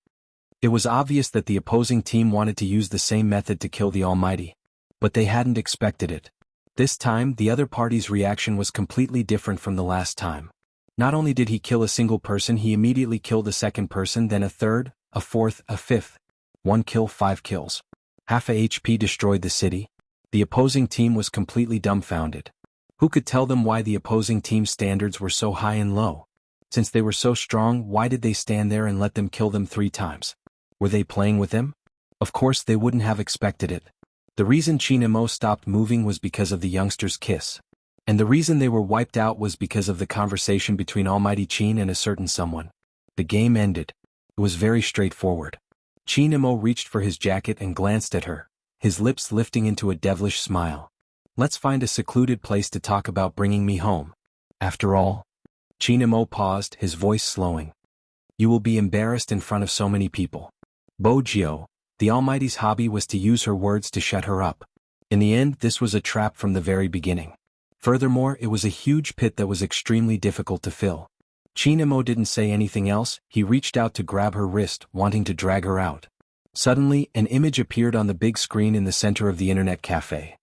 It was obvious that the opposing team wanted to use the same method to kill the Almighty. But they hadn't expected it. This time, the other party's reaction was completely different from the last time. Not only did he kill a single person, he immediately killed a second person, then a third, a fourth, a fifth. 1 kill, 5 kills. Half a HP destroyed the city. The opposing team was completely dumbfounded. Who could tell them why the opposing team's standards were so high and low? Since they were so strong, why did they stand there and let them kill them 3 times? Were they playing with them? Of course they wouldn't have expected it. The reason Qin Imo stopped moving was because of the youngster's kiss. And the reason they were wiped out was because of the conversation between Almighty Qin and a certain someone. The game ended. It was very straightforward. Qin Imo reached for his jacket and glanced at her, his lips lifting into a devilish smile. Let's find a secluded place to talk about bringing me home. After all. Qin Imo paused, his voice slowing. You will be embarrassed in front of so many people. Bo Jio, the Almighty's hobby was to use her words to shut her up. In the end, this was a trap from the very beginning. Furthermore, it was a huge pit that was extremely difficult to fill. Qin Imo didn't say anything else, he reached out to grab her wrist, wanting to drag her out. Suddenly, an image appeared on the big screen in the center of the internet cafe.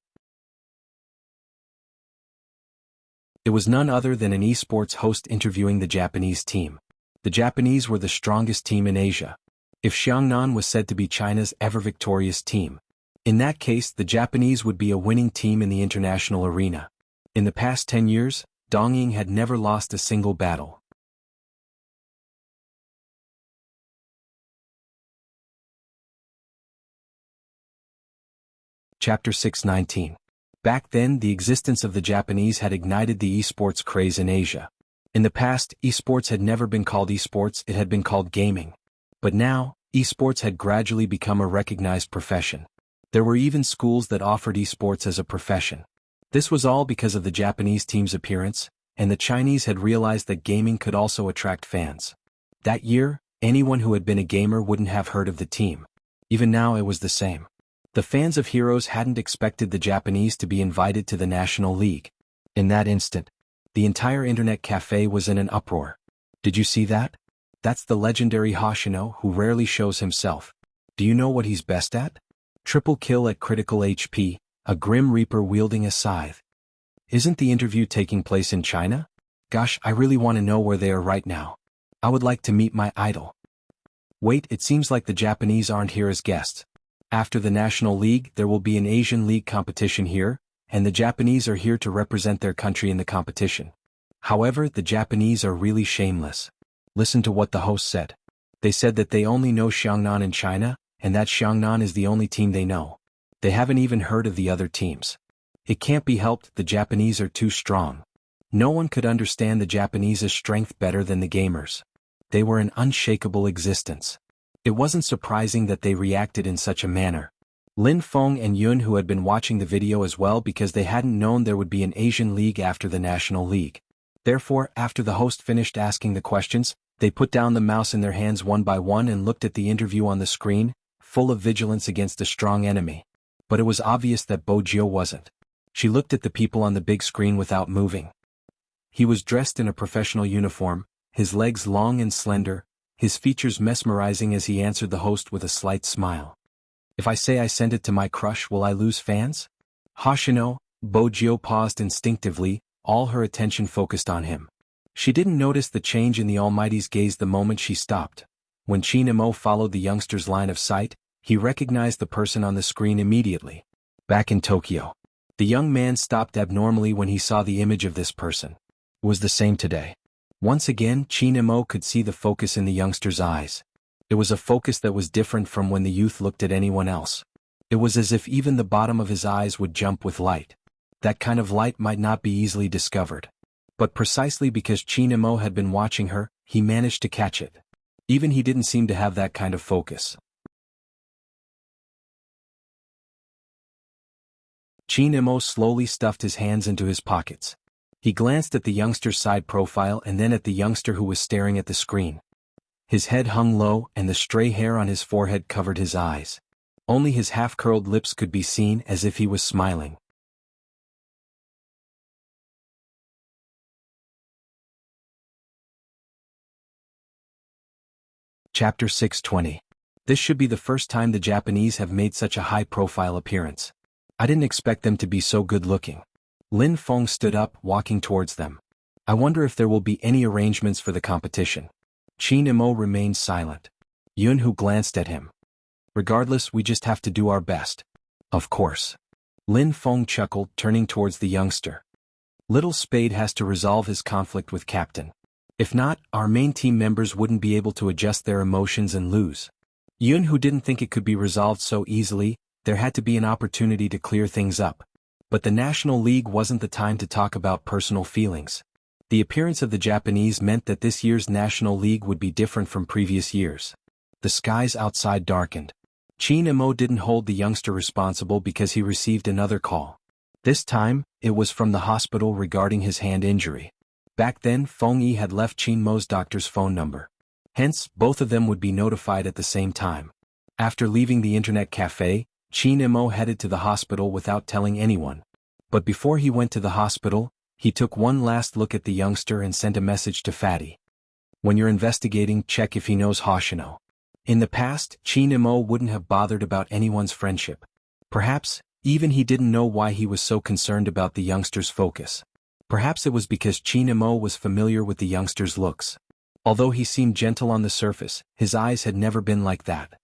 It was none other than an esports host interviewing the Japanese team. The Japanese were the strongest team in Asia. If Xiangnan was said to be China's ever-victorious team, in that case the Japanese would be a winning team in the international arena. In the past 10 years, Dongying had never lost a single battle. Chapter 6:19. Back then, the existence of the Japanese had ignited the esports craze in Asia. In the past, esports had never been called esports, it had been called gaming. But now, esports had gradually become a recognized profession. There were even schools that offered esports as a profession. This was all because of the Japanese team's appearance, and the Chinese had realized that gaming could also attract fans. That year, anyone who had been a gamer wouldn't have heard of the team. Even now it was the same. The fans of Heroes hadn't expected the Japanese to be invited to the National League. In that instant, the entire internet cafe was in an uproar. Did you see that? That's the legendary Hoshino who rarely shows himself. Do you know what he's best at? Triple kill at critical HP, a Grim Reaper wielding a scythe. Isn't the interview taking place in China? Gosh, I really want to know where they are right now. I would like to meet my idol. Wait, it seems like the Japanese aren't here as guests. After the National League, there will be an Asian League competition here, and the Japanese are here to represent their country in the competition. However, the Japanese are really shameless. Listen to what the host said. They said that they only know Xiangnan in China, and that Xiangnan is the only team they know. They haven't even heard of the other teams. It can't be helped, the Japanese are too strong. No one could understand the Japanese's strength better than the gamers. They were an unshakable existence. It wasn't surprising that they reacted in such a manner. Lin Feng and Yun, who had been watching the video as well because they hadn't known there would be an Asian League after the National League. Therefore, after the host finished asking the questions, they put down the mouse in their hands one by one and looked at the interview on the screen, full of vigilance against a strong enemy. But it was obvious that Bo Jio wasn't. She looked at the people on the big screen without moving. He was dressed in a professional uniform, his legs long and slender, his features mesmerizing as he answered the host with a slight smile. If I say I sent it to my crush, will I lose fans? Hoshino, Bo Jio paused instinctively, all her attention focused on him. She didn't notice the change in the Almighty's gaze the moment she stopped. When Qin Imo followed the youngster's line of sight, he recognized the person on the screen immediately. Back in Tokyo. The young man stopped abnormally when he saw the image of this person. It was the same today. Once again, Qin Imo could see the focus in the youngster's eyes. It was a focus that was different from when the youth looked at anyone else. It was as if even the bottom of his eyes would jump with light. That kind of light might not be easily discovered. But precisely because Qin Imo had been watching her, he managed to catch it. Even he didn't seem to have that kind of focus. Qin Imo slowly stuffed his hands into his pockets. He glanced at the youngster's side profile and then at the youngster who was staring at the screen. His head hung low and the stray hair on his forehead covered his eyes. Only his half-curled lips could be seen as if he was smiling. Chapter 620. This should be the first time the Japanese have made such a high-profile appearance. I didn't expect them to be so good-looking. Lin Feng stood up, walking towards them. I wonder if there will be any arrangements for the competition. Qin Imo remained silent. Yun Hu glanced at him. Regardless, we just have to do our best. Of course. Lin Feng chuckled, turning towards the youngster. Little Spade has to resolve his conflict with Captain. If not, our main team members wouldn't be able to adjust their emotions and lose. Yun Hu didn't think it could be resolved so easily. There had to be an opportunity to clear things up. But the National League wasn't the time to talk about personal feelings. The appearance of the Japanese meant that this year's National League would be different from previous years. The skies outside darkened. Qin Imo didn't hold the youngster responsible because he received another call. This time, it was from the hospital regarding his hand injury. Back then, Feng Yi had left Qin Mo's doctor's phone number. Hence, both of them would be notified at the same time. After leaving the internet cafe, Qin Imo headed to the hospital without telling anyone. But before he went to the hospital, he took one last look at the youngster and sent a message to Fatty. When you're investigating, check if he knows Hoshino. In the past, Qin Imo wouldn't have bothered about anyone's friendship. Perhaps, even he didn't know why he was so concerned about the youngster's focus. Perhaps it was because Qin Imo was familiar with the youngster's looks. Although he seemed gentle on the surface, his eyes had never been like that.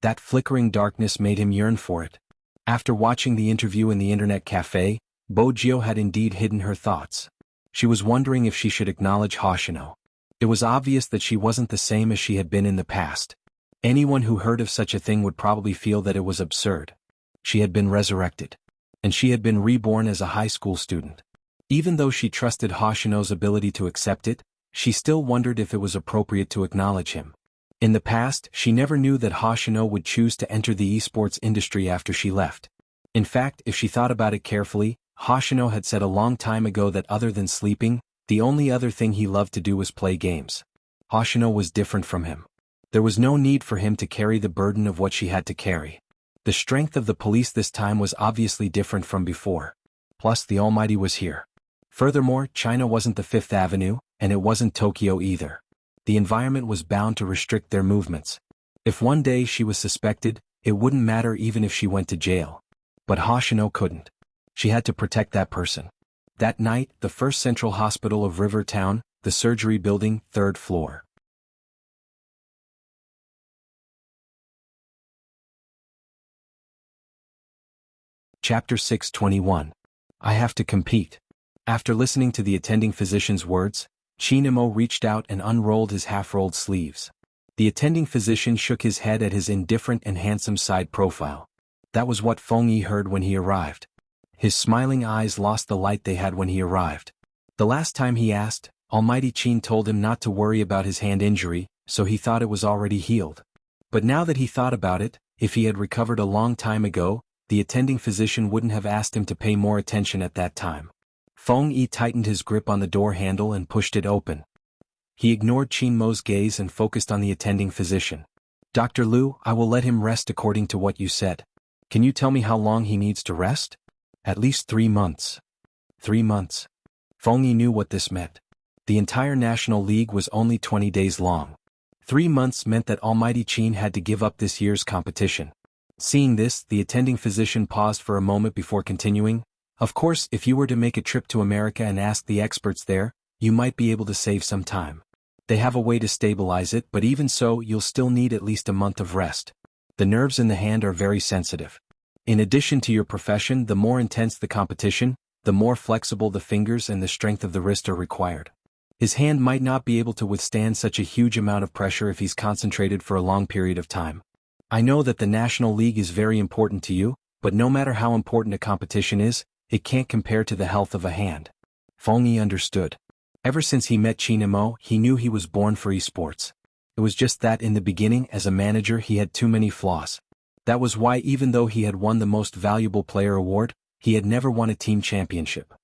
That flickering darkness made him yearn for it. After watching the interview in the internet cafe, Bo Jio had indeed hidden her thoughts. She was wondering if she should acknowledge Hoshino. It was obvious that she wasn't the same as she had been in the past. Anyone who heard of such a thing would probably feel that it was absurd. She had been resurrected. And she had been reborn as a high school student. Even though she trusted Hoshino's ability to accept it, she still wondered if it was appropriate to acknowledge him. In the past, she never knew that Hoshino would choose to enter the esports industry after she left. In fact, if she thought about it carefully, Hoshino had said a long time ago that other than sleeping, the only other thing he loved to do was play games. Hoshino was different from him. There was no need for him to carry the burden of what she had to carry. The strength of the police this time was obviously different from before. Plus, the Almighty was here. Furthermore, China wasn't the Fifth Avenue, and it wasn't Tokyo either. The environment was bound to restrict their movements. If one day she was suspected, it wouldn't matter even if she went to jail. But Hoshino couldn't. She had to protect that person. That night, the First Central Hospital of River Town, the surgery building, 3rd floor. Chapter 621. I have to compete. After listening to the attending physician's words, Qin Imo reached out and unrolled his half-rolled sleeves. The attending physician shook his head at his indifferent and handsome side profile. That was what Feng Yi heard when he arrived. His smiling eyes lost the light they had when he arrived. The last time he asked, Almighty Qin told him not to worry about his hand injury, so he thought it was already healed. But now that he thought about it, if he had recovered a long time ago, the attending physician wouldn't have asked him to pay more attention at that time. Feng Yi tightened his grip on the door handle and pushed it open. He ignored Qin Mo's gaze and focused on the attending physician. Dr. Liu, I will let him rest according to what you said. Can you tell me how long he needs to rest? At least 3 months. 3 months. Feng Yi knew what this meant. The entire National League was only 20 days long. 3 months meant that Almighty Qin had to give up this year's competition. Seeing this, the attending physician paused for a moment before continuing. Of course, if you were to make a trip to America and ask the experts there, you might be able to save some time. They have a way to stabilize it, but even so, you'll still need at least a month of rest. The nerves in the hand are very sensitive. In addition to your profession, the more intense the competition, the more flexible the fingers and the strength of the wrist are required. His hand might not be able to withstand such a huge amount of pressure if he's concentrated for a long period of time. I know that the National League is very important to you, but no matter how important a competition is, it can't compare to the health of a hand. Feng Yi understood. Ever since he met Qin Imo, he knew he was born for esports. It was just that in the beginning, as a manager, he had too many flaws. That was why even though he had won the Most Valuable Player award, he had never won a team championship.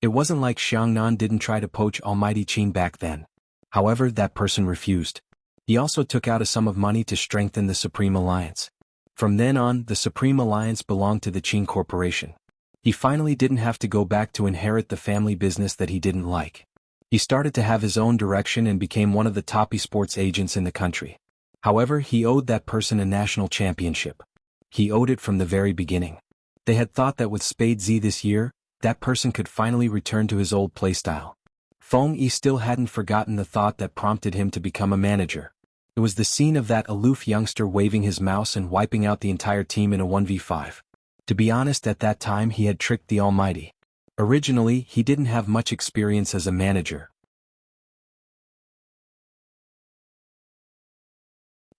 It wasn't like Xiangnan didn't try to poach Almighty Qin back then. However, that person refused. He also took out a sum of money to strengthen the Supreme Alliance. From then on, the Supreme Alliance belonged to the Qin Corporation. He finally didn't have to go back to inherit the family business that he didn't like. He started to have his own direction and became one of the top esports agents in the country. However, he owed that person a national championship. He owed it from the very beginning. They had thought that with Spade Z this year, that person could finally return to his old playstyle. Feng Yi still hadn't forgotten the thought that prompted him to become a manager. It was the scene of that aloof youngster waving his mouse and wiping out the entire team in a 1v5. To be honest, at that time he had tricked the Almighty. Originally, he didn't have much experience as a manager.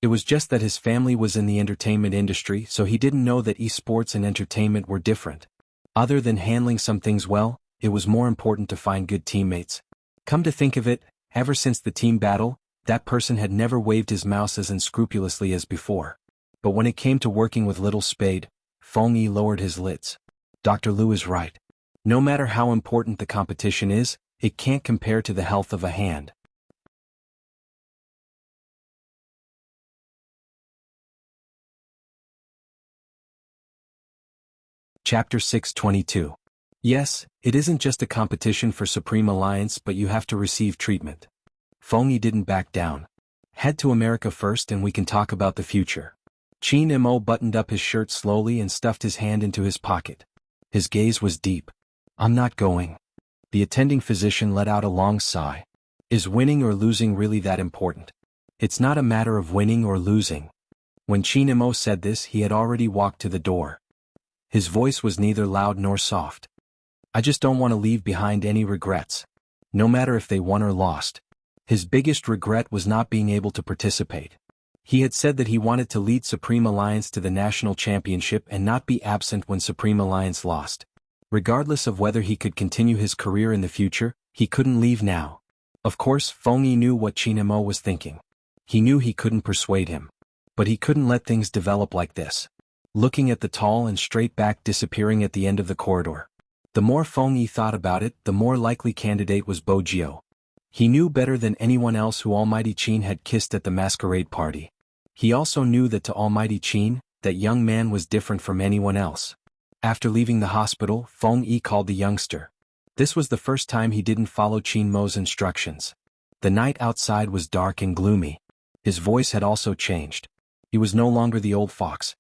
It was just that his family was in the entertainment industry, so he didn't know that esports and entertainment were different. Other than handling some things well, it was more important to find good teammates. Come to think of it, ever since the team battle, that person had never waved his mouse as unscrupulously as before. But when it came to working with Little Spade, Feng Yi lowered his lids. Dr. Liu is right. No matter how important the competition is, it can't compare to the health of a hand. Chapter 622. Yes, it isn't just a competition for Supreme Alliance, but you have to receive treatment. Feng Yi didn't back down. Head to America first and we can talk about the future. Qin Imo buttoned up his shirt slowly and stuffed his hand into his pocket. His gaze was deep. I'm not going. The attending physician let out a long sigh. Is winning or losing really that important? It's not a matter of winning or losing. When Qin Imo said this, he had already walked to the door. His voice was neither loud nor soft. I just don't want to leave behind any regrets. No matter if they won or lost. His biggest regret was not being able to participate. He had said that he wanted to lead Supreme Alliance to the national championship and not be absent when Supreme Alliance lost. Regardless of whether he could continue his career in the future, he couldn't leave now. Of course, Feng Yi knew what Qin Imo was thinking. He knew he couldn't persuade him. But he couldn't let things develop like this. Looking at the tall and straight back disappearing at the end of the corridor. The more Feng Yi thought about it, the more likely candidate was Bo Jiao. He knew better than anyone else who Almighty Qin had kissed at the masquerade party. He also knew that to Almighty Qin, that young man was different from anyone else. After leaving the hospital, Feng Yi called the youngster. This was the first time he didn't follow Qin Mo's instructions. The night outside was dark and gloomy. His voice had also changed. He was no longer the old fox.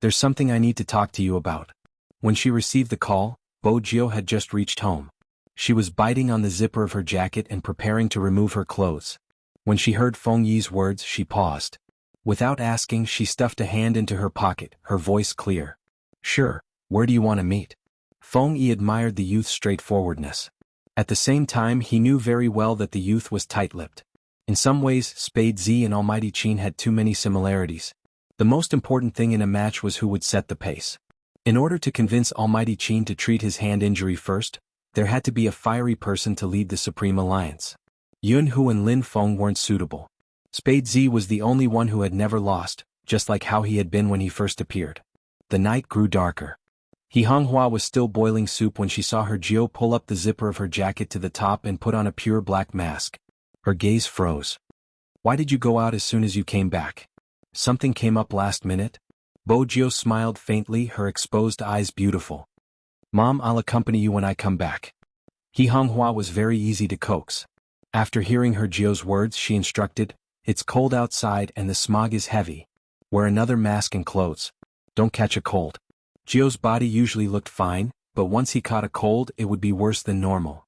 There's something I need to talk to you about. When she received the call, Bo Jiao had just reached home. She was biting on the zipper of her jacket and preparing to remove her clothes. When she heard Feng Yi's words, she paused. Without asking, she stuffed a hand into her pocket, her voice clear. Sure, Where do you want to meet? Feng Yi admired the youth's straightforwardness. At the same time, he knew very well that the youth was tight-lipped. In some ways, Spade Z and Almighty Qin had too many similarities. The most important thing in a match was who would set the pace. In order to convince Almighty Qin to treat his hand injury first, there had to be a fiery person to lead the Supreme Alliance. Yunhu and Lin Feng weren't suitable. Spade Z was the only one who had never lost, just like how he had been when he first appeared. The night grew darker. He Honghua was still boiling soup when she saw her Jiao pull up the zipper of her jacket to the top and put on a pure black mask. Her gaze froze. Why did you go out as soon as you came back? Something came up last minute? Bo Jiao smiled faintly, her exposed eyes beautiful. Mom, I'll accompany you when I come back. He Honghua was very easy to coax. After hearing her Jiao's words, she instructed, it's cold outside and the smog is heavy. Wear another mask and clothes. Don't catch a cold. Jiao's body usually looked fine, but once he caught a cold, it would be worse than normal.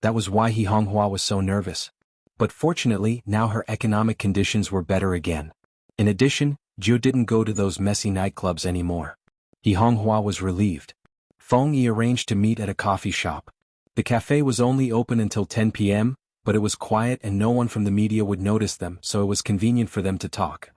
That was why He Honghua was so nervous. But fortunately, now her economic conditions were better again. In addition, Jiao didn't go to those messy nightclubs anymore. He Honghua was relieved. Feng Yi arranged to meet at a coffee shop. The cafe was only open until 10 p.m., but it was quiet and no one from the media would notice them, so it was convenient for them to talk.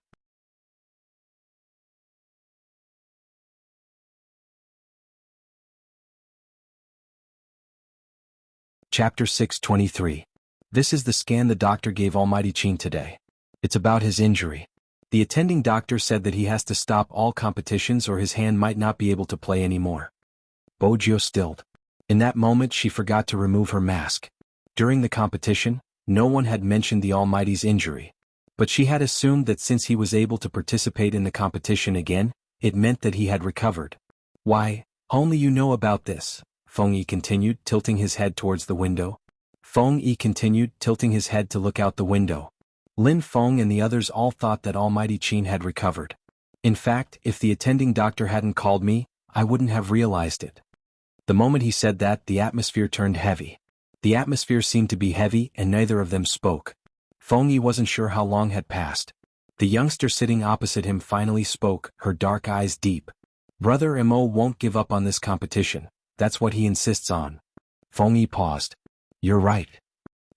Chapter 623. This is the scan the doctor gave Almighty Qin today. It's about his injury. The attending doctor said that he has to stop all competitions or his hand might not be able to play anymore. Bo Jiao stilled. In that moment she forgot to remove her mask. During the competition, no one had mentioned the Almighty's injury. But she had assumed that since he was able to participate in the competition again, it meant that he had recovered. Why, only you know about this, Feng Yi continued, tilting his head towards the window. Feng Yi continued, tilting his head to look out the window. Lin Feng and the others all thought that Almighty Qin had recovered. In fact, if the attending doctor hadn't called me, I wouldn't have realized it. The moment he said that, the atmosphere turned heavy. The atmosphere seemed to be heavy and neither of them spoke. Feng Yi wasn't sure how long had passed. The youngster sitting opposite him finally spoke, her dark eyes deep. Brother Mo won't give up on this competition, that's what he insists on. Feng Yi paused. You're right.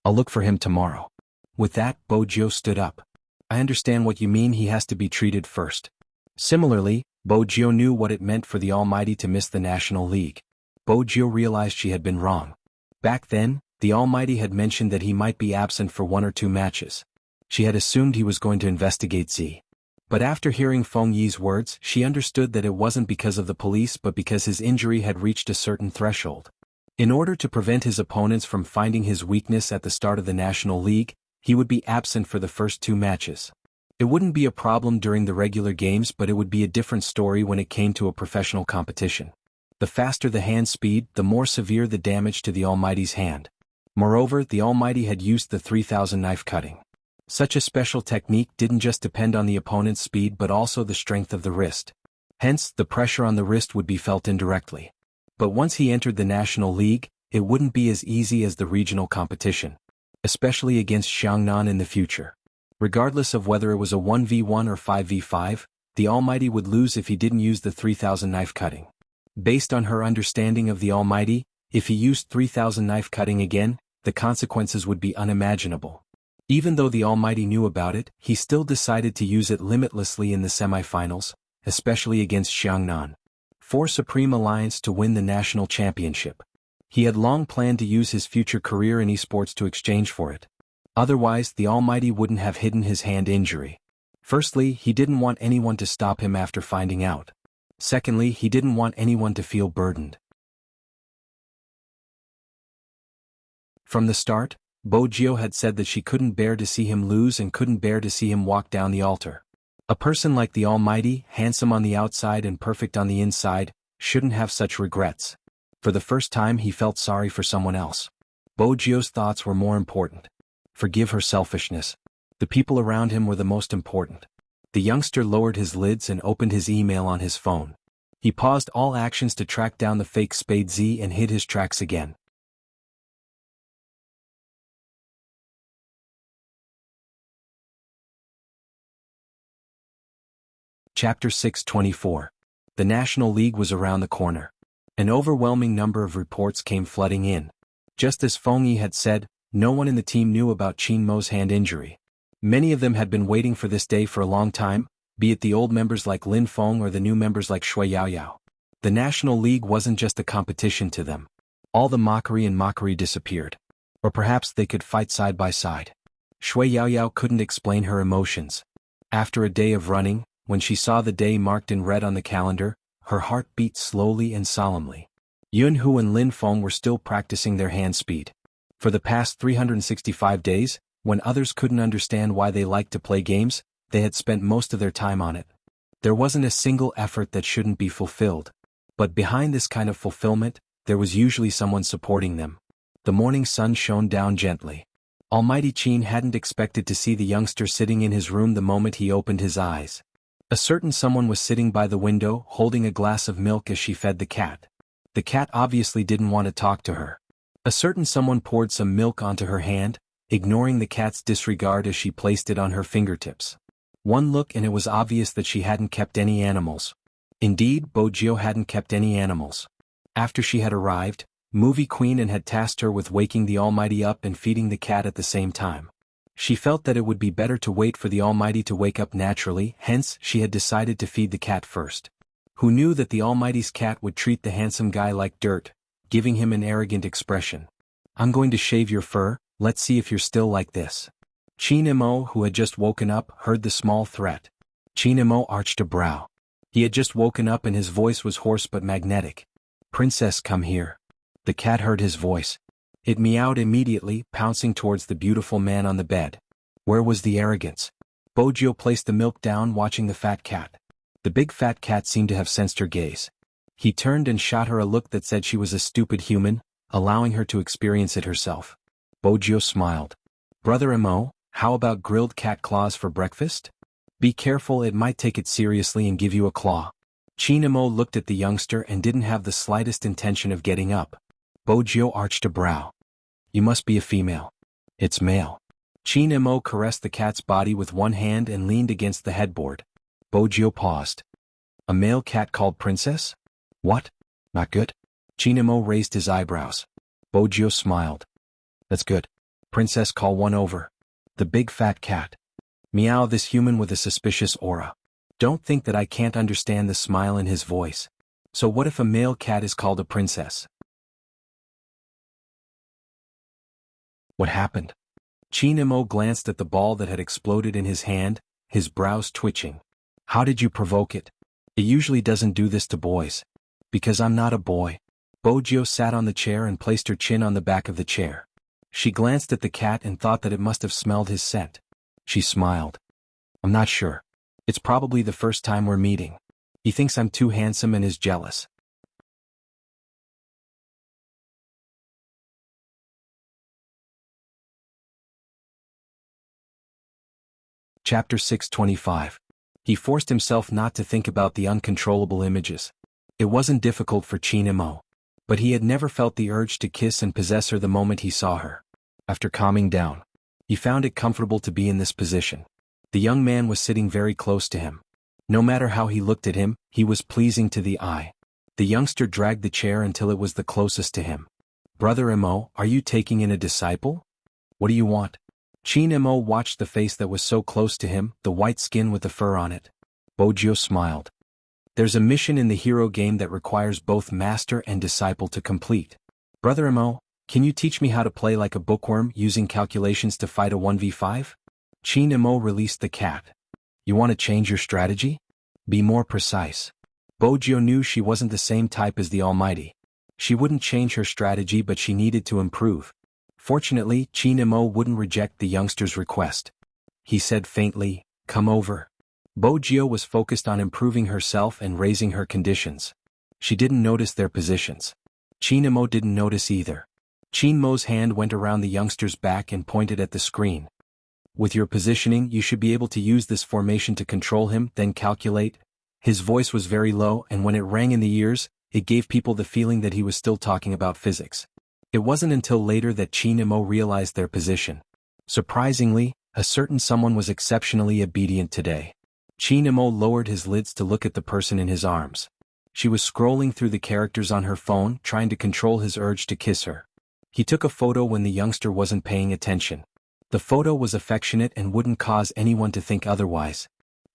I'll look for him tomorrow. With that, Bo Jiao stood up. I understand what you mean, he has to be treated first. Similarly, Bo Jiao knew what it meant for the Almighty to miss the National League. Bo Jiao realized she had been wrong. Back then, the Almighty had mentioned that he might be absent for 1 or 2 matches. She had assumed he was going to investigate Z. But after hearing Feng Yi's words, she understood that it wasn't because of the police but because his injury had reached a certain threshold. In order to prevent his opponents from finding his weakness at the start of the National League, he would be absent for the first 2 matches. It wouldn't be a problem during the regular games, but it would be a different story when it came to a professional competition. The faster the hand speed, the more severe the damage to the Almighty's hand. Moreover, the Almighty had used the 3000 knife cutting. Such a special technique didn't just depend on the opponent's speed but also the strength of the wrist. Hence, the pressure on the wrist would be felt indirectly. But once he entered the National League, it wouldn't be as easy as the regional competition, especially against Xiangnan in the future. Regardless of whether it was a 1v1 or 5v5, the Almighty would lose if he didn't use the 3000 knife cutting. Based on her understanding of the Almighty, if he used 3000 knife cutting again, the consequences would be unimaginable. Even though the Almighty knew about it, he still decided to use it limitlessly in the semifinals, especially against Xiangnan. For Supreme Alliance to win the national championship. He had long planned to use his future career in esports to exchange for it. Otherwise, the Almighty wouldn't have hidden his hand injury. Firstly, he didn't want anyone to stop him after finding out. Secondly, he didn't want anyone to feel burdened. From the start, Bo Jiao had said that she couldn't bear to see him lose and couldn't bear to see him walk down the altar. A person like the Almighty, handsome on the outside and perfect on the inside, shouldn't have such regrets. For the first time he felt sorry for someone else. Bo Jiao's thoughts were more important. Forgive her selfishness. The people around him were the most important. The youngster lowered his lids and opened his email on his phone. He paused all actions to track down the fake Spade Z and hid his tracks again. Chapter 624. The National League was around the corner. An overwhelming number of reports came flooding in. Just as Feng Yi had said, no one in the team knew about Qin Mo's hand injury. Many of them had been waiting for this day for a long time, be it the old members like Lin Feng or the new members like Shui Yaoyao. The National League wasn't just a competition to them. All the mockery disappeared. Or perhaps they could fight side by side. Shui Yaoyao couldn't explain her emotions. After a day of running, when she saw the day marked in red on the calendar, her heart beat slowly and solemnly. Yunhu and Lin Feng were still practicing their hand speed. For the past 365 days, when others couldn't understand why they liked to play games, they had spent most of their time on it. There wasn't a single effort that shouldn't be fulfilled. But behind this kind of fulfillment, there was usually someone supporting them. The morning sun shone down gently. Almighty Qin hadn't expected to see the youngster sitting in his room the moment he opened his eyes. A certain someone was sitting by the window holding a glass of milk as she fed the cat. The cat obviously didn't want to talk to her. A certain someone poured some milk onto her hand, ignoring the cat's disregard as she placed it on her fingertips. One look and it was obvious that she hadn't kept any animals. Indeed, Bojio hadn't kept any animals. After she had arrived, Movie Queen and had tasked her with waking the Almighty up and feeding the cat at the same time. She felt that it would be better to wait for the Almighty to wake up naturally, hence she had decided to feed the cat first. Who knew that the Almighty's cat would treat the handsome guy like dirt, giving him an arrogant expression. "I'm going to shave your fur, let's see if you're still like this." Qin Mo, who had just woken up, heard the small threat. Qin Mo arched a brow. He had just woken up and his voice was hoarse but magnetic. "Princess, come here." The cat heard his voice. It meowed immediately, pouncing towards the beautiful man on the bed. Where was the arrogance? Bojio placed the milk down, watching the fat cat. The big fat cat seemed to have sensed her gaze. He turned and shot her a look that said she was a stupid human, allowing her to experience it herself. Bojio smiled. "Brother Mo, how about grilled cat claws for breakfast? Be careful, it might take it seriously and give you a claw." Qin Mo looked at the youngster and didn't have the slightest intention of getting up. Bojio arched a brow. "You must be a female." "It's male." Qin Mo caressed the cat's body with one hand and leaned against the headboard. Bojio paused. "A male cat called Princess? What? Not good?" Qin Mo raised his eyebrows. Bojio smiled. "That's good. Princess, call one over." The big fat cat. Meow, this human with a suspicious aura. Don't think that I can't understand the smile in his voice. So what if a male cat is called a princess? What happened? Qin Mo glanced at the ball that had exploded in his hand, his brows twitching. "How did you provoke it? It usually doesn't do this to boys." "Because I'm not a boy." Bojio sat on the chair and placed her chin on the back of the chair. She glanced at the cat and thought that it must have smelled his scent. She smiled. "I'm not sure. It's probably the first time we're meeting. He thinks I'm too handsome and is jealous." Chapter 625. He forced himself not to think about the uncontrollable images. It wasn't difficult for Qin Mo. But he had never felt the urge to kiss and possess her the moment he saw her. After calming down, he found it comfortable to be in this position. The young man was sitting very close to him. No matter how he looked at him, he was pleasing to the eye. The youngster dragged the chair until it was the closest to him. "Brother Mo, are you taking in a disciple? What do you want?" Qin Mo watched the face that was so close to him, the white skin with the fur on it. Bojio smiled. "There's a mission in the hero game that requires both master and disciple to complete. Brother Mo, can you teach me how to play like a bookworm using calculations to fight a 1v5? Qin Mo released the cat. "You want to change your strategy? Be more precise." Bojio knew she wasn't the same type as the Almighty. She wouldn't change her strategy, but she needed to improve. Fortunately, Qin Mo wouldn't reject the youngster's request. He said faintly, "Come over." Bojio was focused on improving herself and raising her conditions. She didn't notice their positions. Qin Mo didn't notice either. Qin Mo's hand went around the youngster's back and pointed at the screen. "With your positioning, you should be able to use this formation to control him, then calculate." His voice was very low, and when it rang in the ears, it gave people the feeling that he was still talking about physics. It wasn't until later that Qin Mo realized their position. Surprisingly, a certain someone was exceptionally obedient today. Qin Imo lowered his lids to look at the person in his arms. She was scrolling through the characters on her phone, trying to control his urge to kiss her. He took a photo when the youngster wasn't paying attention. The photo was affectionate and wouldn't cause anyone to think otherwise.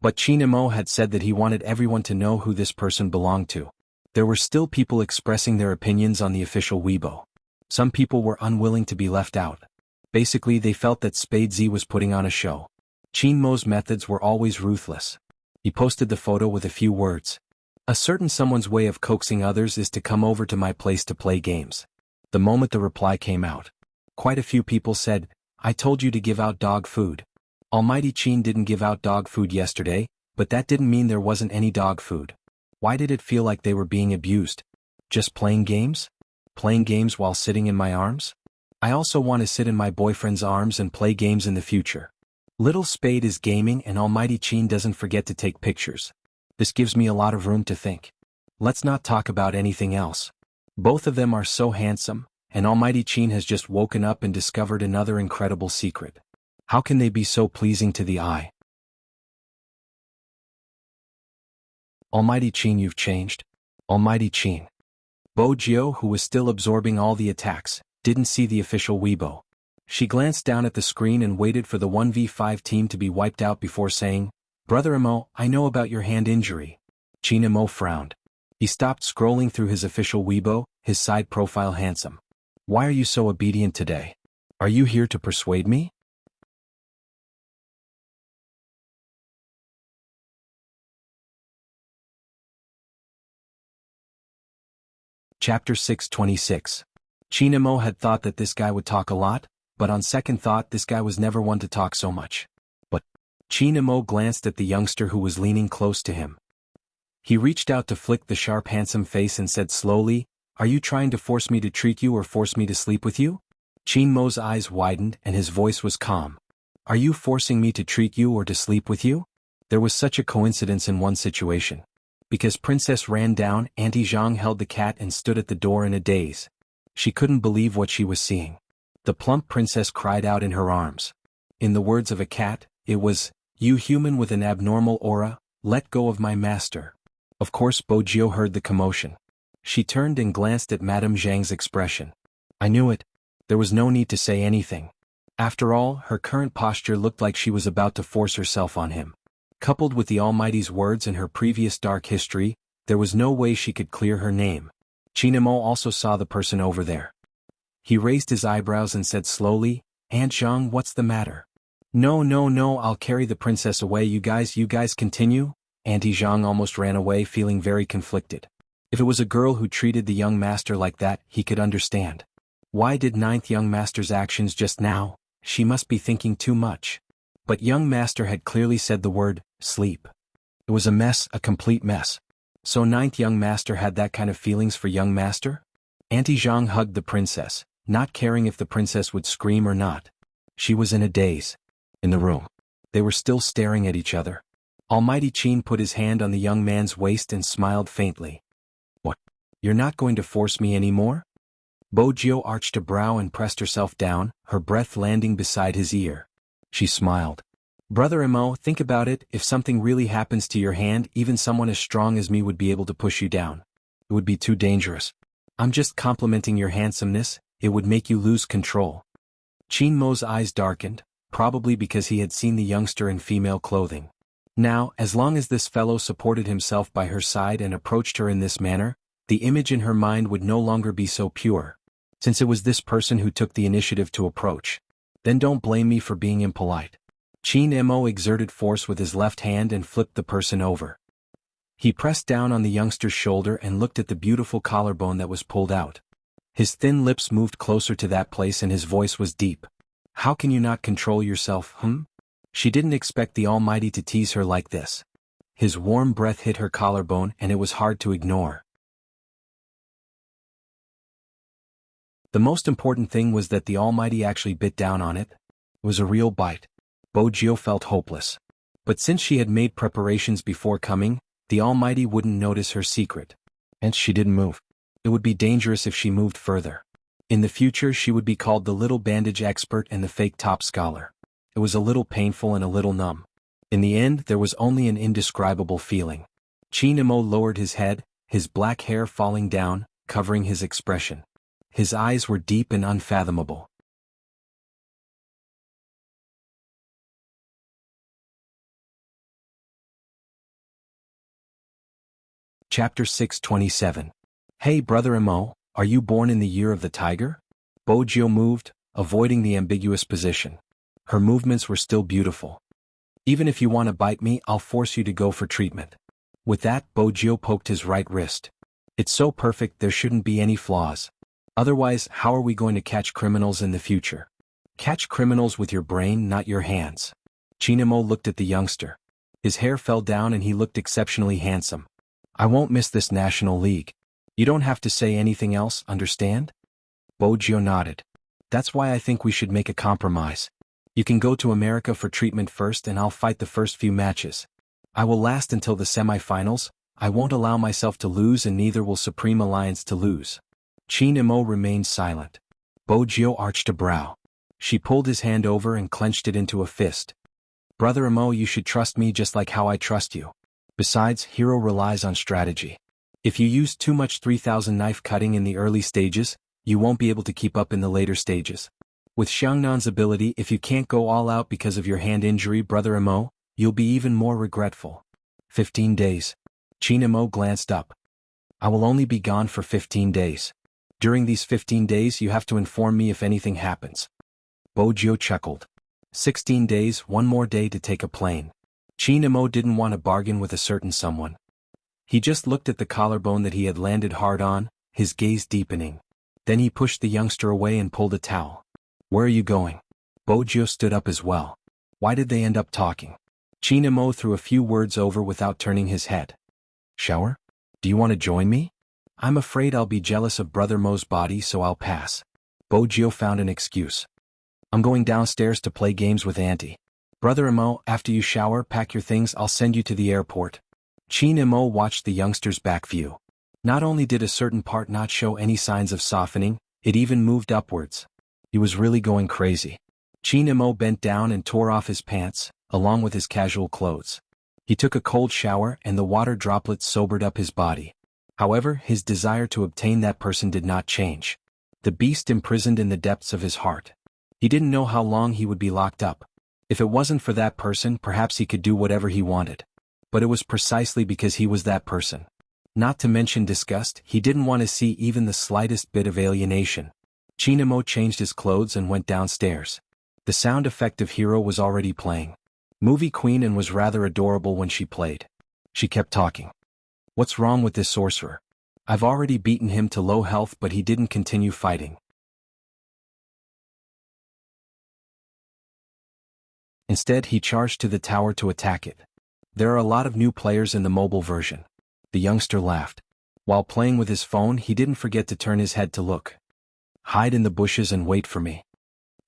But Qin Imo had said that he wanted everyone to know who this person belonged to. There were still people expressing their opinions on the official Weibo. Some people were unwilling to be left out. Basically, they felt that Spade Z was putting on a show. Qin Mo's methods were always ruthless. He posted the photo with a few words. A certain someone's way of coaxing others is to come over to my place to play games. The moment the reply came out, quite a few people said, I told you to give out dog food. Almighty Qin didn't give out dog food yesterday, but that didn't mean there wasn't any dog food. Why did it feel like they were being abused? Just playing games? Playing games while sitting in my arms? I also want to sit in my boyfriend's arms and play games in the future. Little Spade is gaming and Almighty Qin doesn't forget to take pictures. This gives me a lot of room to think. Let's not talk about anything else. Both of them are so handsome, and Almighty Qin has just woken up and discovered another incredible secret. How can they be so pleasing to the eye? Almighty Qin, you've changed. Almighty Qin. Bo Jiao, who was still absorbing all the attacks, didn't see the official Weibo. She glanced down at the screen and waited for the 1v5 team to be wiped out before saying, Brother Imo, I know about your hand injury. Qin Imo frowned. He stopped scrolling through his official Weibo, his side profile handsome. Why are you so obedient today? Are you here to persuade me? Chapter 626. Qin Imo had thought that this guy would talk a lot, but on second thought this guy was never one to talk so much. But Qin Imo glanced at the youngster who was leaning close to him. He reached out to flick the sharp handsome face and said slowly, Are you trying to force me to treat you or force me to sleep with you? Qin Mo's eyes widened and his voice was calm. Are you forcing me to treat you or to sleep with you? There was such a coincidence in one situation. Because Princess ran down, Auntie Jiang held the cat and stood at the door in a daze. She couldn't believe what she was seeing. The plump princess cried out in her arms. In the words of a cat, it was, You human with an abnormal aura, let go of my master. Of course Bo Jiao heard the commotion. She turned and glanced at Madame Zhang's expression. I knew it. There was no need to say anything. After all, her current posture looked like she was about to force herself on him. Coupled with the Almighty's words and her previous dark history, there was no way she could clear her name. Qin Imo also saw the person over there. He raised his eyebrows and said slowly, Aunt Zhang, what's the matter? No, I'll carry the princess away. You guys continue? Auntie Zhang almost ran away, feeling very conflicted. If it was a girl who treated the young master like that, he could understand. Why did ninth young master's actions just now? She must be thinking too much. But young master had clearly said the word, sleep. It was a mess, a complete mess. So ninth young master had that kind of feelings for young master? Auntie Zhang hugged the princess, not caring if the princess would scream or not. She was in a daze. In the room. They were still staring at each other. Almighty Qin put his hand on the young man's waist and smiled faintly. What? You're not going to force me anymore? Bo Jiao arched a brow and pressed herself down, her breath landing beside his ear. She smiled. Brother Imo, think about it, if something really happens to your hand, even someone as strong as me would be able to push you down. It would be too dangerous. I'm just complimenting your handsomeness, it would make you lose control. Qin Mo's eyes darkened, probably because he had seen the youngster in female clothing. Now, as long as this fellow supported himself by her side and approached her in this manner, the image in her mind would no longer be so pure. Since it was this person who took the initiative to approach. Then don't blame me for being impolite. Qin Imo exerted force with his left hand and flipped the person over. He pressed down on the youngster's shoulder and looked at the beautiful collarbone that was pulled out. His thin lips moved closer to that place and his voice was deep. How can you not control yourself, She didn't expect the Almighty to tease her like this. His warm breath hit her collarbone and it was hard to ignore. The most important thing was that the Almighty actually bit down on it. It was a real bite. Bo Jiao felt hopeless. But since she had made preparations before coming, the Almighty wouldn't notice her secret. And she didn't move. It would be dangerous if she moved further. In the future she would be called the little bandage expert and the fake top scholar. It was a little painful and a little numb. In the end, there was only an indescribable feeling. Qin Imo lowered his head, his black hair falling down, covering his expression. His eyes were deep and unfathomable. Chapter 627. Hey brother Imo, are you born in the year of the tiger? Bojio moved, avoiding the ambiguous position. Her movements were still beautiful. Even if you want to bite me, I'll force you to go for treatment. With that, Bojio poked his right wrist. It's so perfect there shouldn't be any flaws. Otherwise, how are we going to catch criminals in the future? Catch criminals with your brain, not your hands. Qin Imo looked at the youngster. His hair fell down and he looked exceptionally handsome. I won't miss this National League. You don't have to say anything else, understand? Bojio nodded. That's why I think we should make a compromise. You can go to America for treatment first and I'll fight the first few matches. I will last until the semifinals. I won't allow myself to lose and neither will Supreme Alliance to lose. Qin Imo remained silent. Bojio arched a brow. She pulled his hand over and clenched it into a fist. Brother Imo, you should trust me just like how I trust you. Besides, hero relies on strategy. If you use too much 3000 knife cutting in the early stages, you won't be able to keep up in the later stages. With Xiangnan's ability, if you can't go all out because of your hand injury, brother Imo, you'll be even more regretful. 15 days. Qin Imo glanced up. I will only be gone for 15 days. During these 15 days you have to inform me if anything happens. Bojio chuckled. 16 days, one more day to take a plane. Qin Imo didn't want to bargain with a certain someone. He just looked at the collarbone that he had landed hard on, his gaze deepening. Then he pushed the youngster away and pulled a towel. Where are you going? Bojio stood up as well. Why did they end up talking? Qin Imo threw a few words over without turning his head. Shower? Do you want to join me? I'm afraid I'll be jealous of Brother Mo's body, so I'll pass. Bojio found an excuse. I'm going downstairs to play games with Auntie. Brother Imo, after you shower, pack your things, I'll send you to the airport. Qin Imo watched the youngster's back view. Not only did a certain part not show any signs of softening, it even moved upwards. He was really going crazy. Qin Imo bent down and tore off his pants, along with his casual clothes. He took a cold shower and the water droplets sobered up his body. However, his desire to obtain that person did not change. The beast imprisoned in the depths of his heart. He didn't know how long he would be locked up. If it wasn't for that person, perhaps he could do whatever he wanted. But it was precisely because he was that person. Not to mention disgust, he didn't want to see even the slightest bit of alienation. Qin Imo changed his clothes and went downstairs. The sound effect of Hero was already playing. Movie Queen and was rather adorable when she played. She kept talking. What's wrong with this sorcerer? I've already beaten him to low health, but he didn't continue fighting. Instead, he charged to the tower to attack it. There are a lot of new players in the mobile version. The youngster laughed. While playing with his phone, he didn't forget to turn his head to look. Hide in the bushes and wait for me.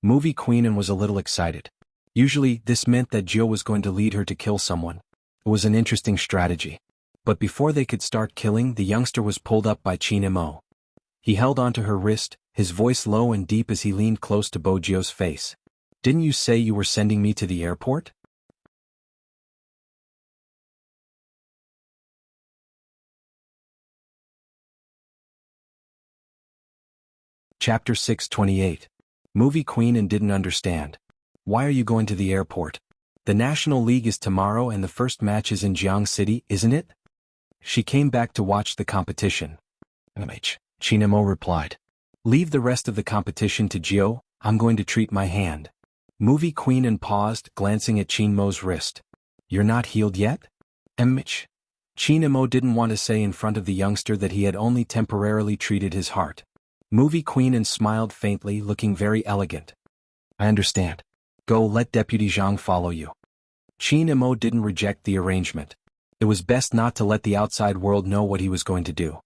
Movie Queen and was a little excited. Usually, this meant that Jiu was going to lead her to kill someone. It was an interesting strategy. But before they could start killing, the youngster was pulled up by Qin Imo. He held onto her wrist, his voice low and deep as he leaned close to Bojio's face. Didn't you say you were sending me to the airport? Chapter 628. Movie Queen and didn't understand. Why are you going to the airport? The National League is tomorrow and the first match is in Jianghu City, isn't it? She came back to watch the competition. Qin Imo replied. Leave the rest of the competition to Jiu, I'm going to treat my hand. Movie Queen and paused, glancing at Qin Mo's wrist. You're not healed yet? Qin Imo didn't want to say in front of the youngster that he had only temporarily treated his heart. Movie Queen and smiled faintly, looking very elegant. I understand. Go, let Deputy Jiang follow you. Qin Imo didn't reject the arrangement. It was best not to let the outside world know what he was going to do.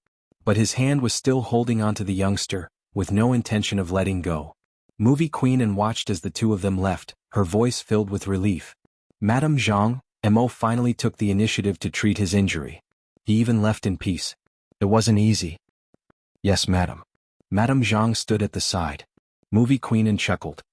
But his hand was still holding onto the youngster, with no intention of letting go. Movie Queen and watched as the two of them left, her voice filled with relief. Madame Jiang, Imo finally took the initiative to treat his injury. He even left in peace. It wasn't easy. Yes, madam. Madame Jiang stood at the side. Movie Queen and chuckled.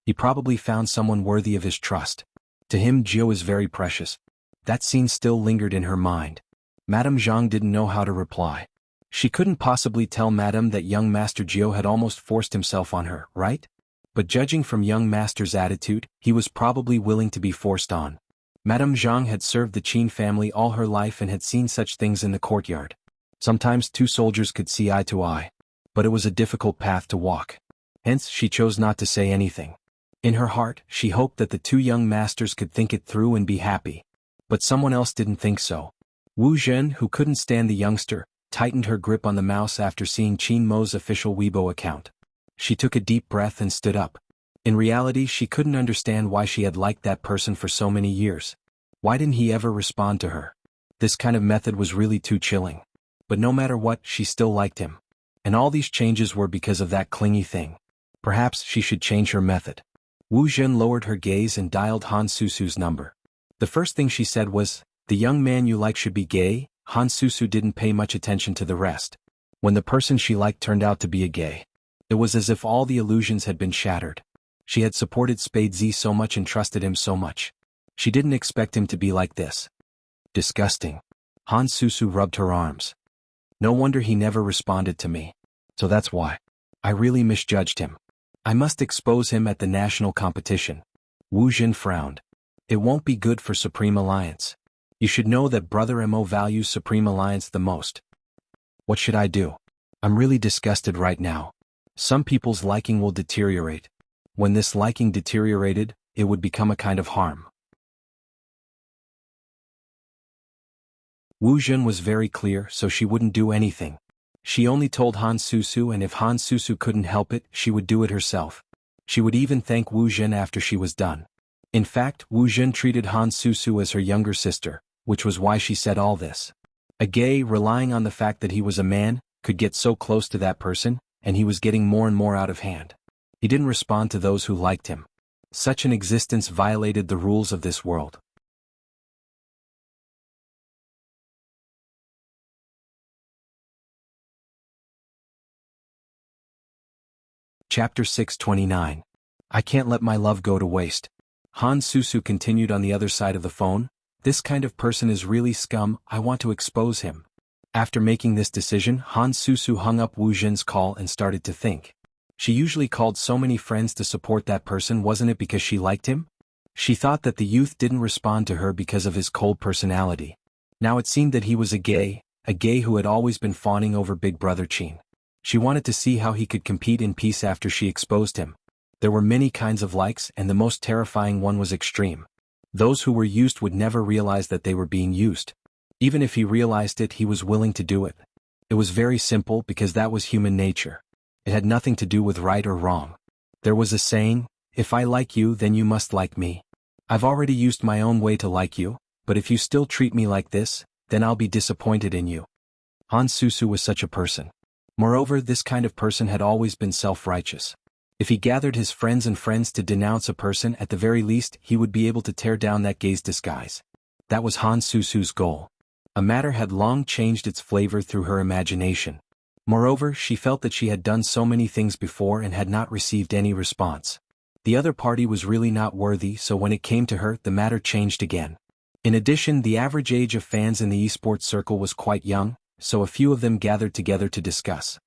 He probably found someone worthy of his trust. To him Jiao is very precious. That scene still lingered in her mind. Madame Zhang didn't know how to reply. She couldn't possibly tell Madame that young Master Jiao had almost forced himself on her, right? But judging from young Master's attitude, he was probably willing to be forced on. Madame Zhang had served the Qin family all her life and had seen such things in the courtyard. Sometimes two soldiers could see eye to eye. But it was a difficult path to walk. Hence, she chose not to say anything. In her heart, she hoped that the two young masters could think it through and be happy. But someone else didn't think so. Wu Zhen, who couldn't stand the youngster, tightened her grip on the mouse after seeing Qin Mo's official Weibo account. She took a deep breath and stood up. In reality, she couldn't understand why she had liked that person for so many years. Why didn't he ever respond to her? This kind of method was really too chilling. But no matter what, she still liked him. And all these changes were because of that clingy thing. Perhaps she should change her method. Wu Zhen lowered her gaze and dialed Han Susu's number. The first thing she said was, "The young man you like should be gay." Han Susu didn't pay much attention to the rest. When the person she liked turned out to be a gay, it was as if all the illusions had been shattered. She had supported Spade Z so much and trusted him so much. She didn't expect him to be like this. Disgusting. Han Susu rubbed her arms. No wonder he never responded to me. So that's why. I really misjudged him. I must expose him at the national competition. Wu Jin frowned. It won't be good for Supreme Alliance. You should know that Brother Mo values Supreme Alliance the most. What should I do? I'm really disgusted right now. Some people's liking will deteriorate. When this liking deteriorated, it would become a kind of harm. Wu Jin was very clear, so she wouldn't do anything. She only told Han Susu, and if Han Susu couldn't help it, she would do it herself. She would even thank Wu Jin after she was done. In fact, Wu Jin treated Han Susu as her younger sister, which was why she said all this. A gay, relying on the fact that he was a man, could get so close to that person, and he was getting more and more out of hand. He didn't respond to those who liked him. Such an existence violated the rules of this world. Chapter 629. I can't let my love go to waste. Han Susu continued on the other side of the phone. This kind of person is really scum, I want to expose him. After making this decision, Han Susu hung up Wu Jin's call and started to think. She usually called so many friends to support that person, wasn't it because she liked him? She thought that the youth didn't respond to her because of his cold personality. Now it seemed that he was a gay who had always been fawning over Big Brother Qin. She wanted to see how he could compete in peace after she exposed him. There were many kinds of likes, and the most terrifying one was extreme. Those who were used would never realize that they were being used. Even if he realized it, he was willing to do it. It was very simple because that was human nature. It had nothing to do with right or wrong. There was a saying, if I like you then you must like me. I've already used my own way to like you, but if you still treat me like this, then I'll be disappointed in you. Han Susu was such a person. Moreover, this kind of person had always been self-righteous. If he gathered his friends to denounce a person, at the very least, he would be able to tear down that gay's disguise. That was Han Susu's goal. A matter had long changed its flavor through her imagination. Moreover, she felt that she had done so many things before and had not received any response. The other party was really not worthy, so when it came to her, the matter changed again. In addition, the average age of fans in the esports circle was quite young, so a few of them gathered together to discuss.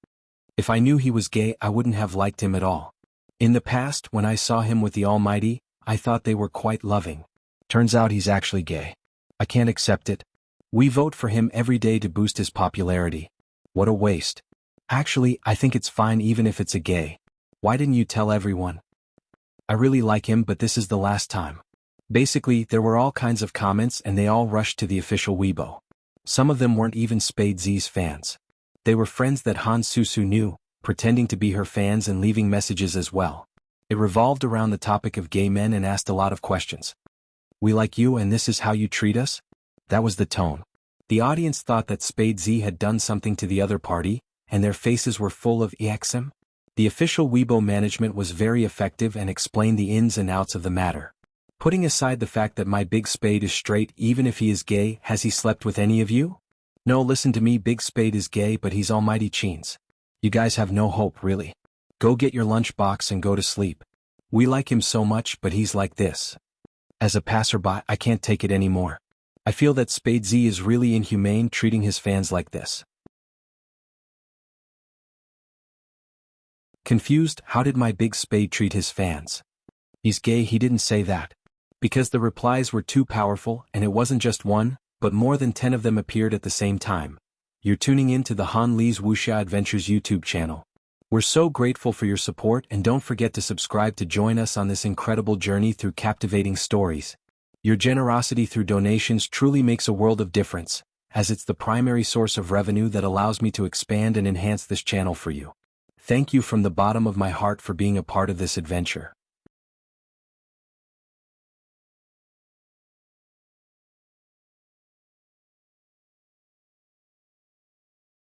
If I knew he was gay, I wouldn't have liked him at all. In the past, when I saw him with the Almighty, I thought they were quite loving. Turns out he's actually gay. I can't accept it. We vote for him every day to boost his popularity. What a waste. Actually, I think it's fine even if it's a gay. Why didn't you tell everyone? I really like him, but this is the last time. Basically, there were all kinds of comments and they all rushed to the official Weibo. Some of them weren't even Spade Z's fans. They were friends that Han Susu knew, pretending to be her fans and leaving messages as well. It revolved around the topic of gay men and asked a lot of questions. We like you and this is how you treat us? That was the tone. The audience thought that Spade Z had done something to the other party, and their faces were full of EXM. The official Weibo management was very effective and explained the ins and outs of the matter. Putting aside the fact that my Big Spade is straight, even if he is gay, has he slept with any of you? No, listen to me, Big Spade is gay, but he's Almighty Qin's. You guys have no hope, really. Go get your lunchbox and go to sleep. We like him so much, but he's like this. As a passerby, I can't take it anymore. I feel that Spade Z is really inhumane treating his fans like this. Confused, how did my big Spade treat his fans? He's gay, he didn't say that. Because the replies were too powerful, and it wasn't just one, but more than 10 of them appeared at the same time. You're tuning in to the Han Li's Wuxia Adventures YouTube channel. We're so grateful for your support, and don't forget to subscribe to join us on this incredible journey through captivating stories. Your generosity through donations truly makes a world of difference, as it's the primary source of revenue that allows me to expand and enhance this channel for you. Thank you from the bottom of my heart for being a part of this adventure.